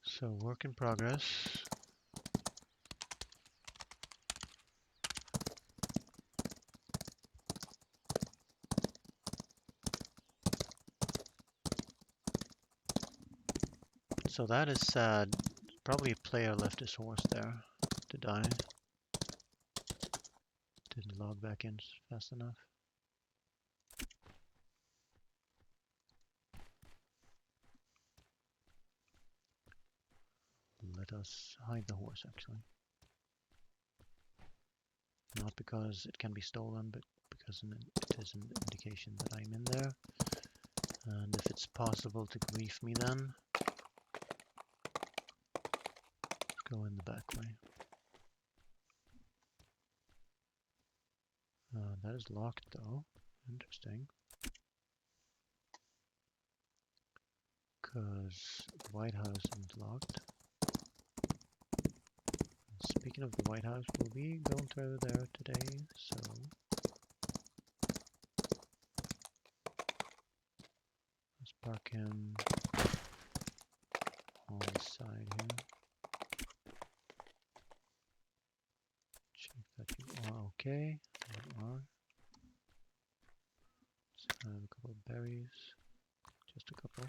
So, work in progress. So that is sad. Probably a player left his horse there to die. Didn't log back in fast enough. Let us hide the horse, actually. Not because it can be stolen, but because it is an indication that I'm in there. And if it's possible to grief me then, let's go in the back way. That is locked though. Interesting. Because the White House isn't locked. Speaking of the White House, we'll be going through there today, so let's park him on the side here. Check that you are okay. You are. Let's have a couple of berries. Just a couple.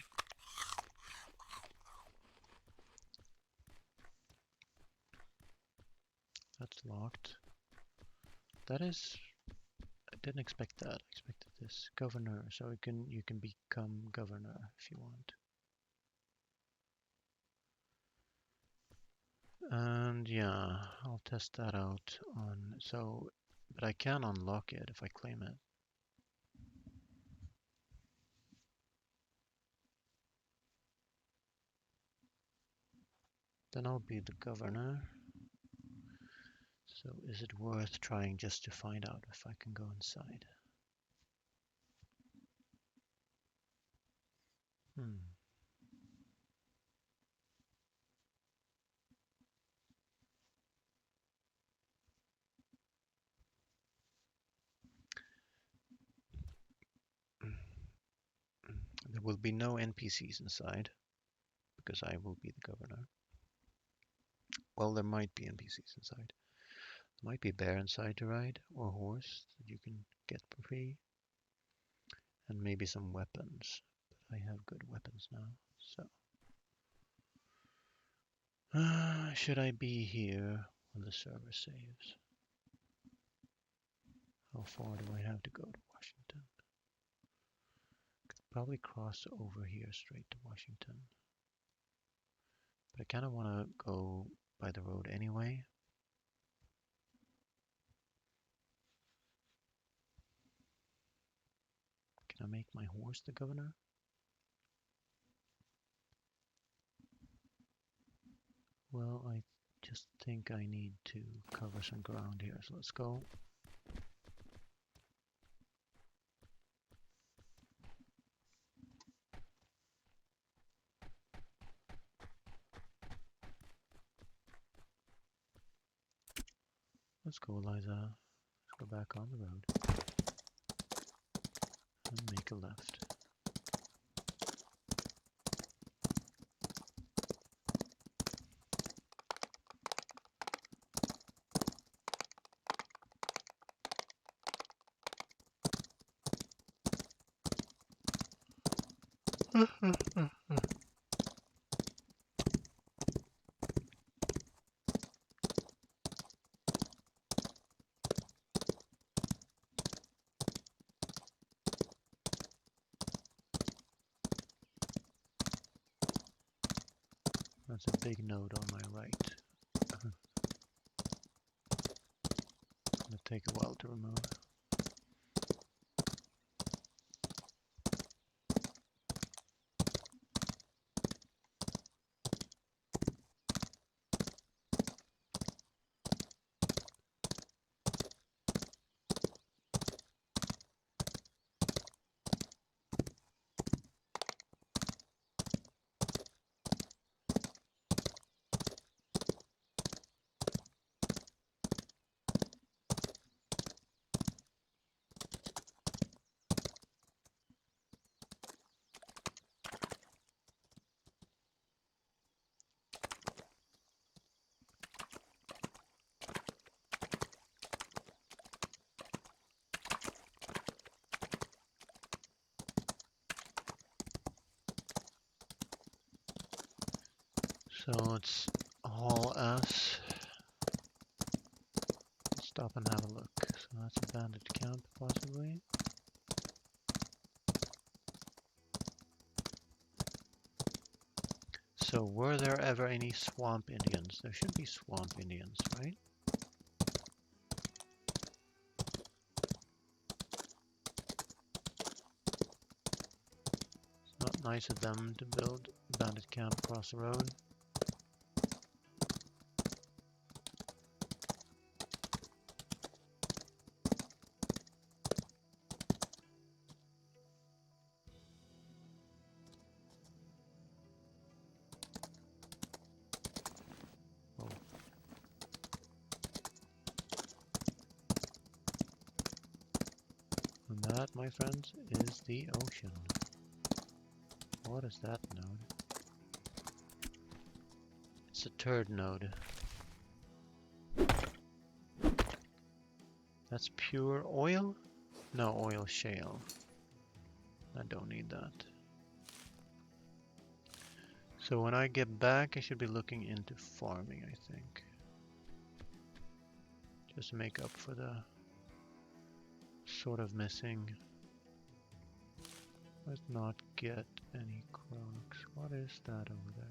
That's locked. That is, I didn't expect that. I expected this governor, so you can become governor if you want. And yeah, I'll test that out on but I can unlock it if I claim it. Then I'll be the governor. So is it worth trying just to find out if I can go inside? There will be no NPCs inside because I will be the governor. Well, there might be NPCs inside. There might be a bear inside to ride, or a horse that you can get for free. And maybe some weapons. But I have good weapons now, so. Should I be here when the server saves? How far do I have to go to Washington? Could probably cross over here straight to Washington. But I kind of want to go by the road anyway. Can I make my horse the governor? Well, I just think I need to cover some ground here, so let's go. Let's go, Eliza. Let's go back on the road. And make a left. That's a big node on my right. It'll take a while to remove. So let's haul us. Stop and have a look. So that's a bandit camp, possibly. So were there ever any swamp Indians? There should be swamp Indians, right? It's not nice of them to build a bandit camp across the road. Oh. And that, my friends, is the ocean. What is that node? It's a turd node. That's pure oil? No, oil shale. I don't need that. So when I get back, I should be looking into farming, I think. Just to make up for the sort of missing. Let's not get any crocs. What is that over there?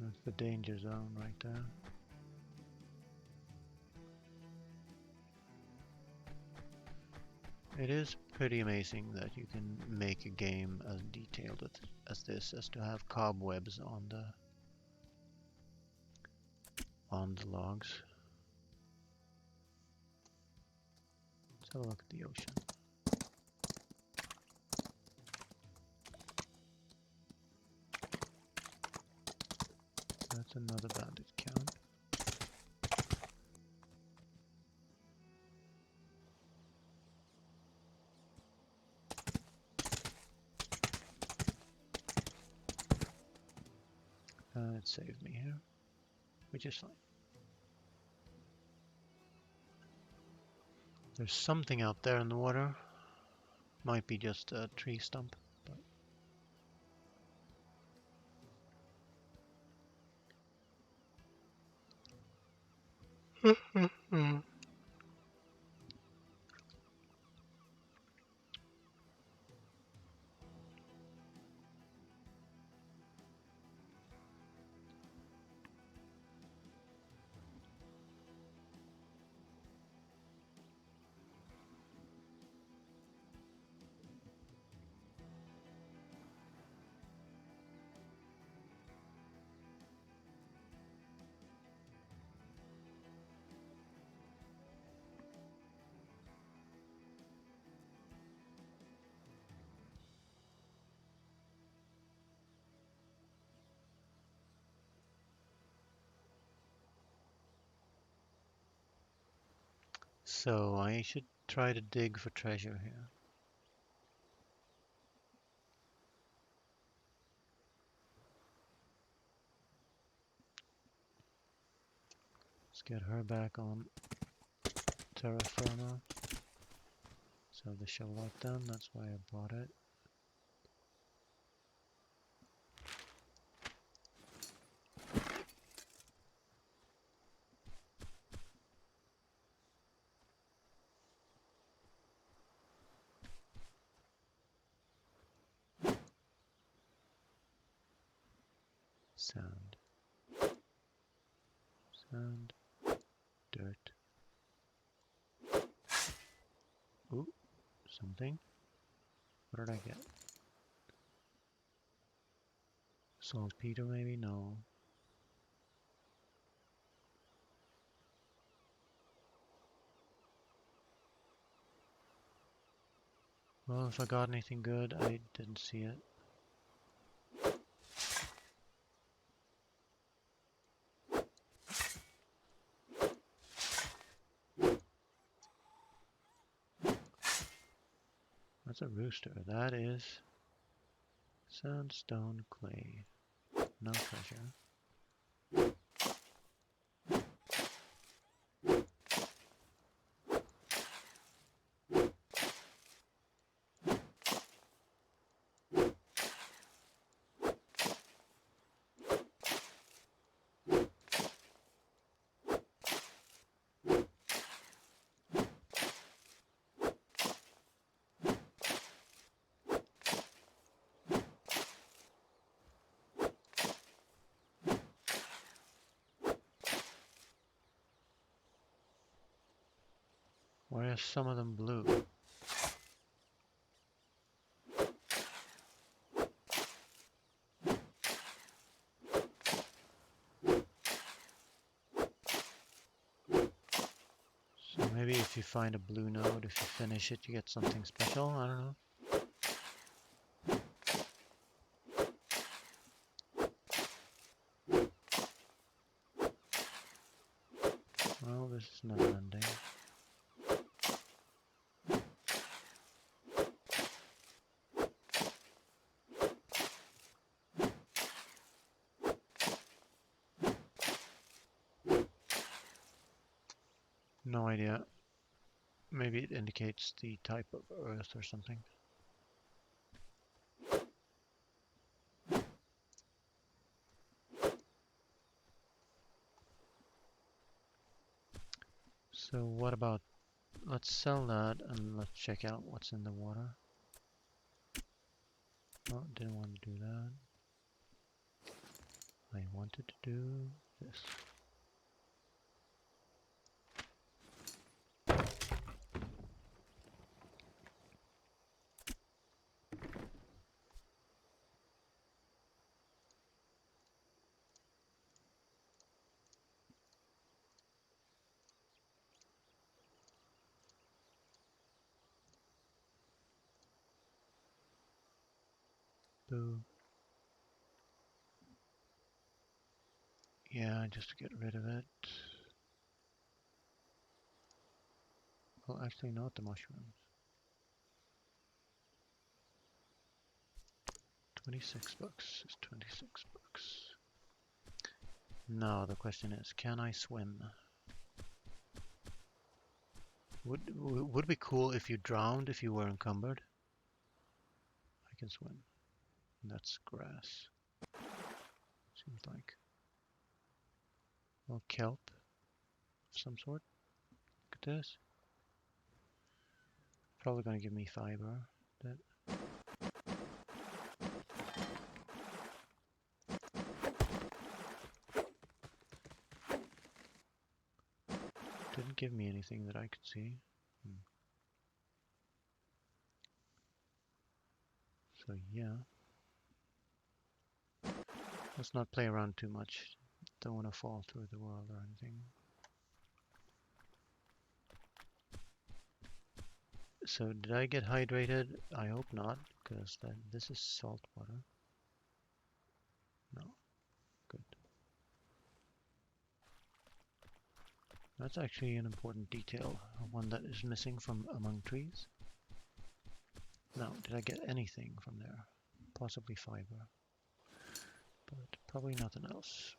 That's the danger zone right there. It is pretty amazing that you can make a game as detailed as this, as to have cobwebs on the logs. Let's have a look at the ocean. That's another bandit camp. It saved me here, which is fine. There's something out there in the water. Might be just a tree stump. But so I should try to dig for treasure here. Let's get her back on terra firma. So the shovel out done, that's why I bought it. Sand. Sand. Dirt. Ooh, something. What did I get? Saltpeter maybe? No. Well, if I got anything good, I didn't see it. That's a rooster. That is sandstone clay. No treasure. Why are some of them blue? So maybe if you find a blue node, if you finish it, you get something special. I don't know. Well, this is never ending. No idea. Maybe it indicates the type of earth or something. So what about, let's sell that and let's check out what's in the water. Oh, didn't want to do that. I wanted to do this. Boo. Yeah, just to get rid of it. Well, actually not the mushrooms. 26 bucks is 26 bucks. Now the question is, can I swim? Would be cool if you drowned if you were encumbered. I can swim. That's grass. Seems like. Well, kelp of some sort. Look at this. Probably gonna give me fiber. That. Didn't give me anything that I could see. So yeah. Let's not play around too much. Don't want to fall through the world or anything. So did I get hydrated? I hope not, because this is salt water. No. Good. That's actually an important detail, one that is missing from among trees. Now, did I get anything from there? Possibly fiber, but probably nothing else.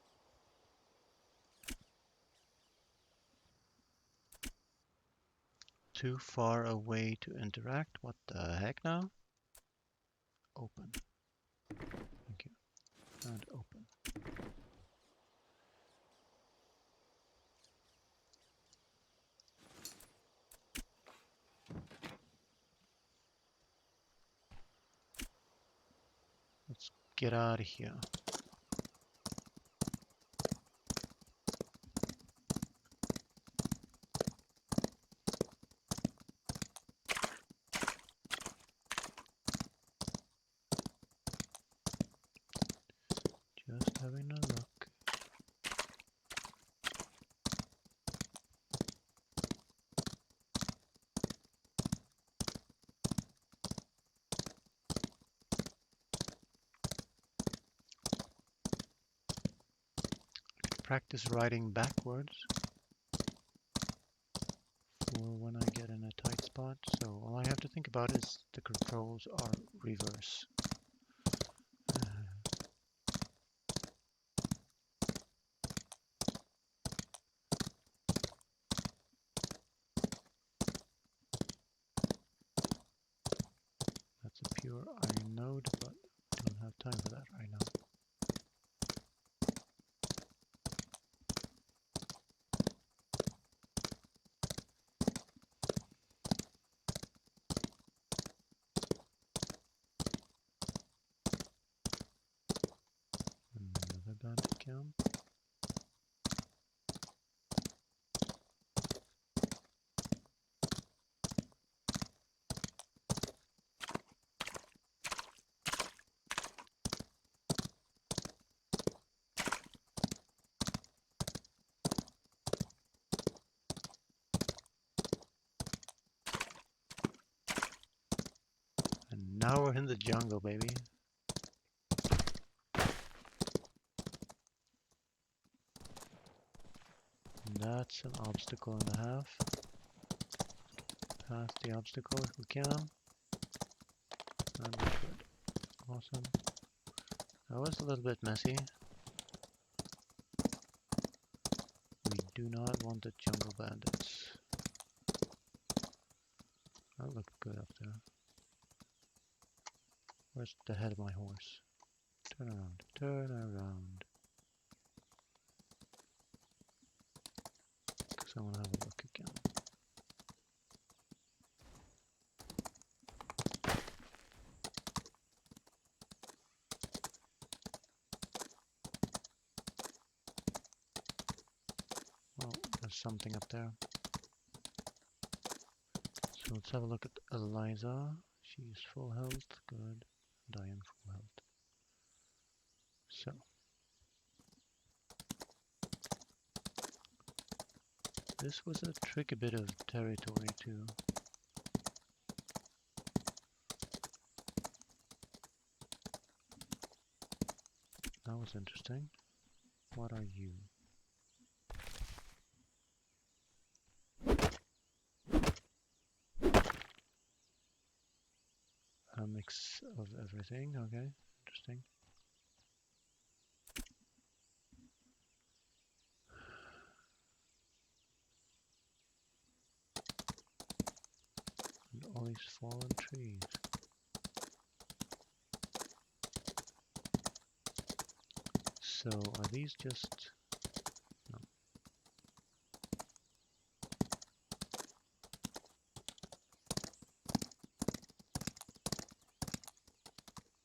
Too far away to interact? What the heck now? Open. Thank you. And open. Let's get out of here. having a look. Practice riding backwards for when I get in a tight spot. So all I have to think about is the controls are reverse. That's a pure iron node, but I don't have time for that right now. Another bandit camp. And now we're in the jungle, baby. And that's an obstacle and a half. Past the obstacle if we can. And we're good. Awesome. That was a little bit messy. We do not want the jungle bandits. That looked good up there. Where's the head of my horse? Turn around, turn around. Because I want to have a look again. Oh, there's something up there. So let's have a look at Eliza. She's full health, good. And I am full health. So. This was a tricky bit of territory too. That was interesting. What are you? A mix of everything, okay, interesting. And all these fallen trees. So are these just... No.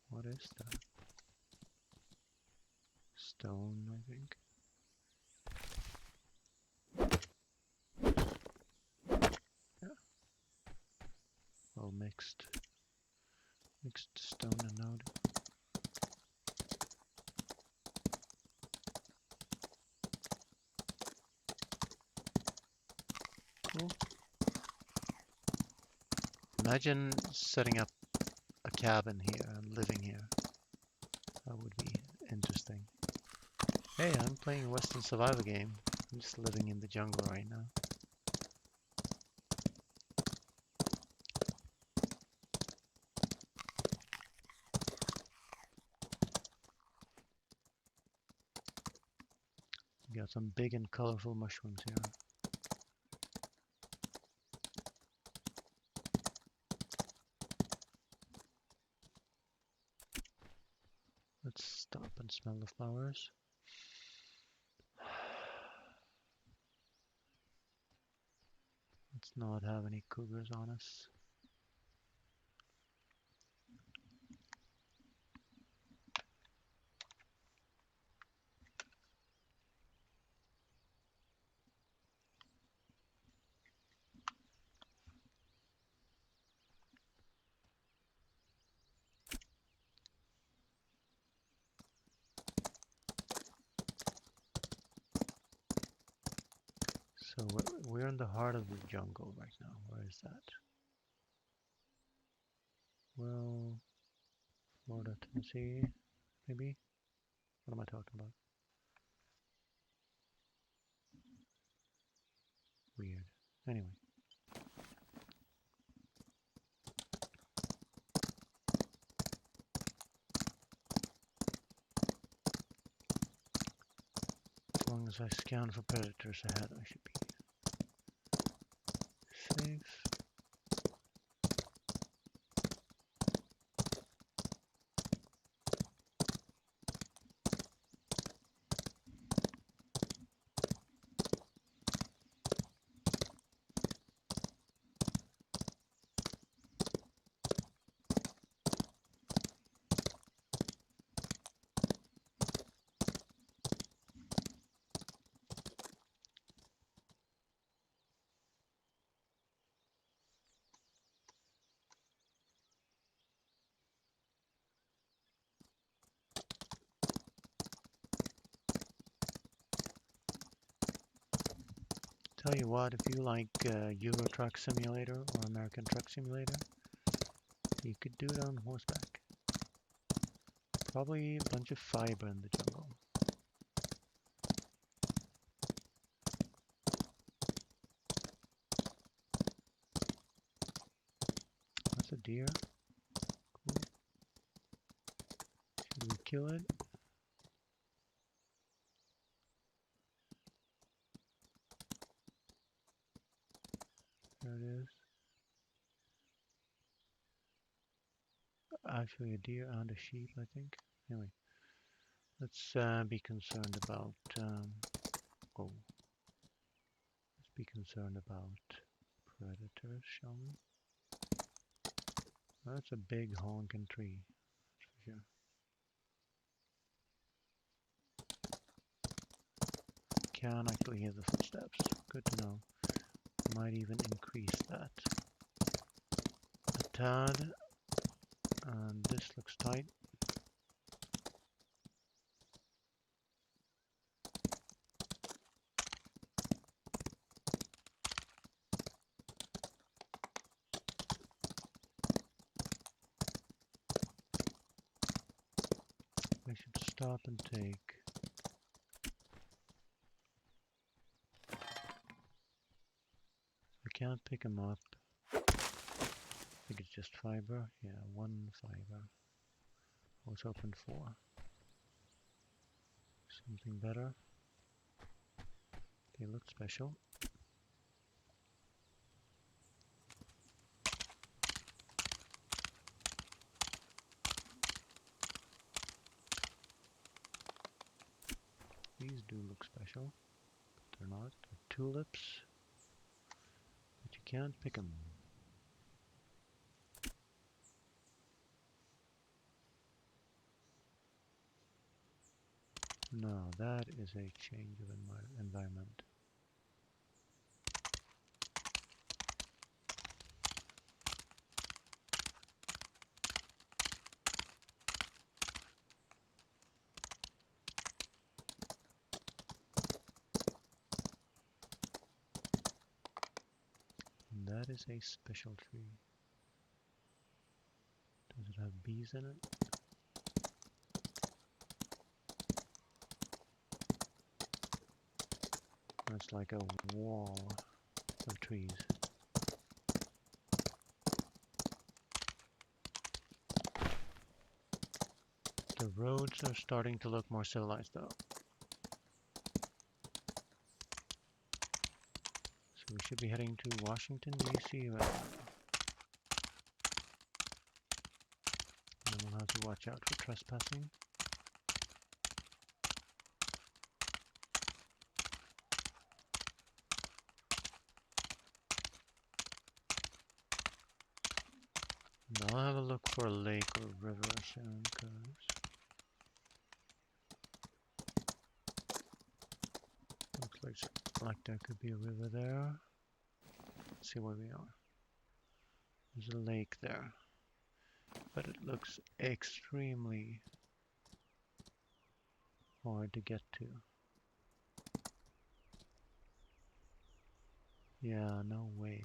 What is that? Stone, I think. Yeah. Well, mixed stone and node. Cool. Imagine setting up a cabin here and living here. That would be interesting. Hey, I'm playing a Western survival game. I'm just living in the jungle right now. We got some big and colorful mushrooms here. Let's stop and smell the flowers. Let's not have any cougars on us. So we're in the heart of the jungle right now. Where is that? Well, Florida, Tennessee, maybe? What am I talking about? Weird. Anyway. As long as I scan for predators ahead, I should be safe. Tell you what, if you like Euro Truck Simulator or American Truck Simulator, you could do it on horseback. Probably a bunch of fiber in the jungle. That's a deer. Cool. Should we kill it? There it is. Actually a deer and a sheep, I think. Anyway, let's be concerned about oh, let's be concerned about predators, shall we? That's a big honking tree, that's for sure. Can actually hear the footsteps. Good to know. Might even increase that a tad. And this looks tight. I should stop and take. I can't pick them up. I think it's just fiber. Yeah, one fiber. I was hoping for something better. They look special. These do look special, but they're not. They're tulips, but you can't pick them. No, that is a change of environment. And that is a special tree. Does it have bees in it? It's like a wall of trees. The roads are starting to look more civilized though. So we should be heading to Washington, D.C. right now. And we'll have to watch out for trespassing. And I'll have a look for a lake or river soon, because looks like there could be a river there. Let's see where we are. There's a lake there, but it looks extremely hard to get to. Yeah, no way.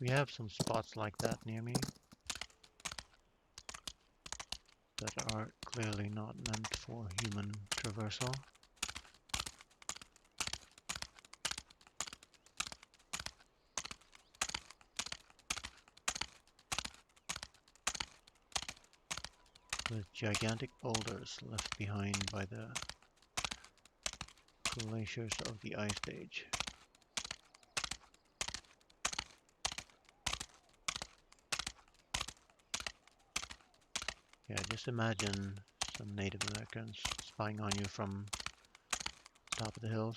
We have some spots like that near me that are clearly not meant for human traversal. With gigantic boulders left behind by the glaciers of the ice age. Yeah, just imagine some Native Americans spying on you from top of the hills.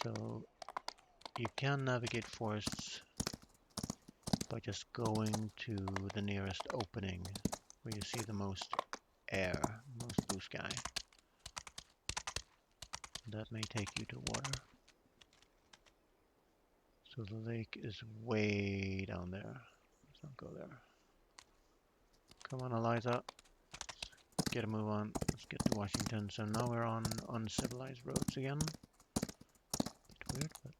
So you can navigate forests by just going to the nearest opening where you see the most air, most blue sky. That may take you to water. So the lake is way down there. Let's not go there. Come on, Eliza. Let's get a move on. Let's get to Washington. So now we're on uncivilized roads again. Bit weird, but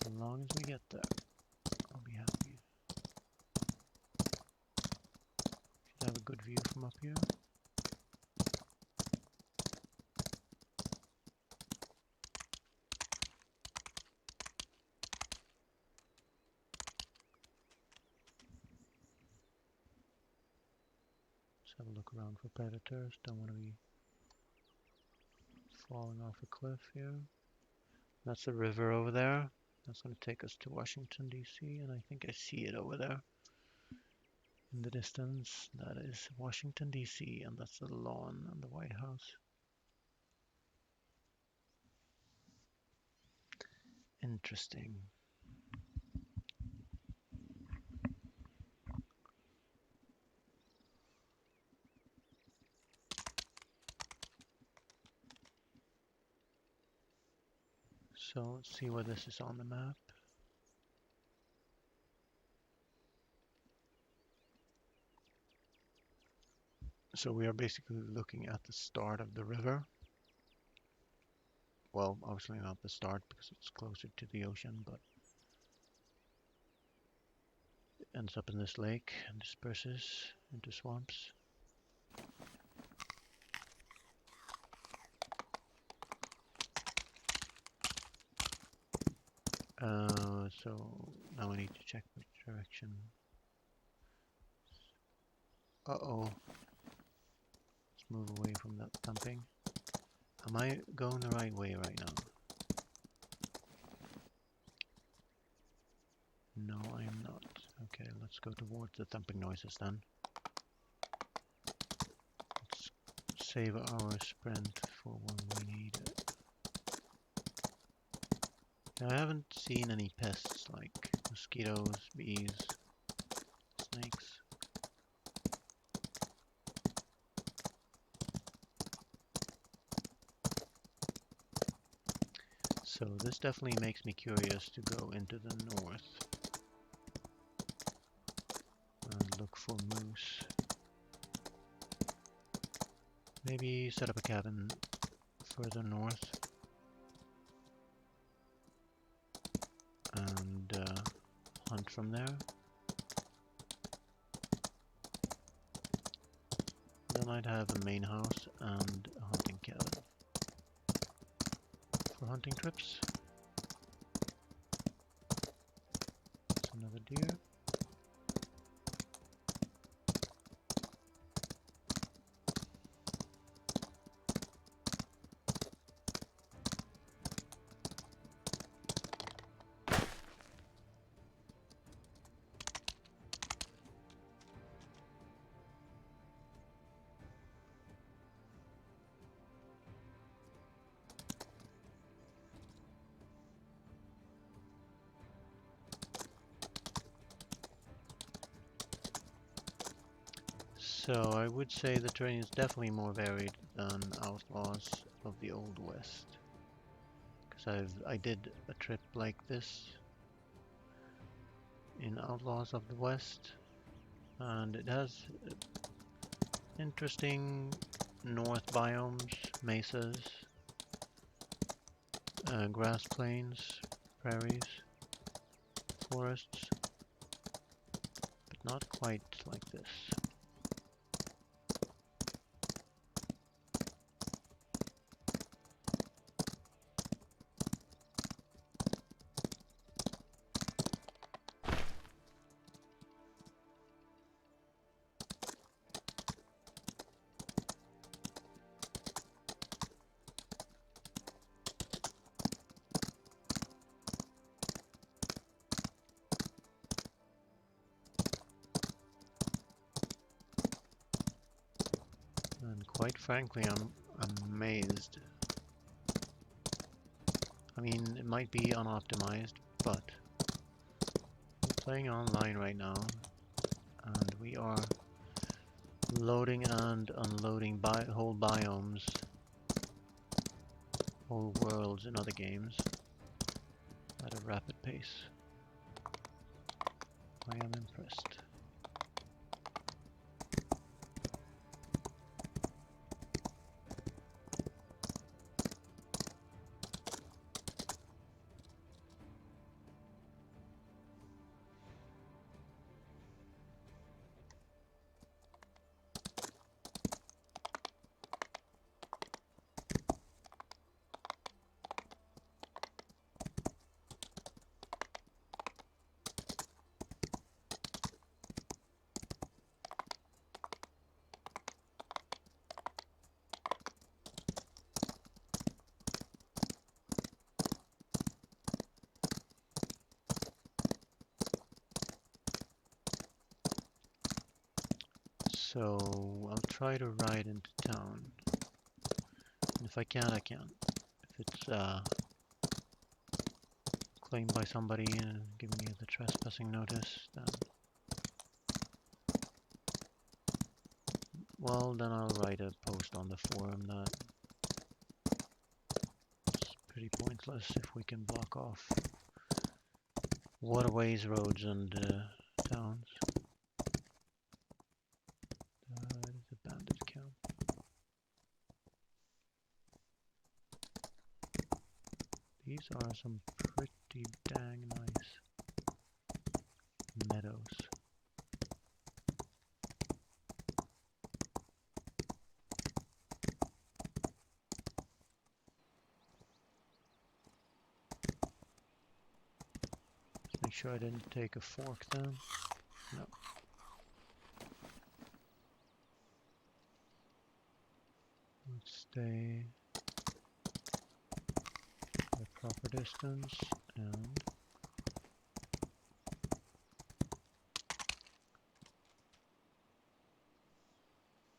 as long as we get there, I'll be happy. Should have a good view from up here. Let's have a look around for predators. Don't want to be falling off a cliff here. That's the river over there. That's going to take us to Washington, D.C., and I think I see it over there in the distance. That is Washington, D.C., and that's the lawn and the White House. Interesting. So let's see where this is on the map. So we are basically looking at the start of the river. Well, obviously not the start because it's closer to the ocean, but it ends up in this lake and disperses into swamps. So now I need to check which direction. Uh-oh. Let's move away from that thumping. Am I going the right way right now? No, I am not. Okay, let's go towards the thumping noises then. Let's save our sprint for when we need it. Now, I haven't seen any pests like mosquitoes, bees, snakes. So this definitely makes me curious to go into the north and look for moose. Maybe set up a cabin further north and hunt from there. Then I'd have a main house and a hunting cabin for hunting trips. That's another deer. So I would say the terrain is definitely more varied than Outlaws of the Old West. Because I did a trip like this in Outlaws of the West, And it has interesting north biomes, mesas, grass plains, prairies, forests, but not quite like this. And quite frankly, I'm amazed. I mean, it might be unoptimized, but we're playing online right now, and we are loading and unloading whole biomes, whole worlds in other games at a rapid pace. I am impressed. So I'll try to ride into town. And if I can, I can. If it's claimed by somebody and giving me the trespassing notice, then well, then I'll write a post on the forum that it's pretty pointless if we can block off waterways, roads, and towns. It is a bandit camp. These are some pretty dang nice meadows. Let's make sure I didn't take a fork then. No. Let's stay at a proper distance and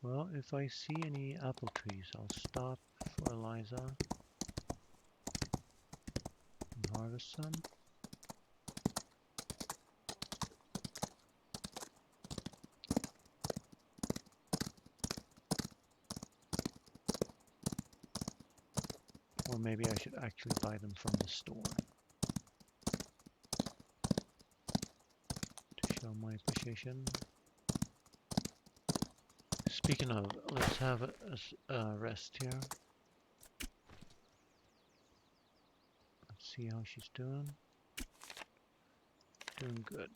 well, if I see any apple trees, I'll stop for Eliza and harvest some. Or maybe I should actually buy them from the store to show my appreciation. Speaking of, let's have a rest here. Let's see how she's doing. Doing good.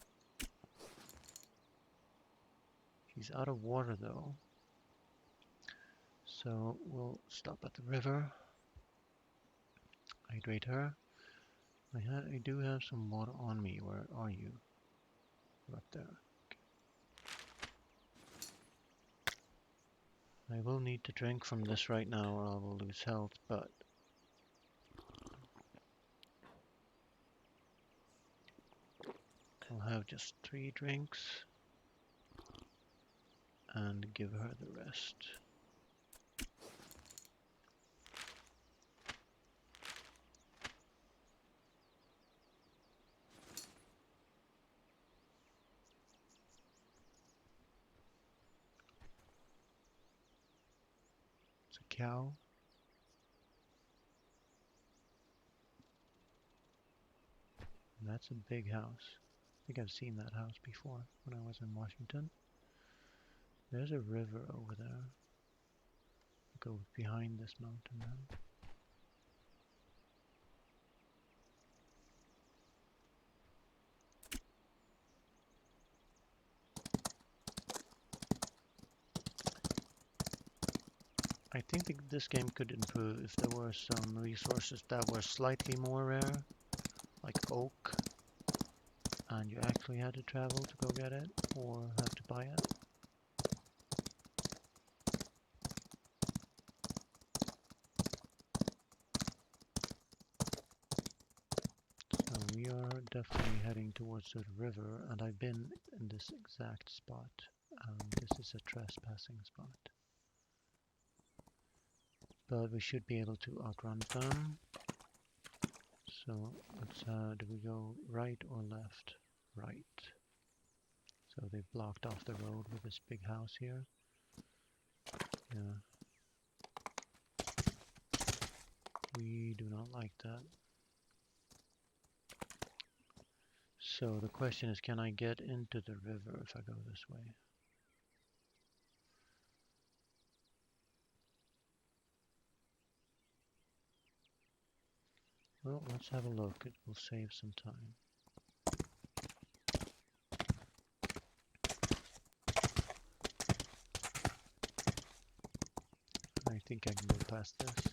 She's out of water though. So we'll stop at the river. Hydrate her. I do have some water on me. Where are you? You're up there. I will need to drink from this right now or I will lose health, but I'll have just 3 drinks and give her the rest. It's a cow. And that's a big house. I think I've seen that house before when I was in Washington. There's a river over there. Go behind this mountain then. I think this game could improve if there were some resources that were slightly more rare, like oak, and you actually had to travel to go get it, or have to buy it. So we are definitely heading towards the river, and I've been in this exact spot. This is a trespassing spot. But we should be able to outrun them. So let's, do we go right or left? Right. So they've blocked off the road with this big house here. Yeah. We do not like that. So the question is, can I get into the river if I go this way? Well, let's have a look. It will save some time. I think I can go past this.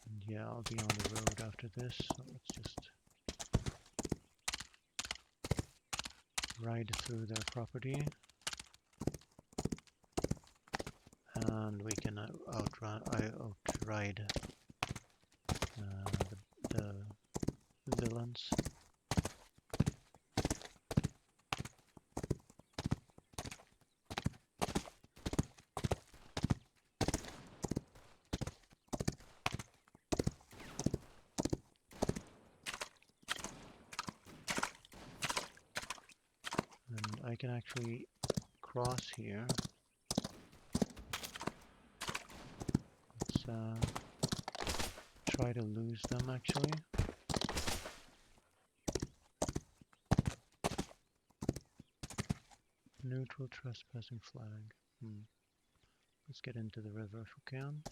And yeah, I'll be on the road after this, so let's just ride through their property. And we can outride the villains. And I can actually cross here. Let's try to lose them actually. Neutral trespassing flag. Let's get into the river if we can.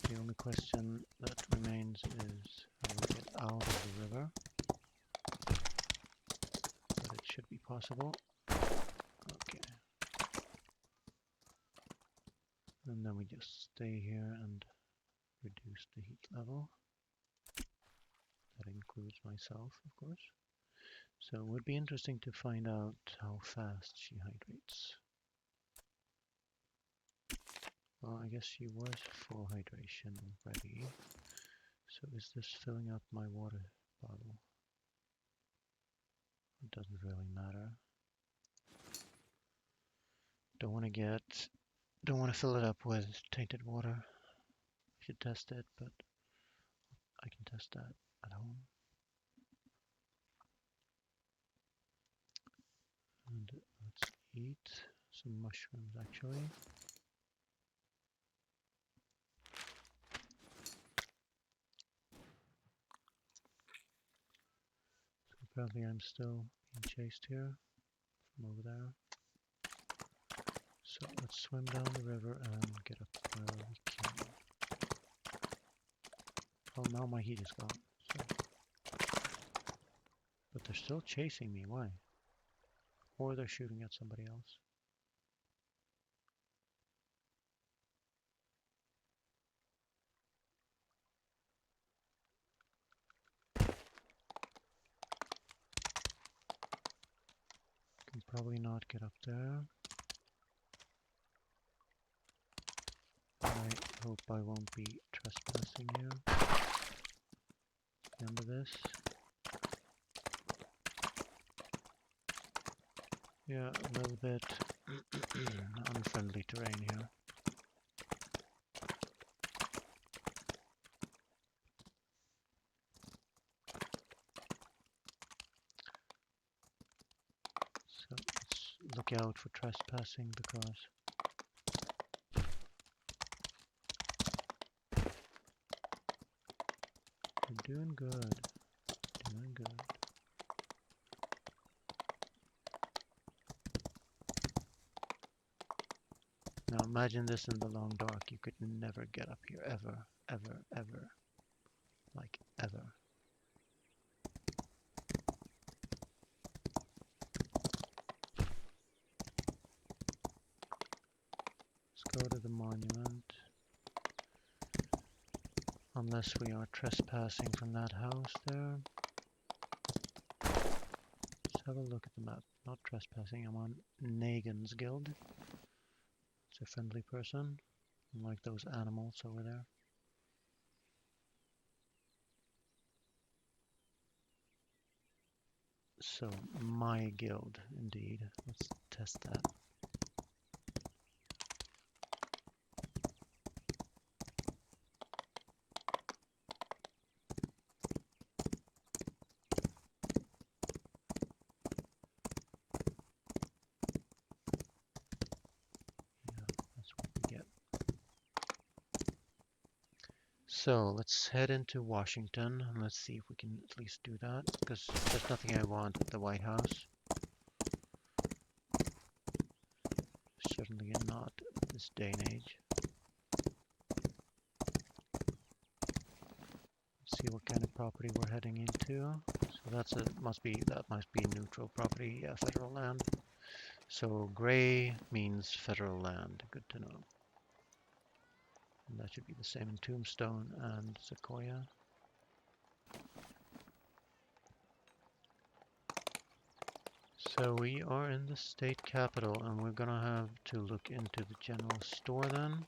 The only question that remains is how we get out of the river. But it should be possible. Okay. And then we just stay here and reduce the heat level. That includes myself, of course. So it would be interesting to find out how fast she hydrates. Well, I guess she was full hydration already. So is this filling up my water bottle? It doesn't really matter. Don't want to fill it up with tainted water. I should test it, but I can test that at home. And let's eat some mushrooms actually. So apparently I'm still being chased here from over there. So let's swim down the river and get up where we can. Oh, now my heat is gone. So. But they're still chasing me, why? Or they're shooting at somebody else. Can probably not get up there. I hope I won't be trespassing here. End of this. Yeah, a little bit unfriendly terrain here. So let's look out for trespassing because we're doing good. Doing good. Now imagine this in the long dark. You could never get up here, ever, ever, ever. Like, ever. Let's go to the monument. Unless we are trespassing from that house there. Let's have a look at the map. Not trespassing, I'm on Nagin's guild. It's a friendly person, unlike those animals over there. So, my guild, indeed. Let's test that. So let's head into Washington and let's see if we can at least do that, because there's nothing I want at the White House. Certainly not at this day and age. Let's see what kind of property we're heading into. So that must be neutral property, yeah, federal land. So gray means federal land, good to know. And that should be the same in Tombstone and Sequoia. So we are in the state capital and we're gonna have to look into the general store then.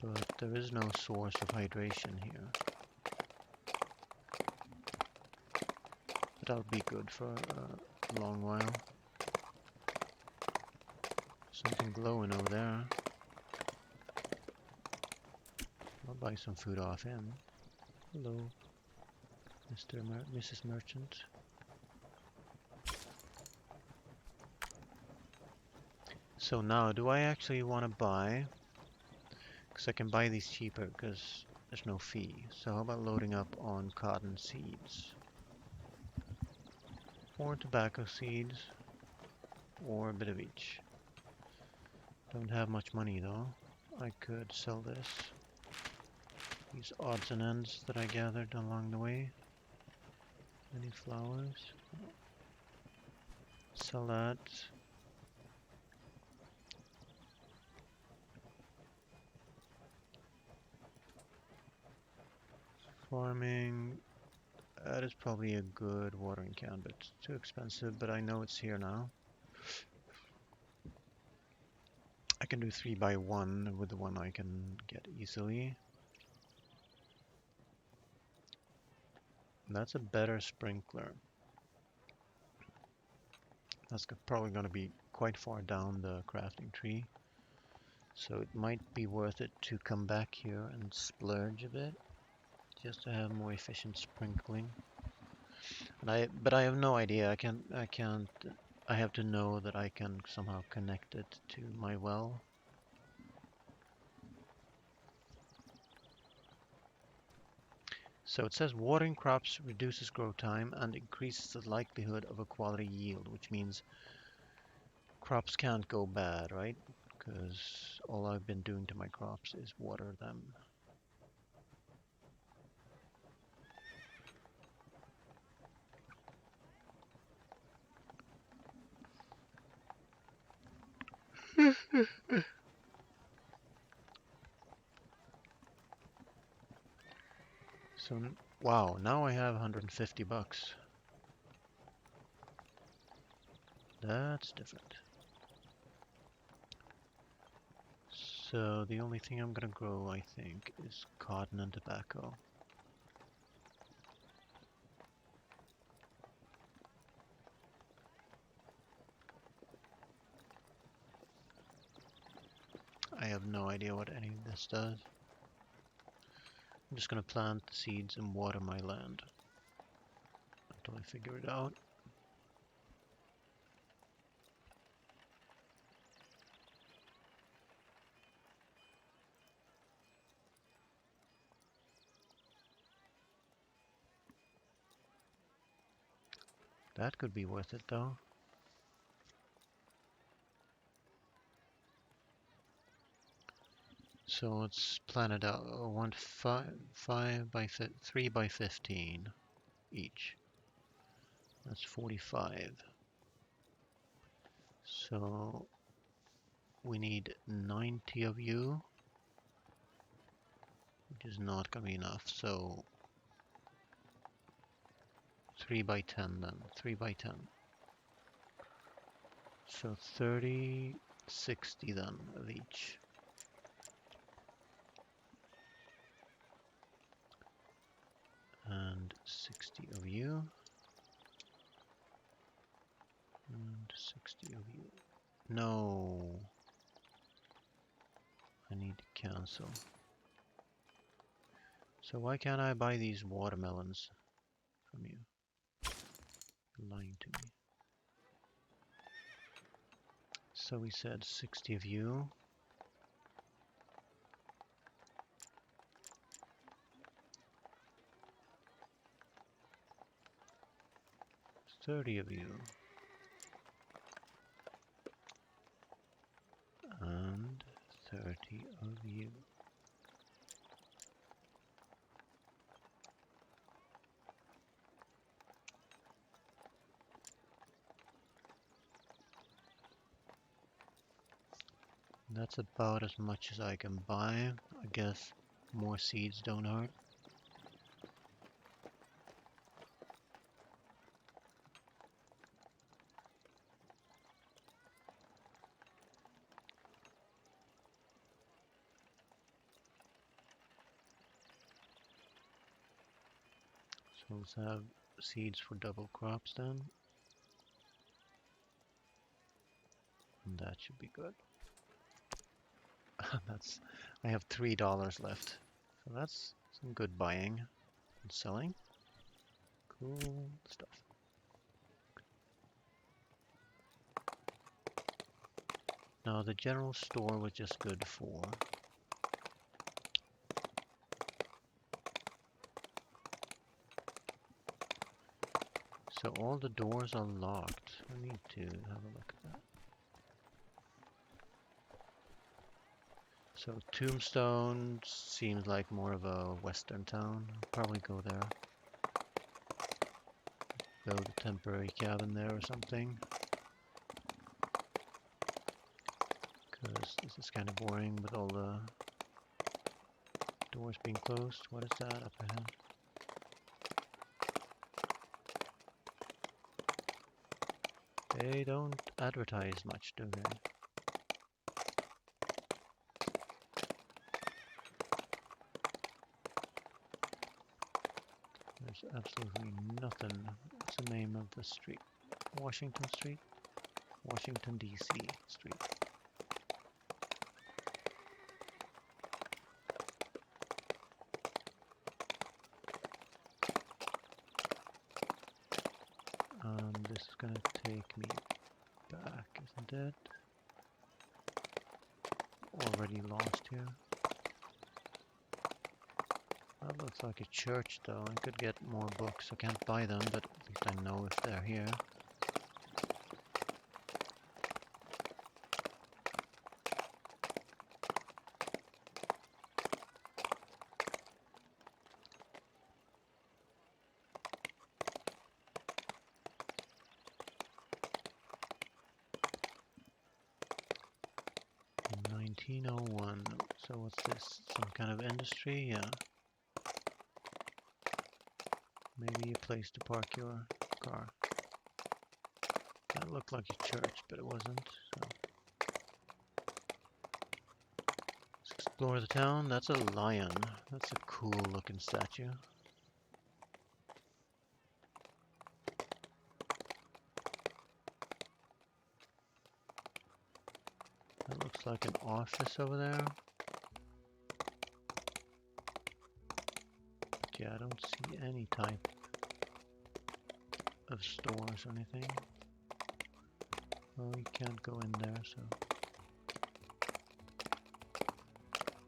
But there is no source of hydration here. But that would be good for a long while. Something glowing over there. I'll buy some food off him. Hello, Mrs. Merchant. So now, do I actually want to buy? Because I can buy these cheaper because there's no fee. So how about loading up on cotton seeds? Or tobacco seeds. Or a bit of each. Don't have much money though. I could sell this. These odds and ends that I gathered along the way. Any flowers? Sell that. Farming. That is probably a good watering can, but it's too expensive, but I know it's here now. I can do 3x1 with the one I can get easily. That's a better sprinkler. That's probably going to be quite far down the crafting tree. So it might be worth it to come back here and splurge a bit. Just to have more efficient sprinkling. But I have no idea. I have to know that I can somehow connect it to my well. So it says watering crops reduces grow time and increases the likelihood of a quality yield, which means crops can't go bad, right? Because all I've been doing to my crops is water them. So, wow, now I have 150 bucks. That's different. So the only thing I'm gonna grow, I think, is cotton and tobacco. I have no idea what any of this does. I'm just gonna plant the seeds and water my land until I figure it out. That could be worth it though. So let's plan it out. I want 3 by 15 each. That's 45. So we need 90 of you, which is not going to be enough. So 3 by 10 then. 3 by 10. So 30, 60 then of each. And 60 of you. And 60 of you. No. I need to cancel. So why can't I buy these watermelons from you? You're lying to me. So we said 60 of you. $30 of you. And 30 of you. That's about as much as I can buy. I guess more seeds don't hurt. So let's have seeds for double crops then. And that should be good. I have $3 left. So that's some good buying and selling. Cool stuff. Now the general store was just good for so all the doors are locked. I need to have a look at that. So Tombstone seems like more of a western town. I'll probably go there. Build a temporary cabin there or something. Because this is kind of boring with all the doors being closed. What is that up ahead? They don't advertise much, do they? There's absolutely nothing. What's the name of the street? Washington Street? Washington, D.C. Street. This is gonna take me back, isn't it? Already lost here. That looks like a church though. I could get more books. I can't buy them, but at least I know if they're here. In 1901. So what's this? Some kind of industry? Yeah. Maybe a place to park your car. That looked like a church, but it wasn't. So. Let's explore the town. That's a lion. That's a cool looking statue. That looks like an office over there. But yeah, I don't see any type of stores or anything. Well, you can't go in there, so.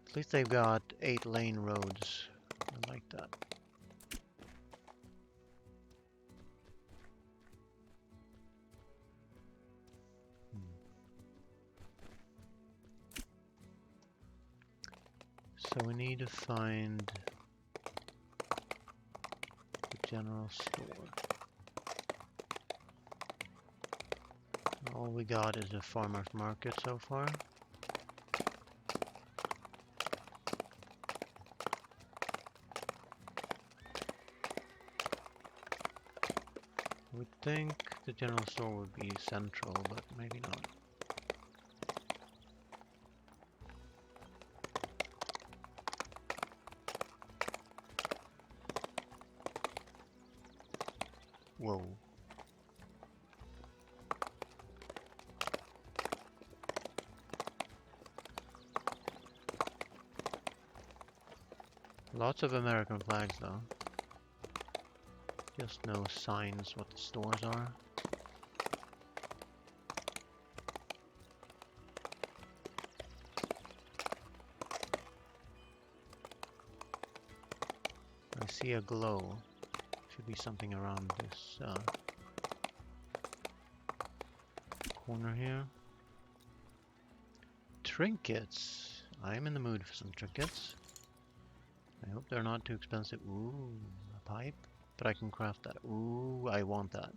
At least they've got 8-lane roads. I like that. So we need to find the general store. All we got is a farmer's market so far. I would think the general store would be central, but maybe not. Whoa. Lots of American flags though. Just no signs what the stores are. I see a glow. Should be something around this corner here. Trinkets. I'm in the mood for some trinkets. I hope they're not too expensive. Ooh, a pipe. But I can craft that. Ooh, I want that.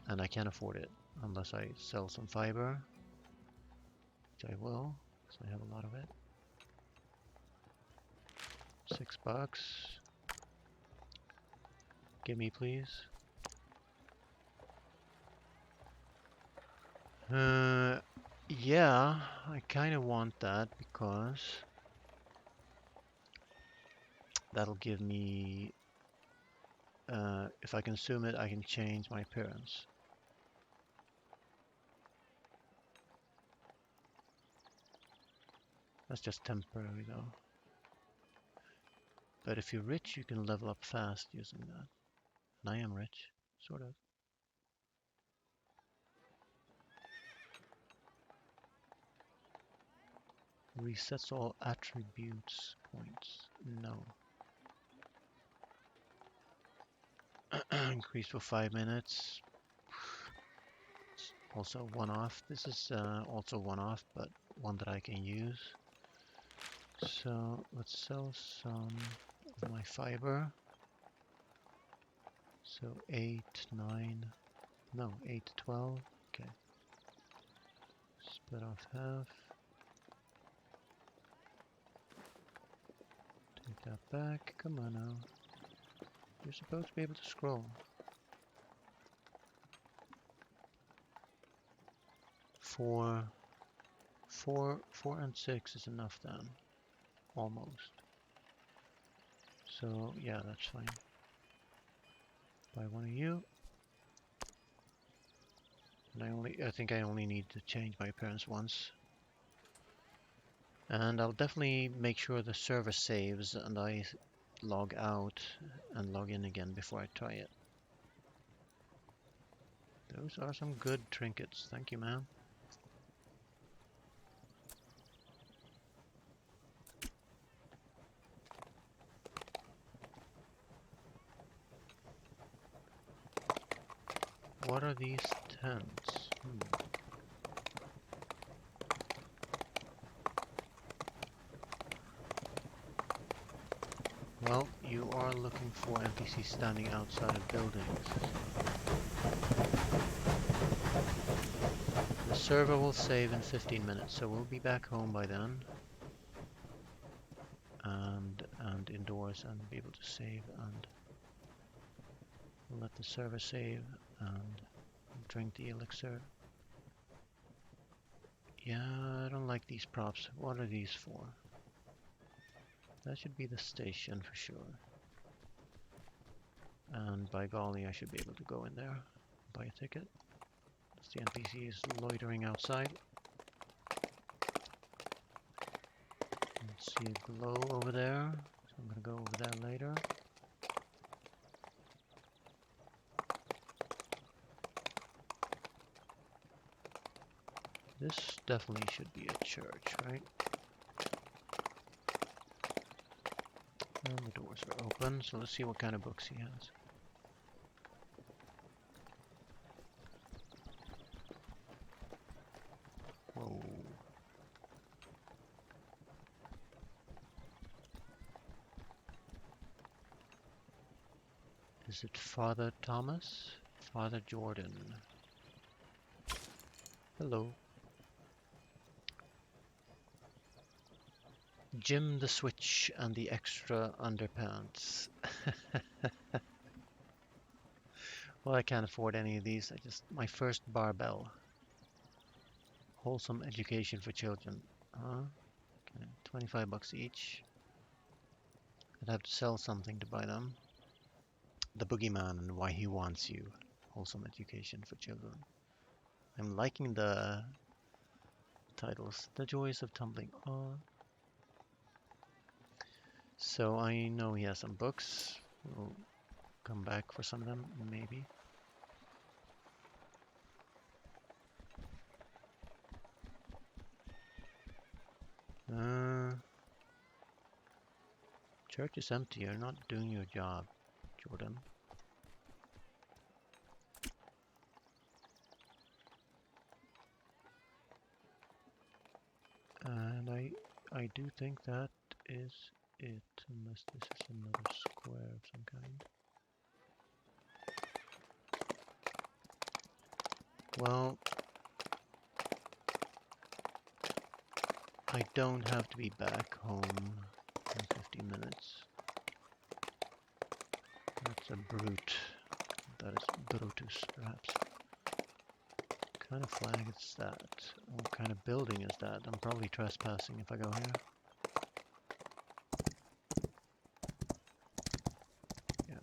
And I can't afford it unless I sell some fiber. Which I will, because I have a lot of it. $6. Give me, please. Yeah, I kind of want that because that'll give me, if I consume it, I can change my appearance. That's just temporary though. But if you're rich, you can level up fast using that. And I am rich, sort of. Resets all attributes points. No. Increase for 5 minutes. It's also one off. This is also one off, but one that I can use. So let's sell some of my fiber. So 8, 9, no, 8, 12. Okay. Split off half. Take that back. Come on now. You're supposed to be able to scroll. 4, 4 and 6 is enough then. Almost. So yeah, that's fine. Buy one of you. And I think I only need to change my appearance once. And I'll definitely make sure the server saves and I log out and log in again before I try it. Those are some good trinkets. Thank you, man. What are these tents? Well, you are looking for NPCs standing outside of buildings. The server will save in 15 minutes, so we'll be back home by then. And indoors and be able to save, and we'll let the server save and drink the elixir. Yeah, I don't like these props. What are these for? That should be the station for sure. And by golly, I should be able to go in there, buy a ticket. As the NPC is loitering outside. See a glow over there, so I'm gonna go over there later. This definitely should be a church, right? And the doors are open, so let's see what kind of books he has. Whoa. Is it Father Thomas? Father Jordan. Hello. Jim the Switch and the extra underpants. Well, I can't afford any of these. My first barbell. Wholesome education for children. Huh? Okay, 25 bucks each. I'd have to sell something to buy them. The Boogeyman and Why He Wants You. Wholesome education for children. I'm liking the titles. The Joys of Tumbling. Oh. So I know he has some books. We'll come back for some of them, maybe. Church is empty. You're not doing your job, Jordan. And I do think that is it, unless this is another square of some kind. Well, I don't have to be back home in 15 minutes. That's a brute. That is Brutus, perhaps. What kind of flag is that? What kind of building is that? I'm probably trespassing if I go here. Yeah.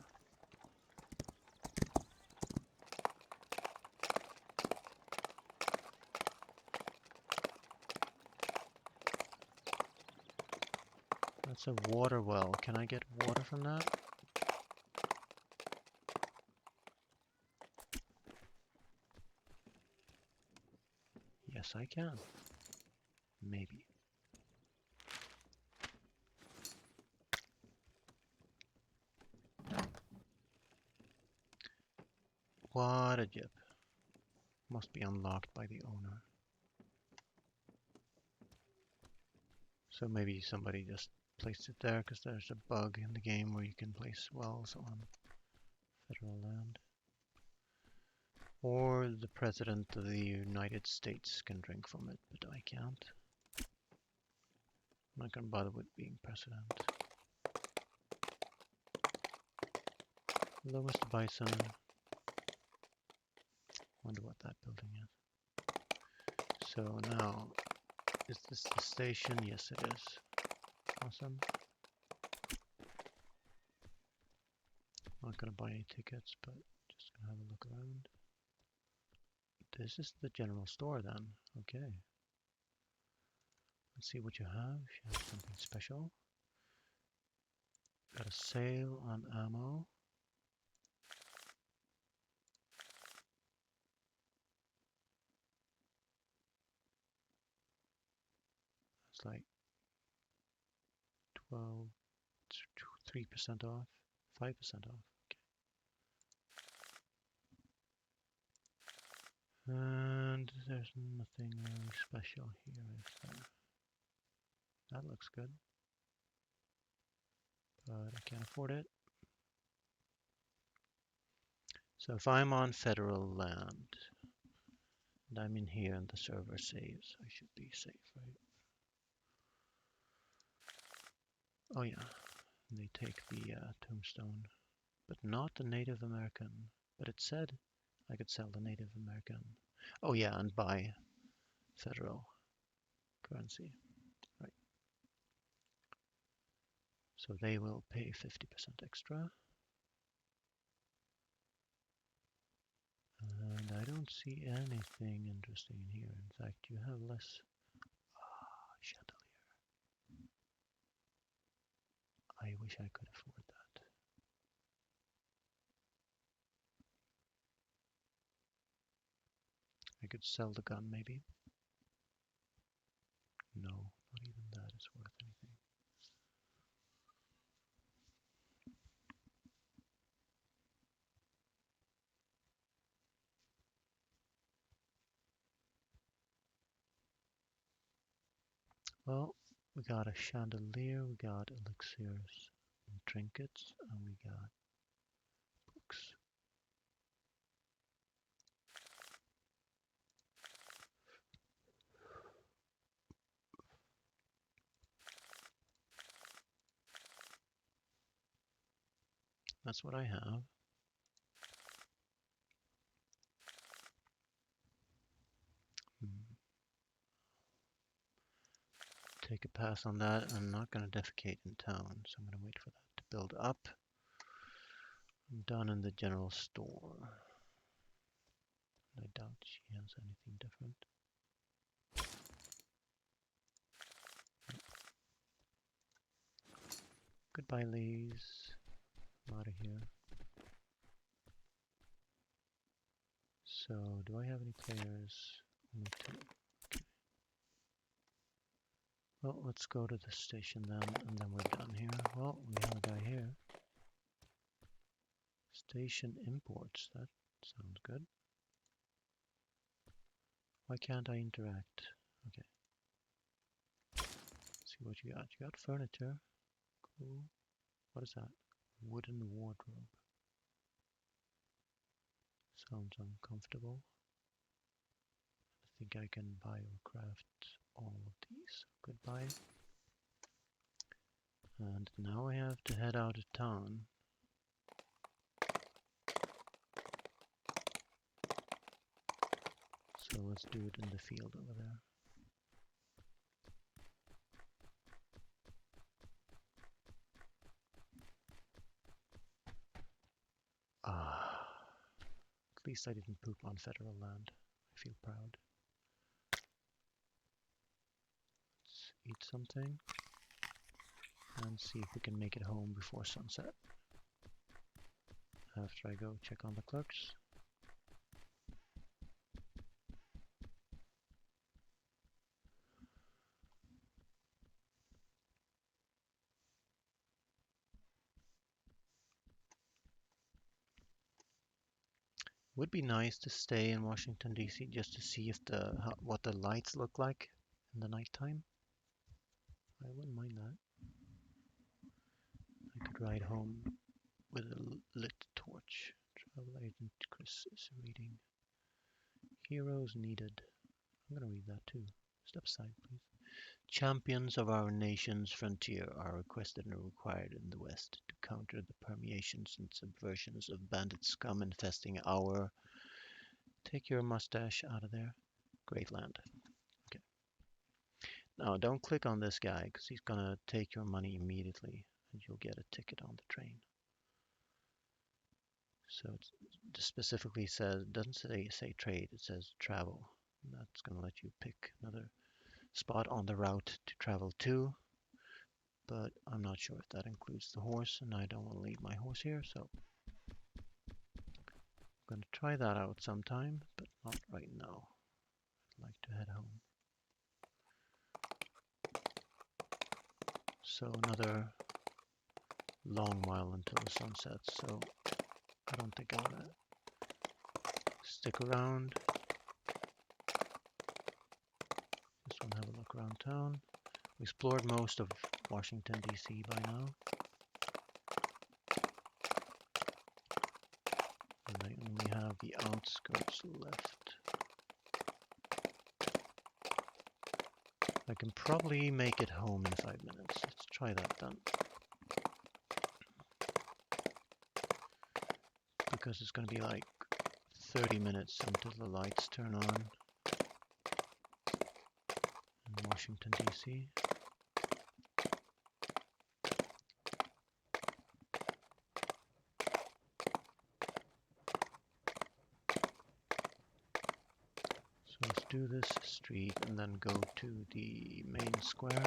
That's a water well. Can I get water from that? Yes, I can. Maybe. What a jip. Must be unlocked by the owner. So maybe somebody just placed it there because there's a bug in the game where you can place wells on federal land. Or the President of the United States can drink from it, but I can't. I'm not going to bother with being president. Hello, Mr. Bison. Wonder what that building is. So now, is this the station? Yes, it is. Awesome. Not going to buy any tickets, but just going to have a look around. This is the general store then. Okay. Let's see what you have. You have something special. Got a sale on ammo. It's like 12, 3% off, 5% off. Okay. And there's nothing really special here, is there? That looks good. But I can't afford it. So if I'm on federal land, and I'm in here and the server saves, I should be safe, right? Oh yeah, and they take the tombstone, but not the Native American. But it said I could sell the Native American. Oh yeah, and buy federal currency, right? So they will pay 50% extra. And I don't see anything interesting here. In fact, you have less. Chandelier. I wish I could afford that. I could sell the gun, maybe. No, not even that is worth anything. Well, we got a chandelier, we got elixirs and trinkets, and we got That's what I have. Take a pass on that. I'm not going to defecate in town, so I'm going to wait for that to build up. I'm done in the general store. I doubt she has anything different. Goodbye, Lees. I'm out of here. So, do I have any players? Only 2. Okay. Well, let's go to the station then, and then we're done here. Well, we have a guy here. Station imports. That sounds good. Why can't I interact? Okay. Let's see what you got. You got furniture. Cool. What is that? Wooden wardrobe. Sounds uncomfortable. I think I can buy or craft all of these. Goodbye. And now I have to head out of town. So let's do it in the field over there. Ah, at least I didn't poop on federal land. I feel proud. Let's eat something and see if we can make it home before sunset. After I go check on the clerks. Would be nice to stay in Washington D.C. just to see if what the lights look like in the nighttime. I wouldn't mind that. I could ride home with a lit torch. Travel agent Chris is reading. Heroes needed. I'm gonna read that too. Step aside, please. Champions of our nation's frontier are requested and required in the West to counter the permeations and subversions of bandit scum infesting our... Take your mustache out of there. Great land. Okay. Now, don't click on this guy, because he's gonna take your money immediately, and you'll get a ticket on the train. So it specifically says, doesn't say trade, it says travel. And that's gonna let you pick another spot on the route to travel to, but I'm not sure if that includes the horse, and I don't want to leave my horse here, so I'm going to try that out sometime, but not right now. I'd like to head home. So another long while until the sun sets, so I don't think I want to stick around. Just want to have a look around town. We explored most of Washington, D.C. by now. And I only have the outskirts left. I can probably make it home in 5 minutes. Let's try that then. Because it's going to be like 30 minutes until the lights turn on in Washington, D.C. So let's do this street and then go to the main square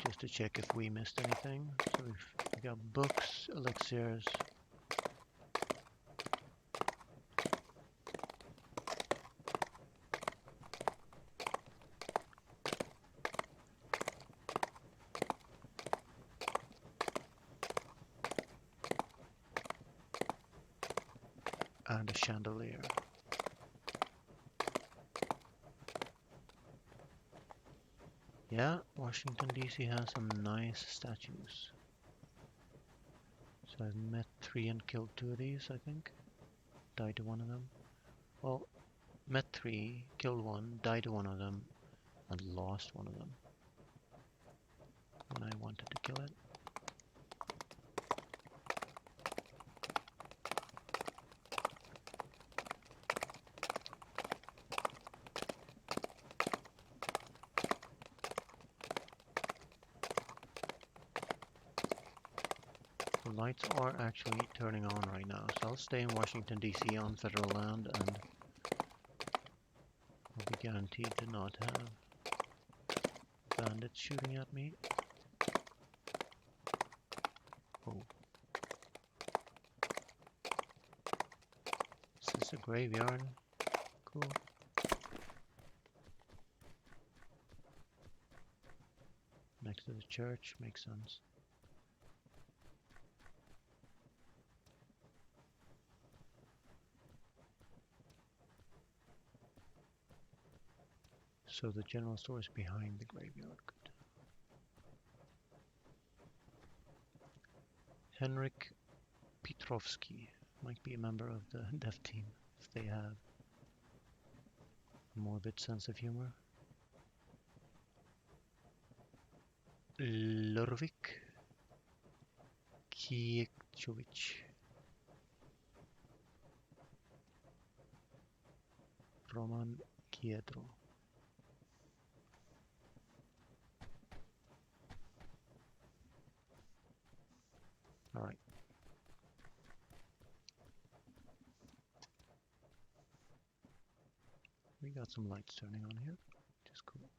just to check if we missed anything. So we've got books, elixirs, and a chandelier. Yeah, Washington DC has some nice statues. So I've met 3 and killed 2 of these, I think. Died to one of them. Well, met 3, killed 1, died to one of them, and lost one of them when I wanted to kill it. The lights are actually turning on right now, so I'll stay in Washington, D.C. on federal land, and I'll be guaranteed to not have bandits shooting at me. Oh. Is this a graveyard? Cool. Next to the church, makes sense. So the general store is behind the graveyard. Good. Henrik Petrovsky might be a member of the dev team if they have a morbid sense of humor. Lorvik Kijkovic. Roman Kiedro. Alright. We got some lights turning on here, which is cool.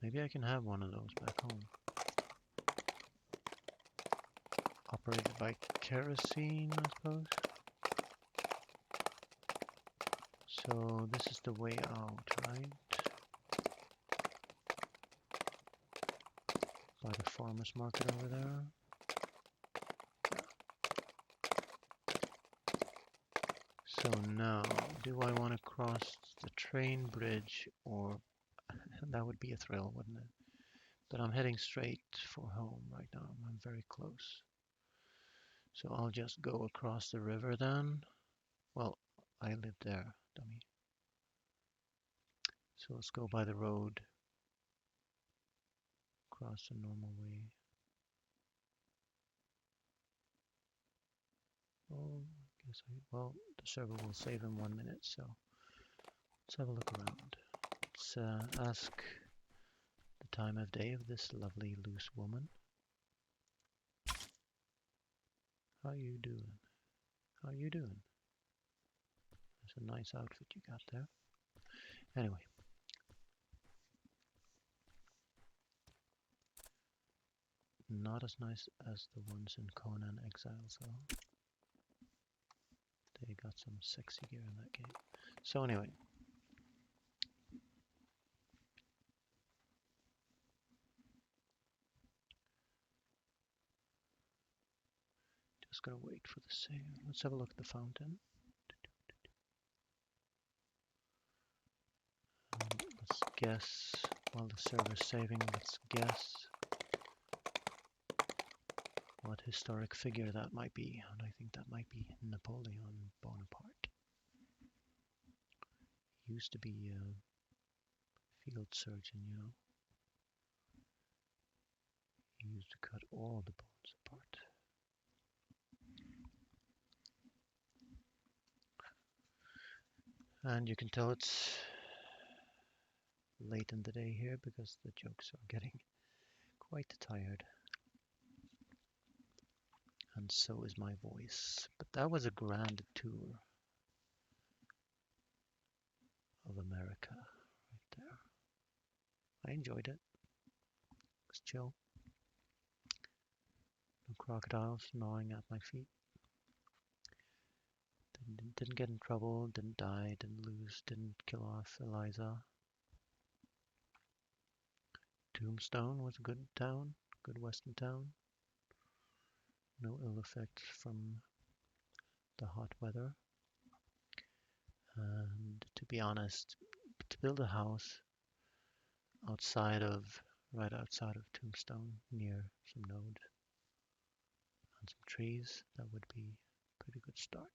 Maybe I can have one of those back home. Operated by kerosene, I suppose. So this is the way out, right? By the farmer's market over there. So now, do I want to cross the train bridge, or that would be a thrill, wouldn't it? But I'm heading straight for home right now. I'm very close. So I'll just go across the river then. Well, I live there, dummy. So let's go by the road. Cross the normal way. Oh, well, the server will save in 1 minute, so let's have a look around. Let's ask the time of day of this lovely loose woman. How you doing? How you doing? That's a nice outfit you got there. Anyway. Not as nice as the ones in Conan Exiles, though. They got some sexy gear in that game. So anyway. Just gonna wait for the save. Let's have a look at the fountain. Let's guess, while the server's saving, let's guess what historic figure that might be. And I think that might be Napoleon Bonaparte. He used to be a field surgeon, you know. He used to cut all the bones apart. And you can tell it's late in the day here because the jokes are getting quite tired. And so is my voice. But that was a grand tour of America right there. I enjoyed it. It was chill. No crocodiles gnawing at my feet. Didn't get in trouble, didn't die, didn't lose, didn't kill off Eliza. Tombstone was a good town, good western town. No ill effects from the hot weather. And to be honest, to build a house right outside of Tombstone, near some nodes and some trees, that would be a pretty good start.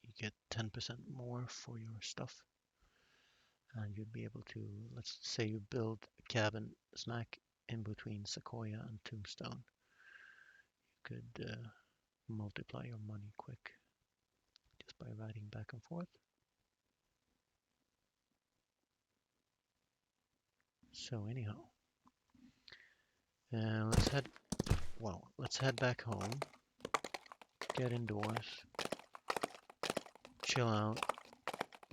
You get 10% more for your stuff, and you'd be able to, let's say you build a cabin smack in between Sequoia and Tombstone. You could multiply your money quick just by riding back and forth. So anyhow, And let's head back home. Get indoors. Chill out.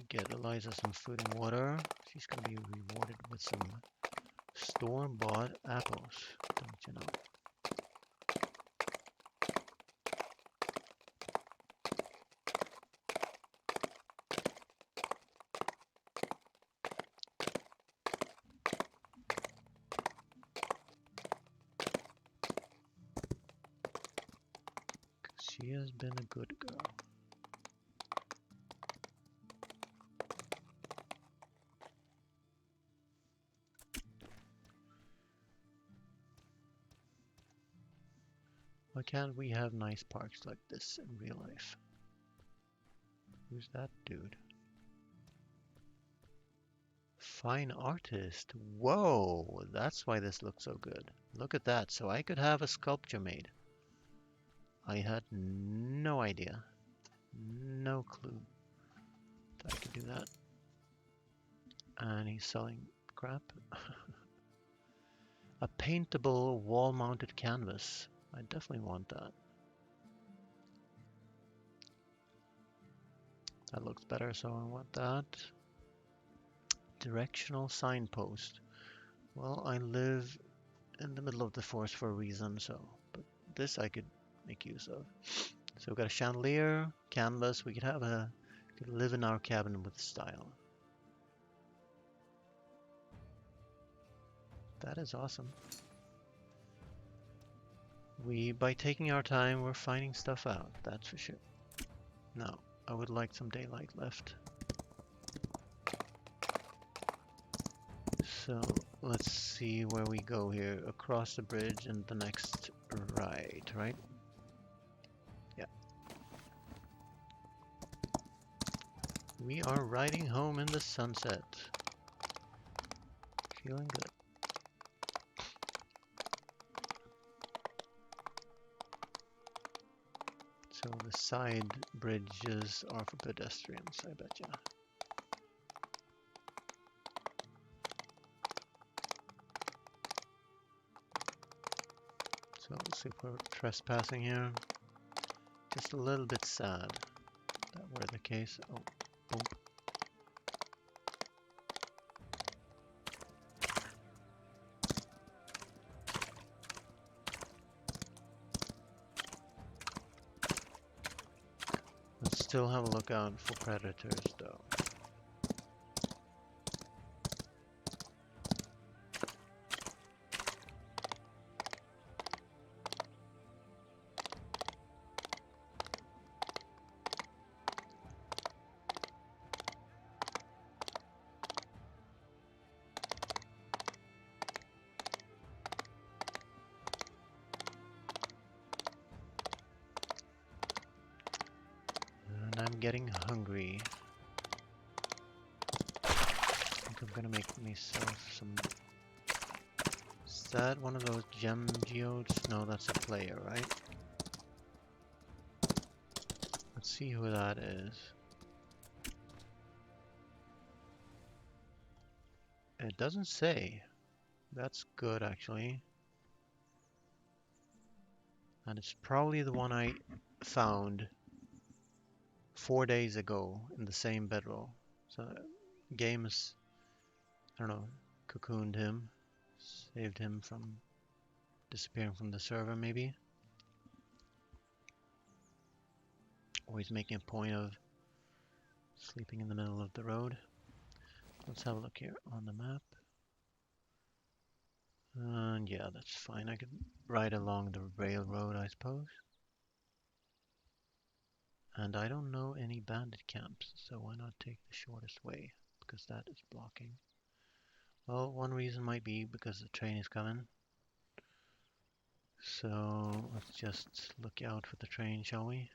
Get Eliza some food and water. She's gonna be rewarded with some store-bought apples, don't you know? She has been a good girl. Why can't we have nice parks like this in real life? Who's that dude? Fine artist. Whoa, that's why this looks so good. Look at that. So I could have a sculpture made. I had no idea. No clue that I could do that. And he's selling crap. A paintable wall-mounted canvas. I definitely want that. That looks better, so I want that. Directional signpost. Well, I live in the middle of the forest for a reason, but this I could make use of. So we've got a chandelier, canvas. We could live in our cabin with style. That is awesome. By taking our time, we're finding stuff out, that's for sure. Now, I would like some daylight left. So, let's see where we go here. Across the bridge and the next right? Yeah. We are riding home in the sunset. Feeling good. So the side bridges are for pedestrians, I bet ya. So let's see if we're trespassing here. Just a little bit sad that were the case. Oh, boom. Let's still have a look out for predators though. And I'm getting hungry. I think I'm gonna make myself some... Is that one of those gem geodes? No, that's a player, right? Let's see who that is. It doesn't say. That's good, actually. And it's probably the one I found 4 days ago in the same bedroll. So games, I don't know, cocooned him, saved him from disappearing from the server maybe. Or he's making a point of sleeping in the middle of the road. Let's have a look here on the map. And yeah, that's fine. I could ride along the railroad, I suppose. And I don't know any bandit camps, so why not take the shortest way? Because that is blocking. Well, one reason might be because the train is coming. So let's just look out for the train, shall we?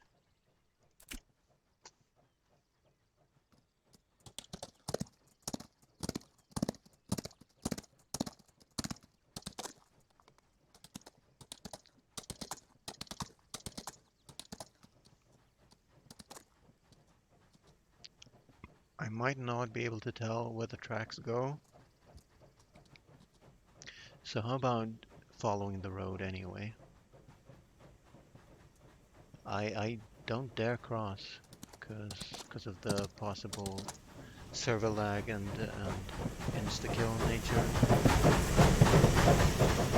I might not be able to tell where the tracks go. So how about following the road anyway. I don't dare cross because of the possible server lag and insta kill nature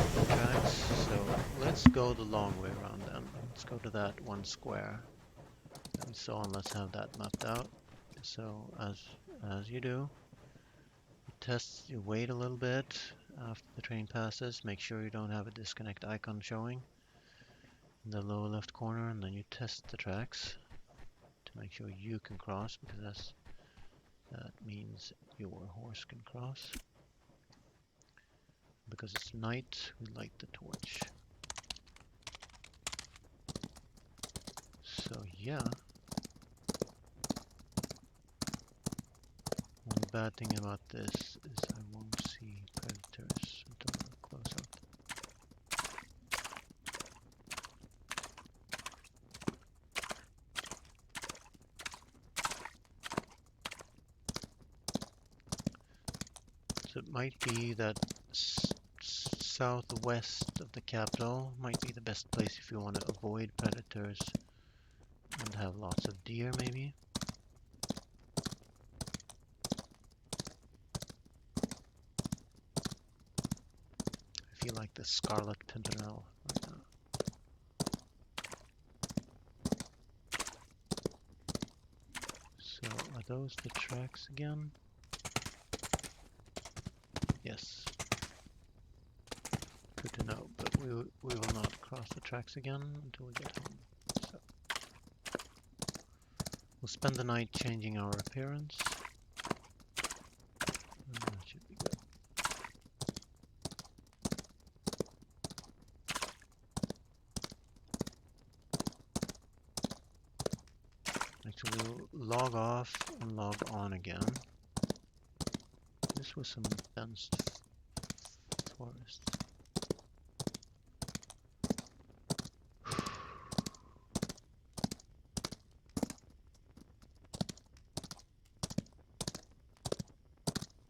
of the tracks. So let's go the long way around then. Let's go to that one square that we saw and let's have that mapped out. So as you do, you wait a little bit after the train passes, make sure you don't have a disconnect icon showing in the lower left corner, and then you test the tracks to make sure you can cross, because that means your horse can cross. Because it's night, we light the torch. So yeah. One bad thing about this is I won't see predators until we're close up. So it might be that southwest of the capital might be the best place if you want to avoid predators and have lots of deer, maybe. I feel like the Scarlet Pimpernel right now. So are those the tracks again? Yes. Good to know, but we will not cross the tracks again until we get home. So we'll spend the night changing our appearance. And that should be good. Actually, we'll log off and log on again. This was some dense forest.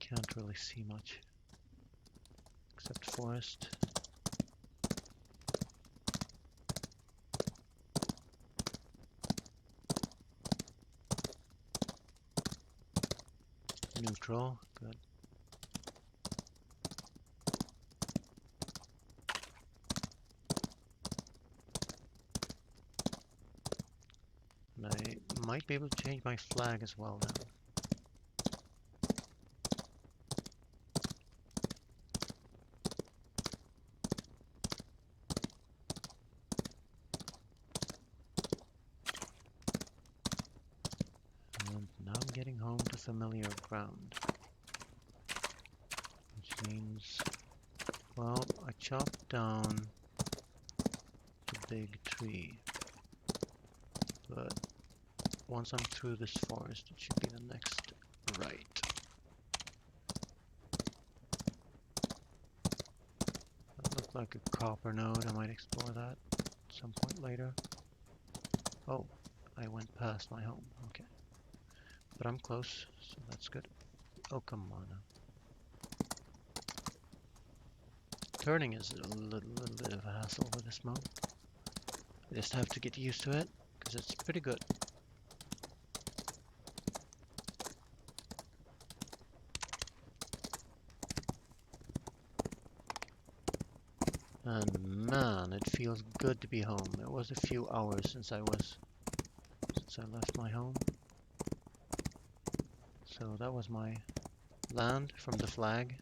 Can't really see much except forest. Neutral, good. And I might be able to change my flag as well now. And now I'm getting home to familiar ground. Which means, well, I chopped down the big tree. But once I'm through this forest, it should be the next right. That looked like a copper node. I might explore that at some point later. Oh, I went past my home. Okay. But I'm close, so that's good. Oh, come on now. Turning is a little bit of a hassle with this mode. I just have to get used to it, because it's pretty good. And man, it feels good to be home. It was a few hours since I left my home. So that was my land from the flag.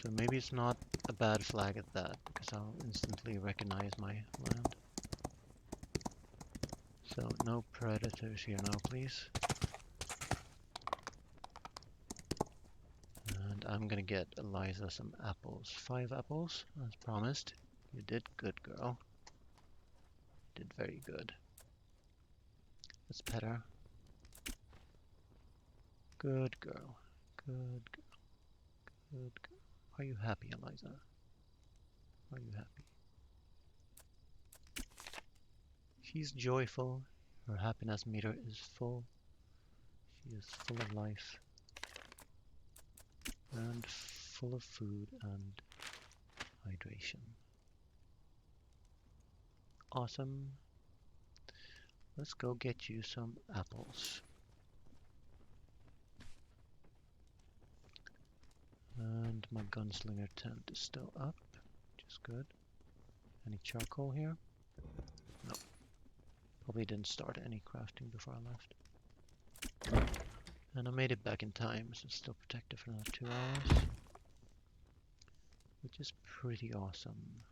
So maybe it's not a bad flag at that, because I'll instantly recognize my land. So no predators here now, please. And I'm gonna get Eliza some apples. 5 apples, as promised. You did good, girl. Did very good. Let's pet her. Good girl. Good girl. Good girl. Are you happy, Eliza? Are you happy? She's joyful. Her happiness meter is full. She is full of life. And full of food and hydration. Awesome. Let's go get you some apples. And my gunslinger tent is still up, which is good. Any charcoal here? No. Probably didn't start any crafting before I left. And I made it back in time, so it's still protected for another 2 hours. Which is pretty awesome.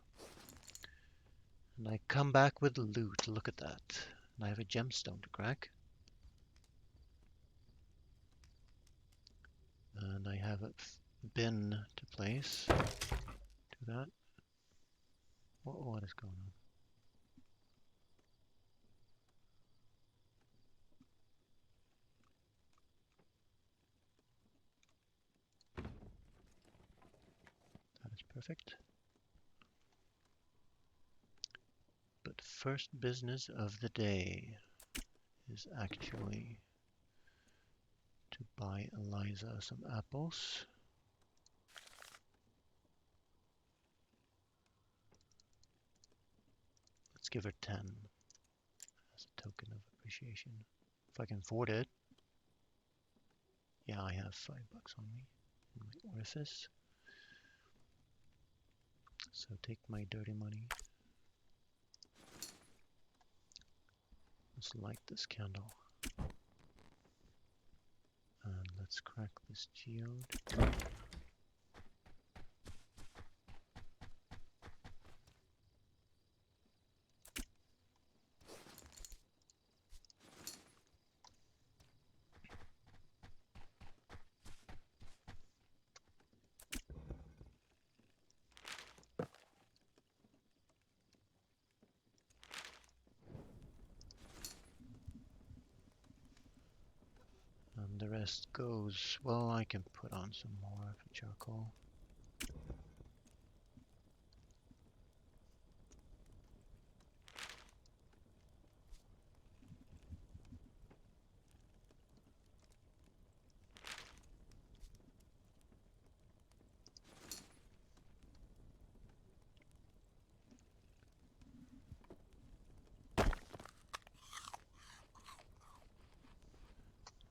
And I come back with loot, look at that. And I have a gemstone to crack. And I have a bin to place. Do that. What is going on? That is perfect. But first business of the day is actually to buy Eliza some apples. Let's give her 10 as a token of appreciation. If I can afford it. Yeah, I have $5 on me in my orifice. So take my dirty money. Let's light this candle. And let's crack this geode. And the rest goes, well, I can put on some more for charcoal.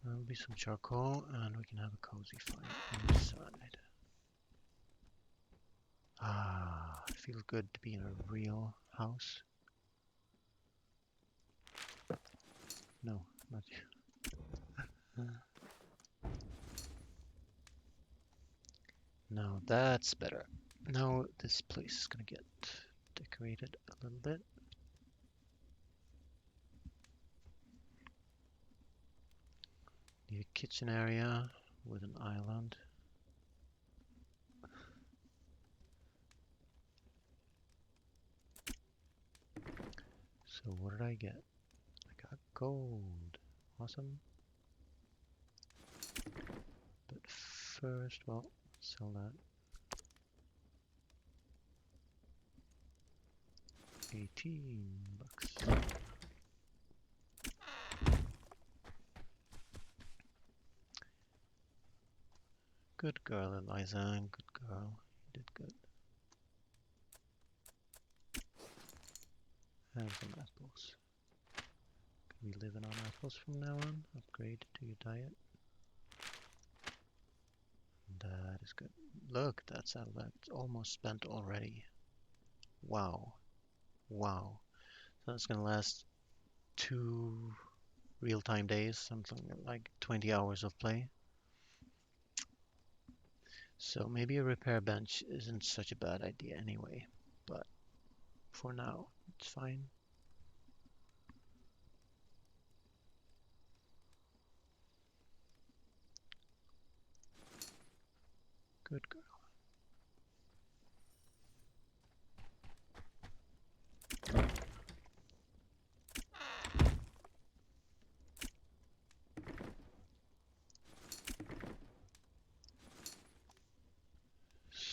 There'll be some charcoal and we can have a cozy fire inside. Ah, it feels good to be in a real house. No, not you. No, that's better. Now this place is gonna get decorated a little bit. Need a kitchen area with an island. So what did I get? I got gold. Awesome. But first, well, sell that. 18 bucks. Good girl, Eliza. Good girl. You did good. Have some apples. Can we live on apples from now on? Upgrade to your diet. That is good. Look, that's almost spent already. Wow. Wow. So that's gonna last 2 real-time days, something like 20 hours of play. So maybe a repair bench isn't such a bad idea anyway, but for now, it's fine. Good girl.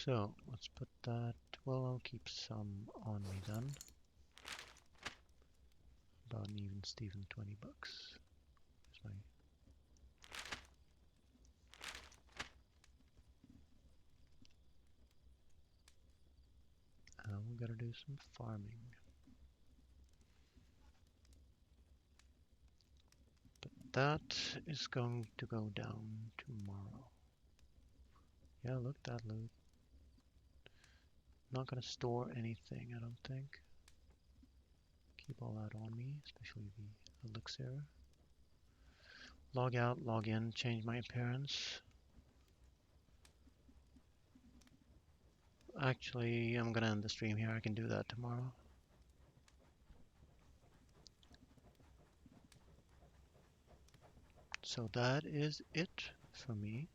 So let's put that, well, I'll keep some on me then. About an even Steven 20 bucks. Here's my gotta do some farming. But that is going to go down tomorrow. Yeah, look, that loot. Not gonna store anything, I don't think. Keep all that on me, especially the elixir. Log out, log in, change my appearance. Actually, I'm gonna end the stream here. I can do that tomorrow. So that is it for me.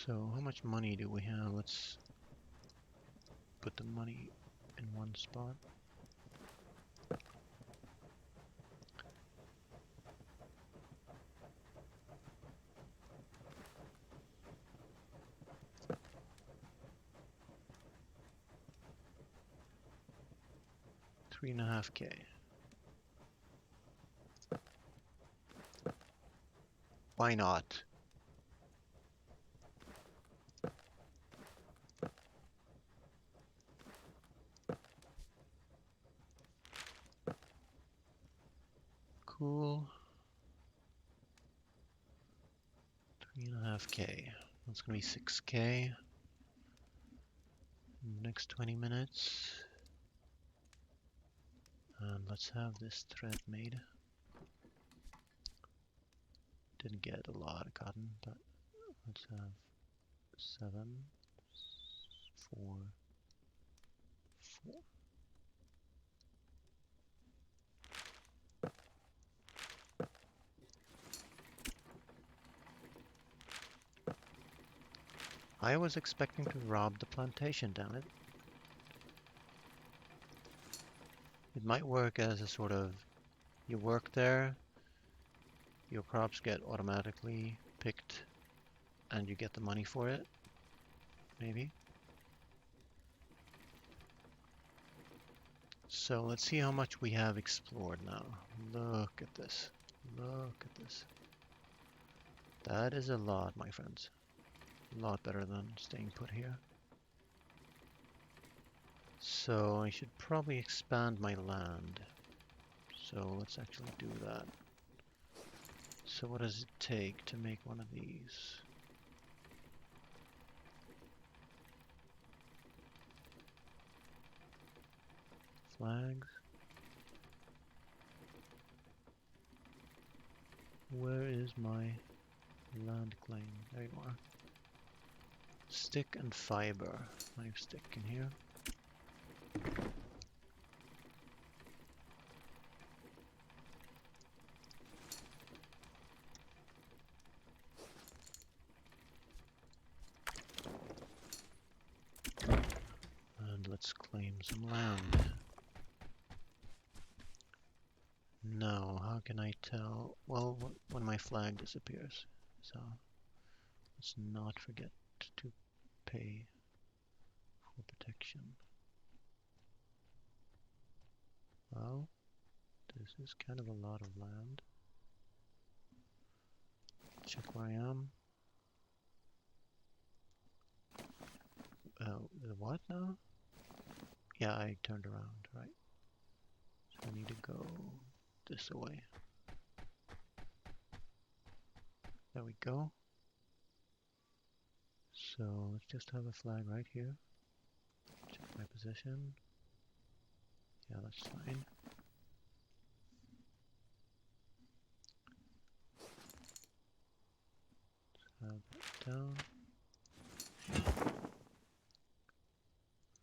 So how much money do we have? Let's put the money in one spot. $3.5K. Why not? Cool. 3.5K. That's gonna be 6K in the next 20 minutes. And let's have this thread made. Didn't get a lot of cotton, but let's have 7, 4, 4. I was expecting to rob the plantation, damn it. It might work as a sort of, you work there, your crops get automatically picked, and you get the money for it. Maybe. So let's see how much we have explored now. Look at this. Look at this. That is a lot, my friends. A lot better than staying put here. So I should probably expand my land. So let's actually do that. So what does it take to make one of these? Flags. Where is my land claim? There you are. Stick and fiber. 5 stick in here. And let's claim some land. Now, how can I tell? Well, when my flag disappears. So, let's not forget to pay for protection. Well, this is kind of a lot of land. Check where I am. The what now? Yeah, I turned around, right? So I need to go this way. There we go. So let's just have a flag right here. Check my position. Yeah, that's fine. Let's have that down.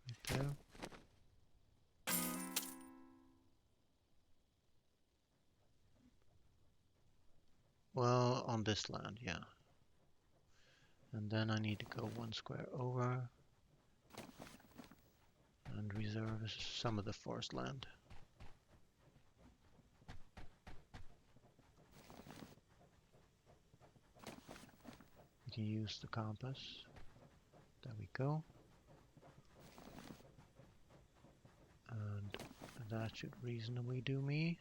Right there. Well, on this land, yeah. And then I need to go 1 square over and reserve some of the forest land. You can use the compass. There we go. And that should reasonably do me.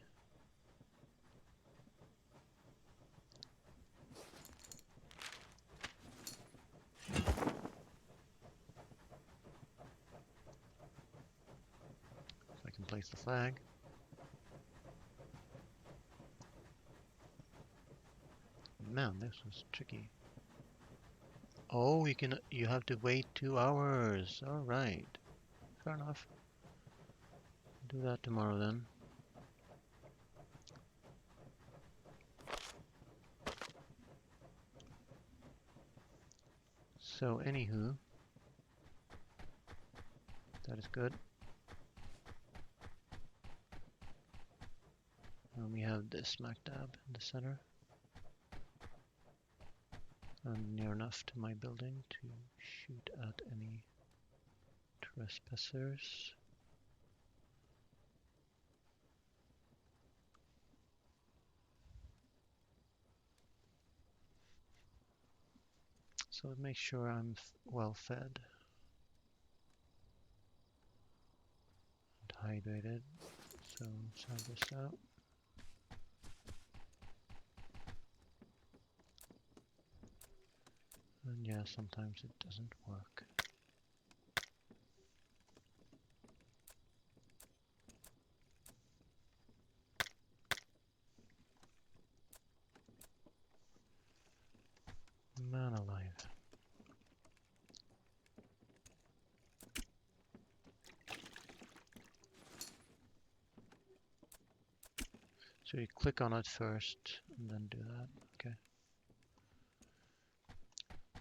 raise the flag. Man, this was tricky. Oh, you have to wait 2 hours. All right, fair enough. Do that tomorrow then. So, anywho, that is good. And we have this smack dab in the center. And near enough to my building to shoot at any trespassers. So make sure I'm well fed and hydrated. So let's have this out. And yeah, sometimes it doesn't work. Man alive. So you click on it first and then do that. Okay.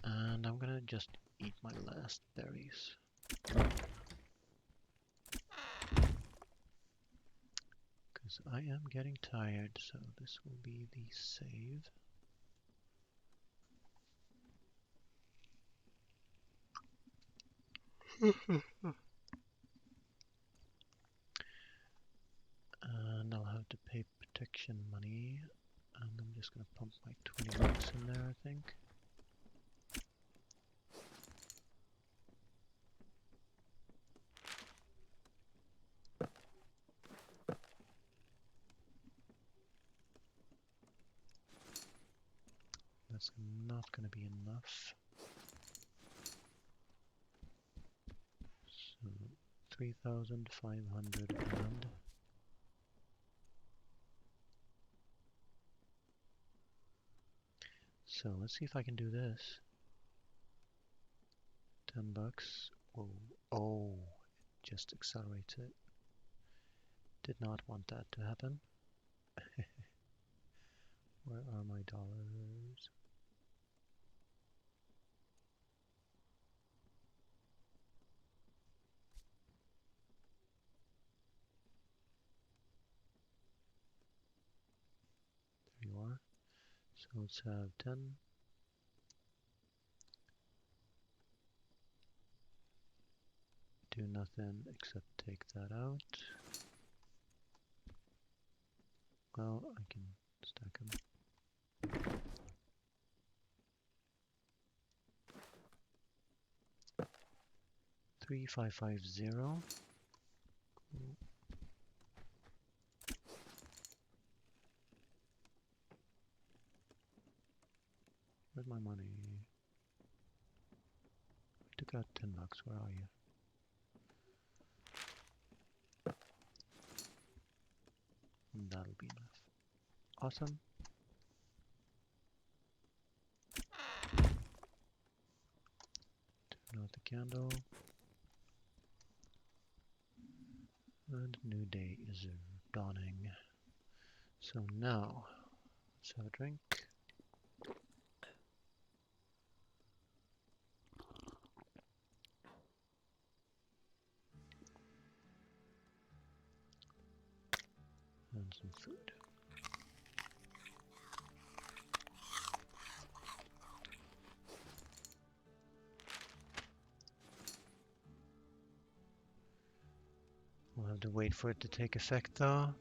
And I'm gonna just eat my last berries. Because I am getting tired, so this will be the save. And I'll have to pay protection money. And I'm just gonna pump my 20 bucks in there, I think. That's not gonna be enough. So 3,500 and so let's see if I can do this. 10 bucks. Oh, oh, it just accelerates it. Did not want that to happen. Where are my dollars? There you are. So let's have 10. Do nothing except take that out. Well, I can stack them. 3550. Cool. Where's my money? I took out 10 bucks. Where are you? And that'll be enough. Awesome. Turn out the candle. And a new day is dawning. So now, let's have a drink. And some food. We'll have to wait for it to take effect though.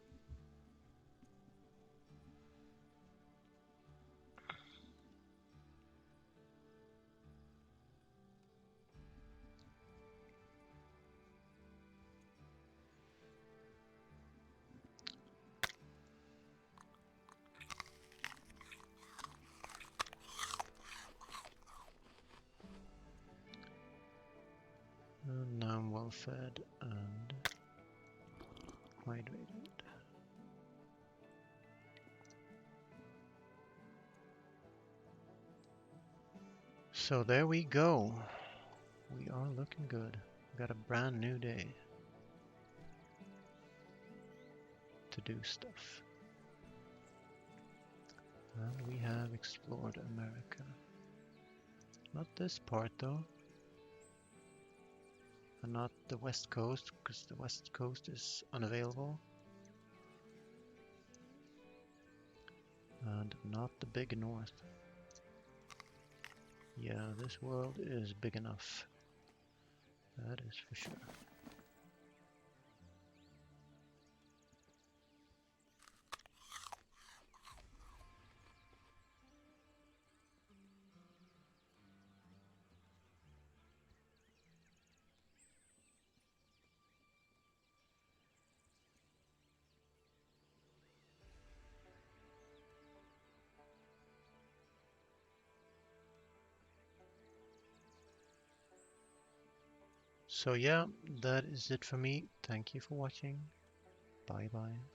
And now I'm well fed and hydrated. So there we go. We are looking good. We got a brand new day to do stuff. And we have explored America. Not this part though. And not the west coast, because the west coast is unavailable. And not the big north. Yeah, this world is big enough. That is for sure. So yeah, that is it for me. Thank you for watching. Bye bye.